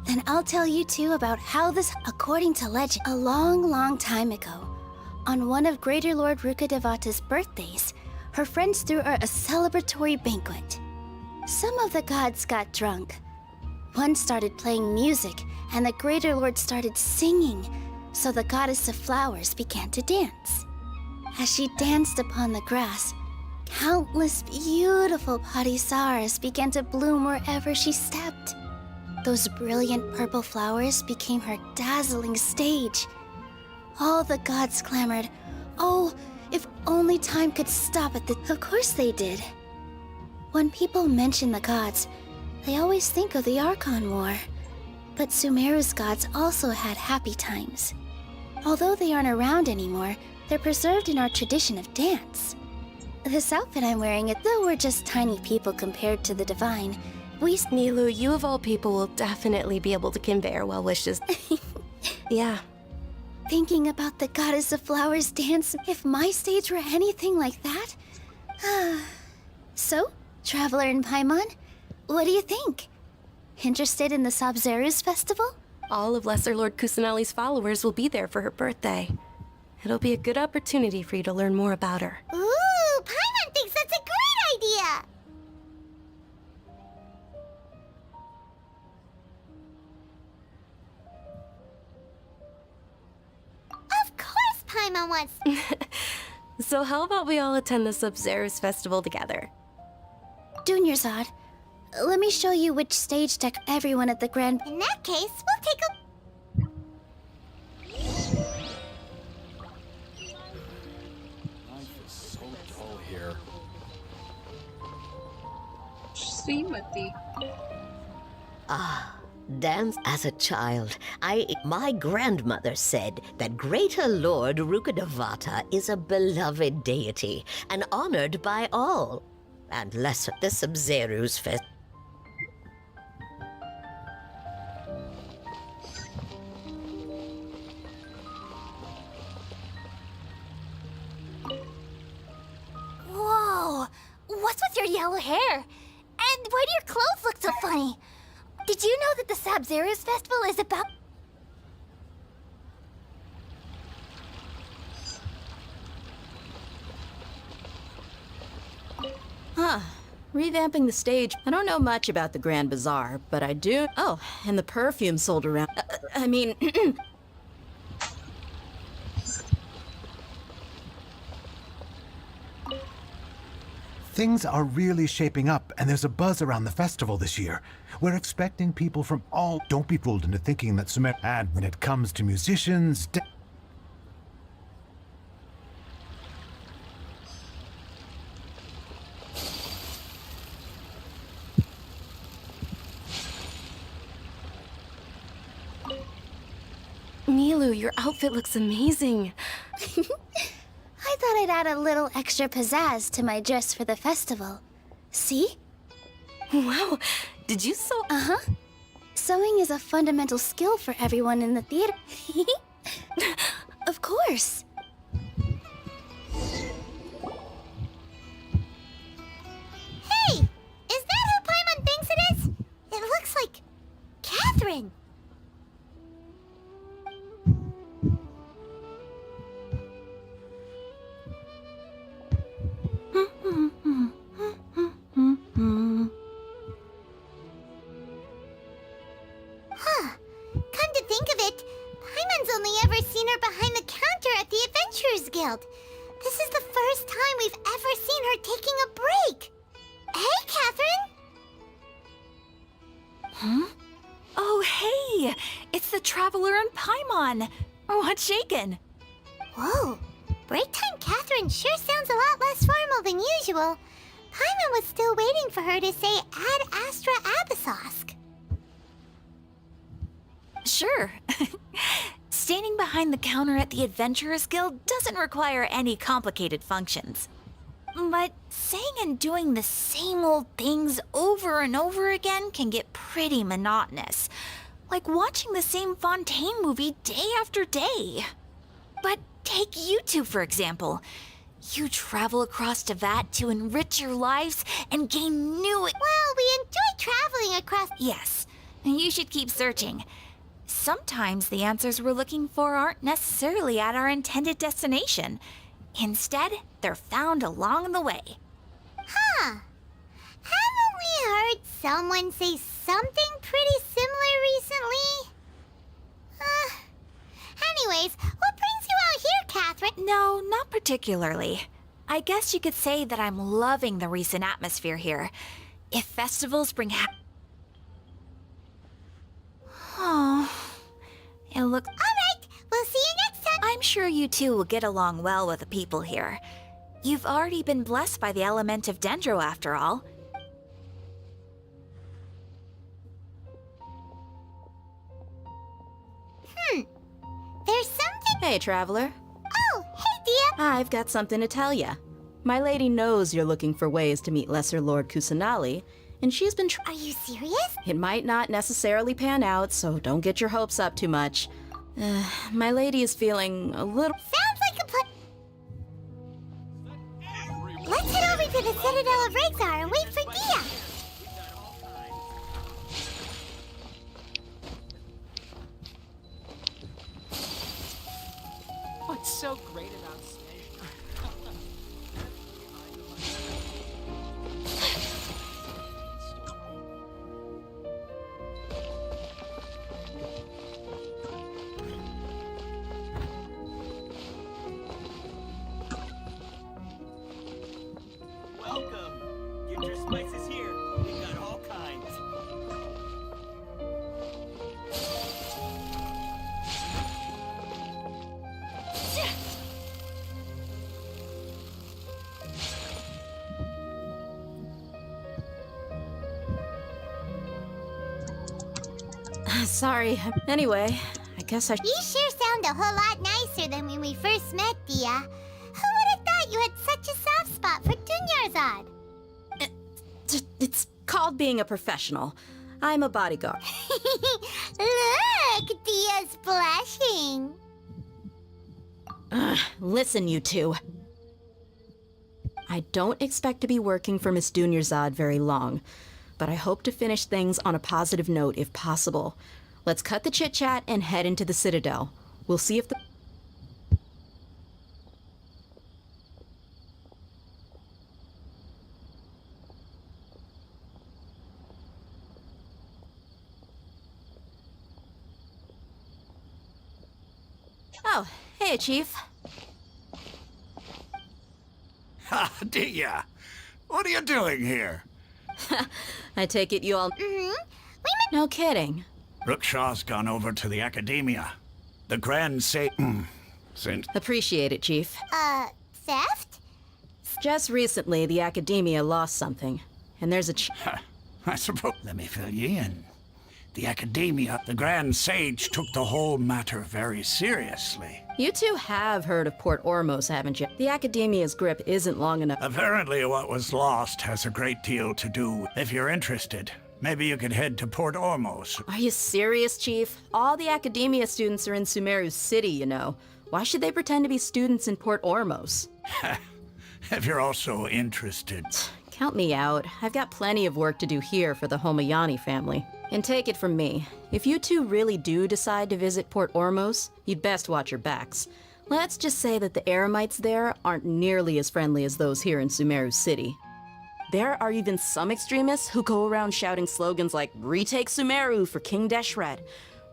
Then I'll tell you two about how this, according to legend, a long, long time ago, on one of Greater Lord Rukkhadevata's birthdays, her friends threw her a celebratory banquet. Some of the gods got drunk. One started playing music, and the Greater Lord started singing, so the goddess of flowers began to dance. As she danced upon the grass, countless beautiful parisaras began to bloom wherever she stepped. Those brilliant purple flowers became her dazzling stage. All the gods clamored, "Oh, if only time could stop it." Of course they did. When people mention the gods, they always think of the Archon War. But Sumeru's gods also had happy times. Although they aren't around anymore, they're preserved in our tradition of dance. This outfit I'm wearing, though we're just tiny people compared to the divine, Nilu, you of all people will definitely be able to convey our well wishes. Yeah. Thinking about the goddess of flowers dance, if my stage were anything like that? So, Traveler and Paimon, what do you think? Interested in the Sabzeruz Festival? All of Lesser Lord Kusanali's followers will be there for her birthday. It'll be a good opportunity for you to learn more about her. Ooh, Paimon thinks that's a great idea! Of course Paimon wants... So how about we all attend the Sabzeruz Festival together? Dunyarzad, let me show you which stage deck everyone at the Grand... In that case, we'll take a... Life is so dull here. Srimati. Ah, dance as a child. My grandmother said that Greater Lord Rukkhadevata is a beloved deity and honored by all. And lesser the Sabzeruz Fest. Whoa! What's with your yellow hair? And why do your clothes look so funny? Did you know that the Sabzeruz Festival is about... Revamping the stage. I don't know much about the Grand Bazaar, but I do. Oh, and the perfume sold around. I mean, Things are really shaping up, and there's a buzz around the festival this year. We're expecting people from all... Don't be fooled into thinking that Sumer... And when it comes to musicians... Milu, your outfit looks amazing. I thought I'd add a little extra pizzazz to my dress for the festival. See? Wow, did you sew? Uh-huh. Sewing is a fundamental skill for everyone in the theater. Of course. Hey! Is that who Paimon thinks it is? It looks like... Catherine! Huh. Come to think of it, Paimon's only ever seen her behind the counter at the Adventurers Guild. This is the first time we've ever seen her taking a break. Hey, Catherine! Huh? Oh, hey! It's the Traveler and Paimon! What's shaken? Whoa. Break time Catherine sure sounds a lot less formal than usual. Paimon was still waiting for her to say Ad Astra Abyssosque. Sure. Standing behind the counter at the Adventurers Guild doesn't require any complicated functions. But saying and doing the same old things over and over again can get pretty monotonous. Like watching the same Fontaine movie day after day. But take you two, for example. You travel across Tevat to enrich your lives and gain new... Well, we enjoy traveling across... Yes, you should keep searching. Sometimes the answers we're looking for aren't necessarily at our intended destination. Instead, they're found along the way. Huh. Haven't we heard someone say something pretty similar recently? Anyways, what brings you out here, Catherine? No, not particularly. I guess you could say that I'm loving the recent atmosphere here. If festivals bring Oh, it looks... Alright, we'll see you next time. I'm sure you two will get along well with the people here. You've already been blessed by the element of Dendro, after all. There's something... Hey, Traveler. Oh, hey, Dia. I've got something to tell ya. My lady knows you're looking for ways to meet Lesser Lord Kusanali, and she's been Are you serious? It might not necessarily pan out, so don't get your hopes up too much. My lady is feeling a little... Sounds like a Let's head over to the Citadel of Rexar and wait for Dia. What's so great about Welcome! Get your spices here. We've got all kinds. Sorry. Anyway, I guess I... You sure sound a whole lot nicer than when we first met, Dia. Who would have thought you had such a soft spot for Dunyarzad? It's called being a professional. I'm a bodyguard. Look, Dia's blushing. Listen, you two. I don't expect to be working for Miss Dunyarzad very long, but I hope to finish things on a positive note if possible. Let's cut the chit-chat and head into the Citadel. We'll see if the... Oh, hey, Chief. Ha, Dia! What are you doing here? I take it you all... No kidding. Rookshaw's gone over to the Academia. The Grand Since... Appreciate it, Chief. Theft? Just recently, the Academia lost something. And there's a I suppose... Let me fill you in. The Academia, the Grand Sage, took the whole matter very seriously. You two have heard of Port Ormos, haven't you? The Academia's grip isn't long enough. Apparently what was lost has a great deal to do. If you're interested, maybe you could head to Port Ormos. Are you serious, Chief? All the Academia students are in Sumeru City, you know. Why should they pretend to be students in Port Ormos? If you're also interested. Count me out. I've got plenty of work to do here for the Homayani family. And take it from me, if you two really do decide to visit Port Ormos, you'd best watch your backs. Let's just say that the Eremites there aren't nearly as friendly as those here in Sumeru City. There are even some extremists who go around shouting slogans like, "Retake Sumeru for King Deshret."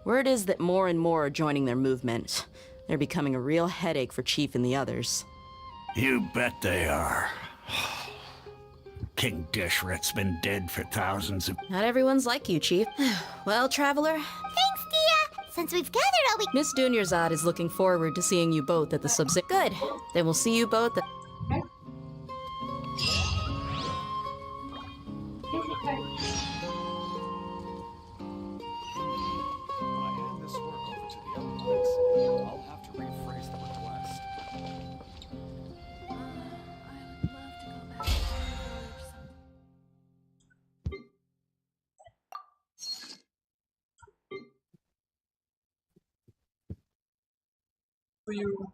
Word is that more and more are joining their movement. They're becoming a real headache for Chief and the others. You bet they are. King Deshret's been dead for thousands of... Not everyone's like you, Chief. Well, Traveler... Thanks, Dia! Since we've gathered all we... Miss Dunyarzad is looking forward to seeing you both at the subsit. Good. Then we'll see you both at... I'll have to rephrase the request. To you.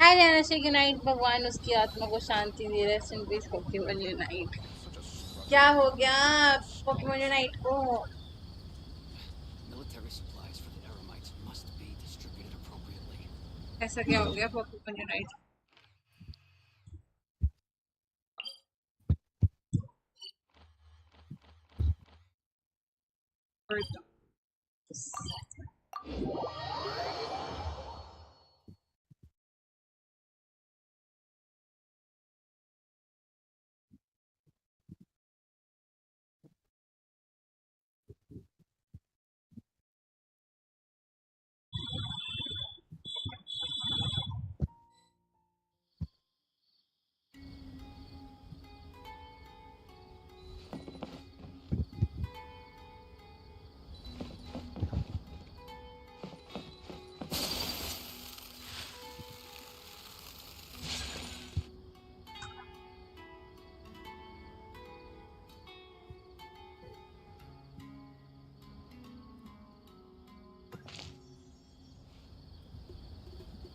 Hi Nana, say goodnight. भगवान उसकी आत्मा को शांति दे रहे हैं base Pokemon unite. क्या हो गया Pokemon unite को? Military supplies for the Eremites must be distributed appropriately. ऐसा क्या हो गया Pokemon unite?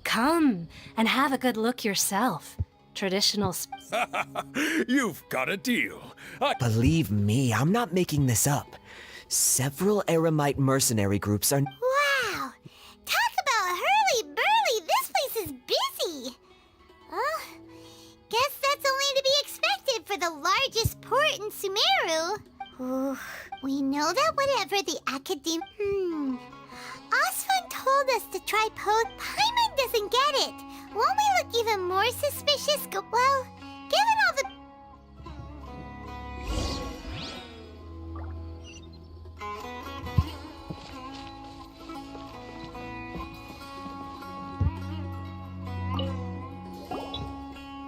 Come and have a good look yourself. Traditional. You've got a deal. Believe me, I'm not making this up. Several Eremite mercenary groups are... Wow! Talk about hurly-burly! This place is busy! Guess that's only to be expected for the largest port in Sumeru. Ooh, we know that whatever the academy... Osfun told us to try Paimon doesn't get it. Won't we look even more suspicious? Well, given all the...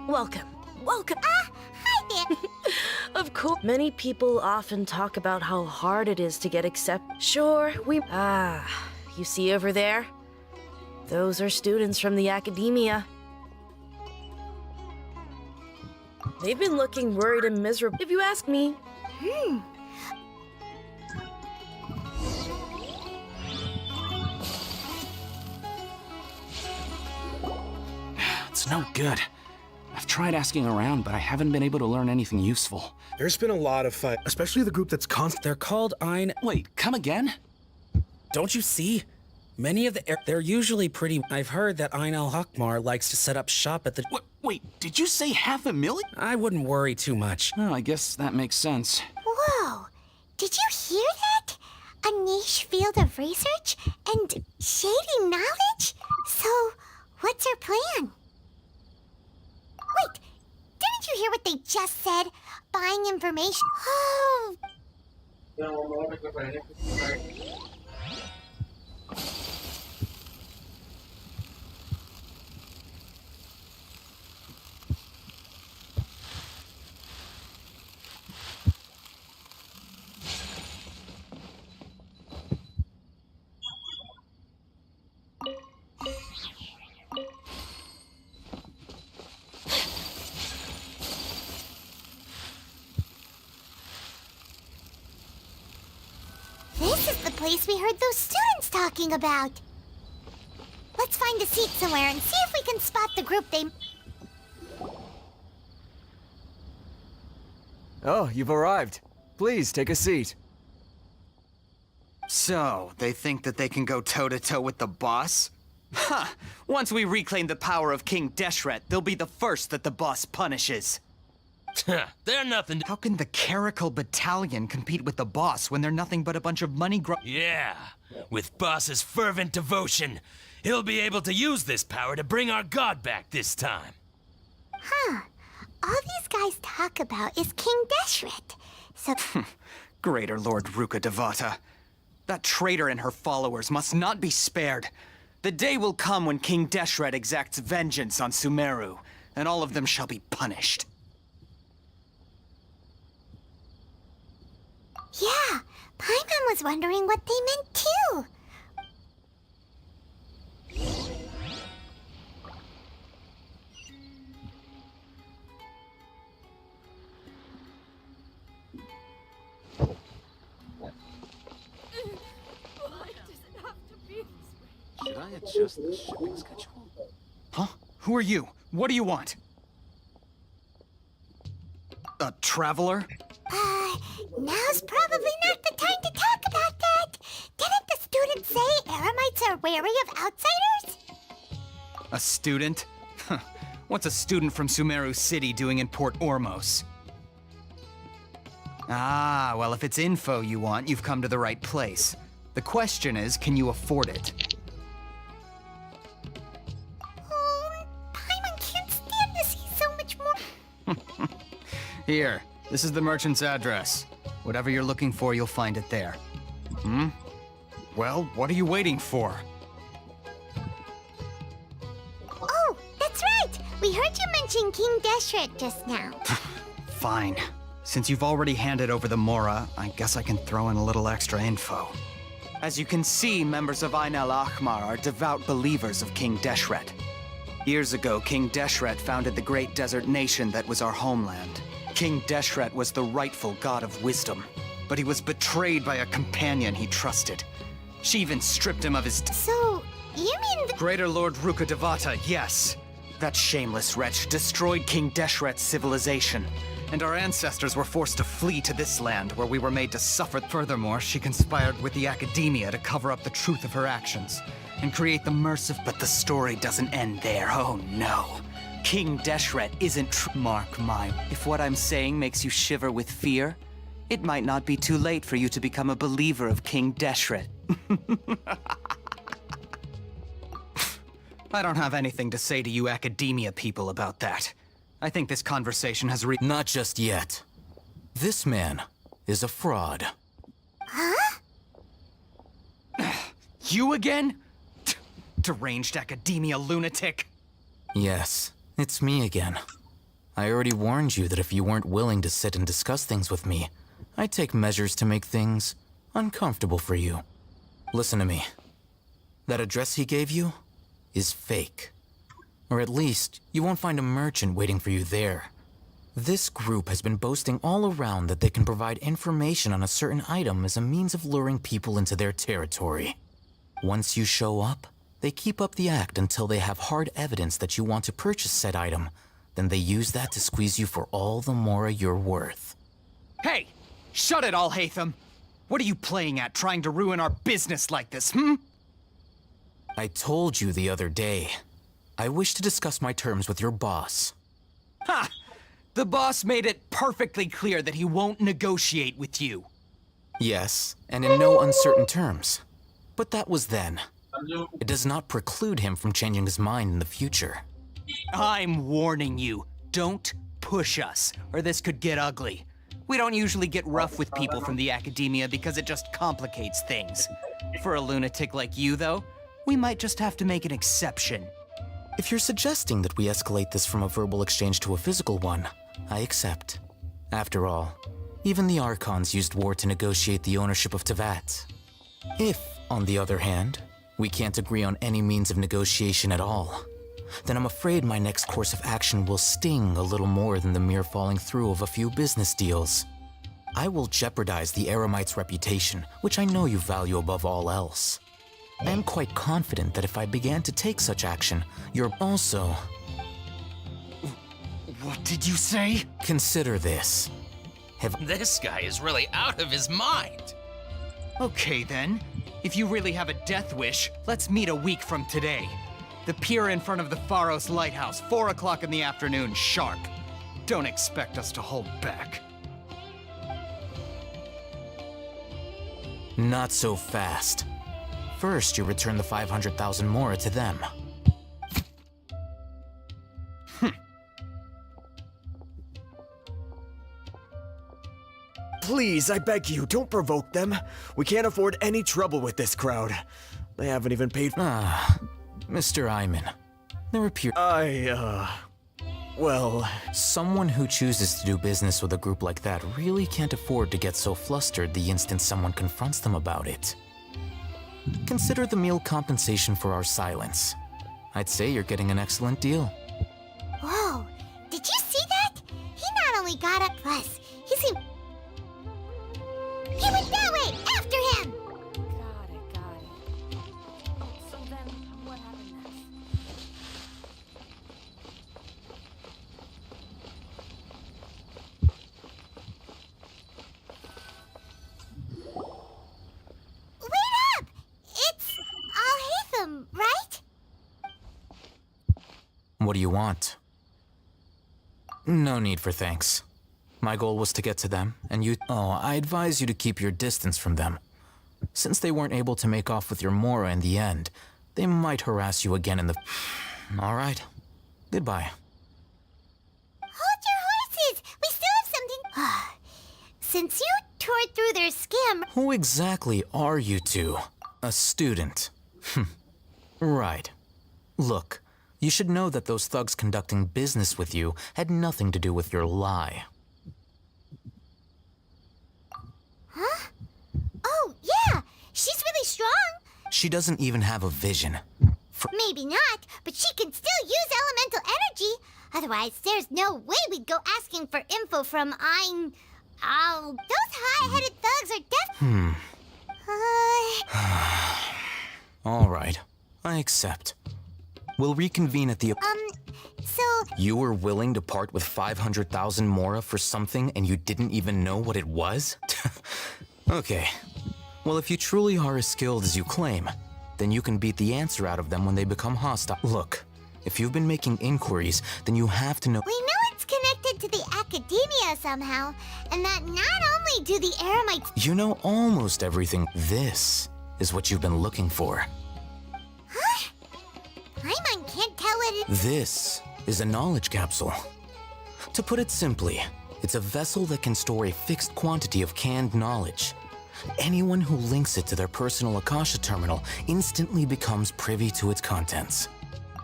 Welcome. Welcome. Hi there. Of course. Many people often talk about how hard it is to get accepted. Sure, you see over there? Those are students from the Academia. They've been looking worried and miserable, if you ask me. It's no good. I've tried asking around, but I haven't been able to learn anything useful. There's been a lot of fight, especially the group that's They're called Ein... Wait, come again? Don't you see? Many of they're usually pretty... I've heard that Ein al-Hakmar likes to set up shop at the... Wait, did you say 500,000? I wouldn't worry too much. Oh, I guess that makes sense. Whoa! Did you hear that? A niche field of research and shady knowledge? So, what's our plan? Wait, didn't you hear what they just said? Buying information? Oh. This is the place we heard those students talking about. Let's find a seat somewhere and see if we can spot the group they... Oh, you've arrived. Please, take a seat. So, they think that they can go toe-to-toe with the boss? Ha! Once we reclaim the power of King Deshret, they'll be the first that the boss punishes. They're nothing. How can the Caracal Battalion compete with the boss when they're nothing but a bunch of money Yeah, with boss's fervent devotion, he'll be able to use this power to bring our god back this time. Huh. All these guys talk about is King Deshret. So... Greater Lord Ruka Devata. That traitor and her followers must not be spared. The day will come when King Deshret exacts vengeance on Sumeru, and all of them shall be punished. Yeah, Paimon was wondering what they meant too. Should I adjust the shipping schedule? Huh? Who are you? What do you want? A traveler? Now's probably not the time to talk about that. Didn't the students say Eremites are wary of outsiders? A student? What's a student from Sumeru City doing in Port Ormos? Ah, well, if it's info you want, you've come to the right place. The question is, can you afford it? Paimon can't stand to see so much more. Here, this is the merchant's address. Whatever you're looking for, you'll find it there. Hmm? Well, what are you waiting for? Oh, that's right. We heard you mention King Deshret just now. Fine. Since you've already handed over the Mora, I guess I can throw in a little extra info. As you can see, members of Ain al-Ahmar are devout believers of King Deshret. Years ago, King Deshret founded the great desert nation that was our homeland. King Deshret was the rightful god of wisdom, but he was betrayed by a companion he trusted. She even stripped him of his... So, you mean the... Greater Lord Ruka Devata, yes. That shameless wretch destroyed King Deshret's civilization, and our ancestors were forced to flee to this land where we were made to suffer. Furthermore, she conspired with the academia to cover up the truth of her actions and create the merciful... But the story doesn't end there, oh no. King Deshret isn't Mark my... If what I'm saying makes you shiver with fear, it might not be too late for you to become a believer of King Deshret. I don't have anything to say to you academia people about that. I think this conversation has Not just yet. This man is a fraud. Huh? You again? Deranged academia lunatic. Yes, it's me again. I already warned you that if you weren't willing to sit and discuss things with me, I'd take measures to make things uncomfortable for you. Listen to me. That address he gave you is fake. Or at least, you won't find a merchant waiting for you there. This group has been boasting all around that they can provide information on a certain item as a means of luring people into their territory. Once you show up, they keep up the act until they have hard evidence that you want to purchase said item. Then they use that to squeeze you for all the more you're worth. Hey! Shut it, Al-Haytham! What are you playing at, trying to ruin our business like this, hmm? I told you the other day. I wish to discuss my terms with your boss. Ha! The boss made it perfectly clear that he won't negotiate with you. Yes, and in no uncertain terms. But that was then. It does not preclude him from changing his mind in the future. I'm warning you. Don't push us, or this could get ugly. We don't usually get rough with people from the academia because it just complicates things. For a lunatic like you, though, we might just have to make an exception. If you're suggesting that we escalate this from a verbal exchange to a physical one, I accept. After all, even the Archons used war to negotiate the ownership of Tevat. If, on the other hand, we can't agree on any means of negotiation at all, then I'm afraid my next course of action will sting a little more than the mere falling through of a few business deals. I will jeopardize the Eremite's reputation, which I know you value above all else. I am quite confident that if I began to take such action, you're also... What did you say? Consider this. This guy is really out of his mind. Okay then. If you really have a death wish, let's meet a week from today. The pier in front of the Pharos Lighthouse, 4 o'clock in the afternoon, sharp. Don't expect us to hold back. Not so fast. First, you return the 500,000 mora to them. Please, I beg you, don't provoke them. We can't afford any trouble with this crowd. They haven't even paid. Mr. Iman, there appear. Well. Someone who chooses to do business with a group like that really can't afford to get so flustered the instant someone confronts them about it. Consider the meal compensation for our silence. I'd say you're getting an excellent deal. Whoa, did you see that? He not only got up, plus, he seemed... He went that way! After him! Got it. Oh, so then what happened next? Wait up! It's Al-Haytham, right? What do you want? No need for thanks. My goal was to get to them, and you... Oh, I advise you to keep your distance from them. Since they weren't able to make off with your Mora in the end, they might harass you again in the... All right. Goodbye. Hold your horses! We still have something... Since you tore through their scam... Who exactly are you two? A student? Right. Look, you should know that those thugs conducting business with you had nothing to do with your lie. Huh? Oh, yeah! She's really strong! She doesn't even have a vision. Maybe not, but she can still use elemental energy. Otherwise, there's no way we'd go asking for info from Oh, those high-headed thugs are All right. I accept. We'll reconvene at the... So... You were willing to part with 500,000 mora for something and you didn't even know what it was? Okay. Well, if you truly are as skilled as you claim, then you can beat the answer out of them when they become hostile. Look, if you've been making inquiries, then you have to know... We know it's connected to the academia somehow, and that not only do the Eremites... You know almost everything. This is what you've been looking for. Huh? Paimon can't tell it... This is a knowledge capsule. To put it simply, it's a vessel that can store a fixed quantity of canned knowledge. Anyone who links it to their personal Akasha terminal instantly becomes privy to its contents.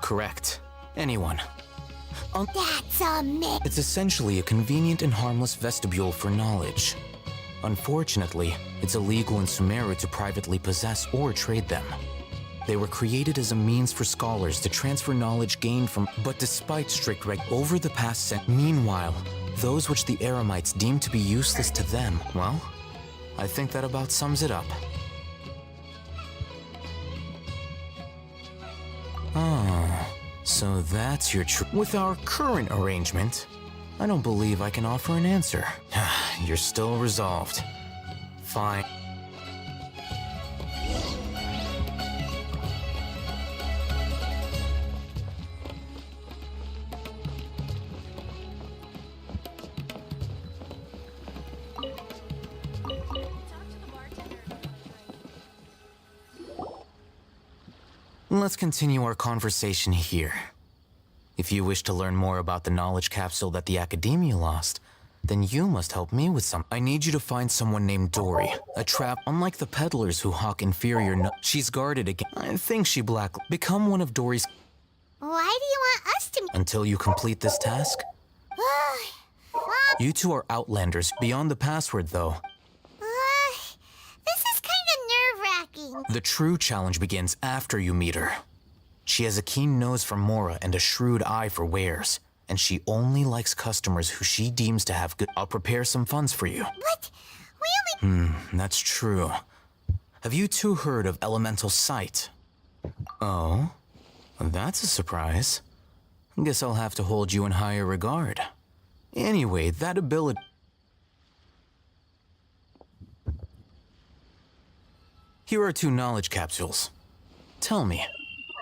Correct. Anyone. That's a myth. It's essentially a convenient and harmless vestibule for knowledge. Unfortunately, it's illegal in Sumeru to privately possess or trade them. They were created as a means for scholars to transfer knowledge gained from... But despite strict over the past meanwhile, those which the Eremites deemed to be useless to them, well, I think that about sums it up. Oh, so that's your With our current arrangement, I don't believe I can offer an answer. You're still resolved. Fine. Let's continue our conversation here. If you wish to learn more about the knowledge capsule that the Academia lost, then you must help me with some. I need you to find someone named Dory, a trap. Unlike the peddlers who hawk inferior she's guarded against. I think she become one of Dory's. Why do you want us to... Until you complete this task? You two are outlanders. Beyond the password, though. This is kind of nerve-wracking. The true challenge begins after you meet her. She has a keen nose for Mora and a shrewd eye for wares, and she only likes customers who she deems to have good. I'll prepare some funds for you. What? We only... That's true. Have you two heard of elemental sight? Oh, that's a surprise. Guess I'll have to hold you in higher regard. Anyway, that ability... Here are 2 knowledge capsules. Tell me,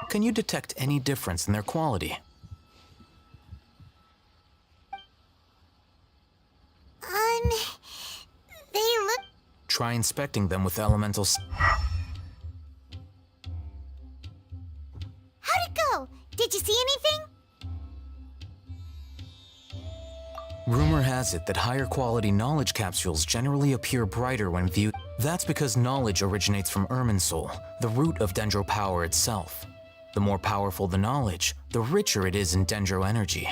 can you detect any difference in their quality? They look... Try inspecting them with elemental... How'd it go? Did you see anything? Rumor has it that higher quality knowledge capsules generally appear brighter when viewed. That's because knowledge originates from Irminsul, the root of Dendro power itself. The more powerful the knowledge, the richer it is in Dendro energy.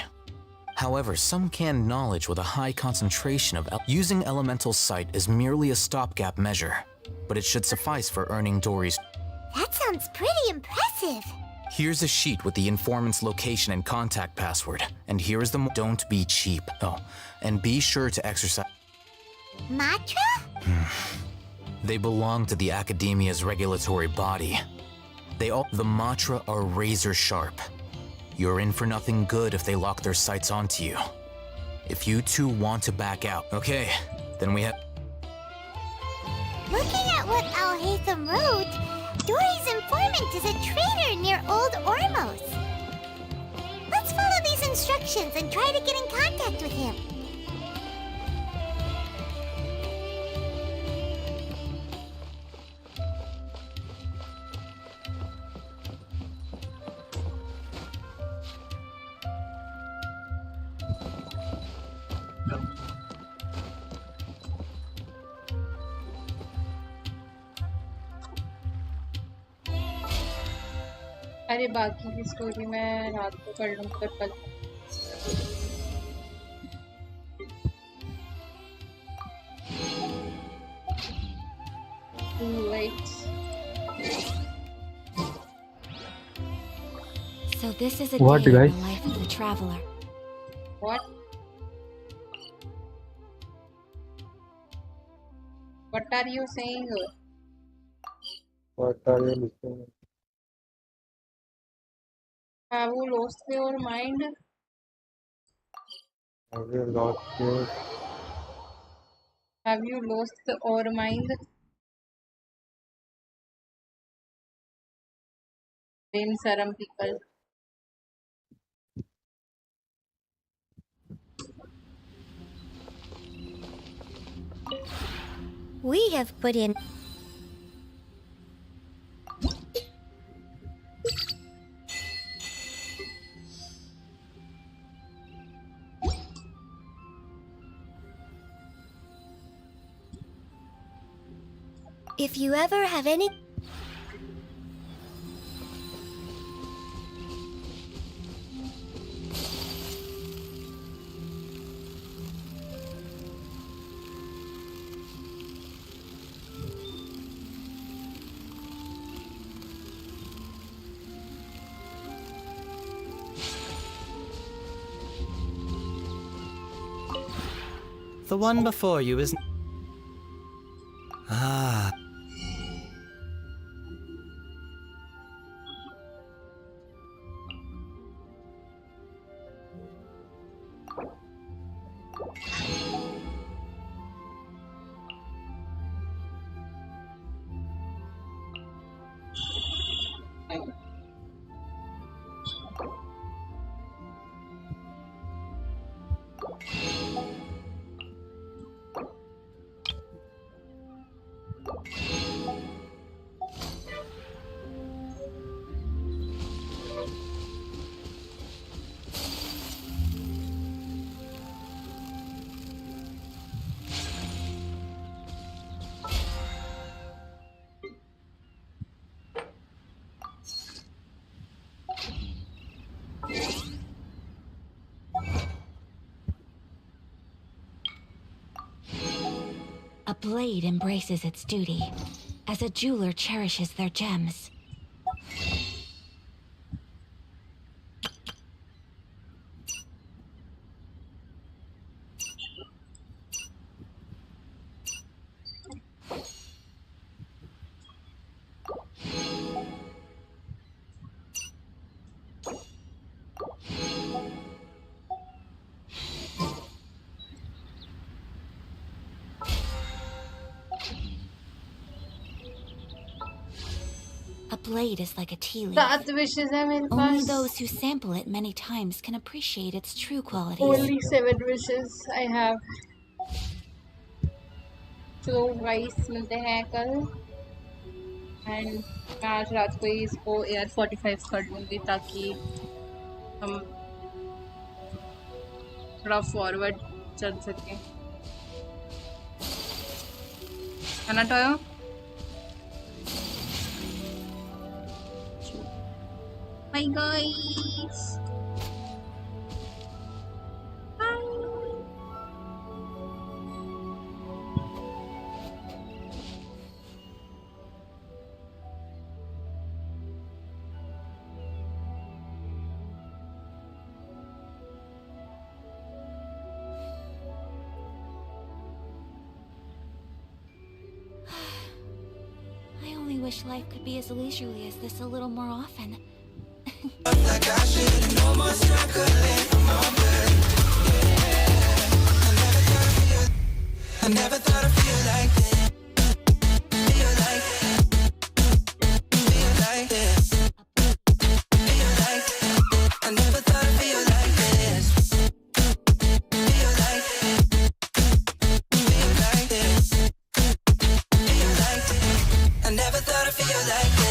However, some canned knowledge with a high concentration of using elemental sight is merely a stopgap measure, but it should suffice for earning Dory's. That sounds pretty impressive. Here's a sheet with the informant's location and contact password, and here is the don't be cheap. Oh, and be sure to exercise. Matra? They belong to the Academia's regulatory body. The Matra are razor sharp. You're in for nothing good if they lock their sights onto you. If you two want to back out, okay, then we have... Looking at what Al-Haytham wrote, Dory's informant is a traitor near Old Ormos. Let's follow these instructions and try to get in contact with him. अरे बाकी की story मैं रात को कर लूँ फिर कल wait. So this is a What, day in guys? the life of the traveler. What? What are you saying? What are you listening? Have you lost your mind? Have you lost your... Have you lost your mind? Brain serum people. We have put in... If you ever have any... The one before you isn't... Ah. blade embraces its duty, as a jeweler cherishes their gems. A blade is like a tea leaf. 7 wishes है मेरे Only pass. those who sample it many times can appreciate its true qualities. Only 7 wishes I have. So guys, मिलते हैं कल. And मैं आज रात को ही इसको AR-45 कर लूँगी ताकि हम थोड़ा फॉरवर्ड चल सकें. है ना टॉयो? Bye guys. I only wish life could be as leisurely as this a little more often. I never thought I'd feel like this. Feel like this. Feel like this. Feel like this. I never thought I'd feel like this. Feel like this. Feel like this. Feel like this. I never thought I'd feel like this.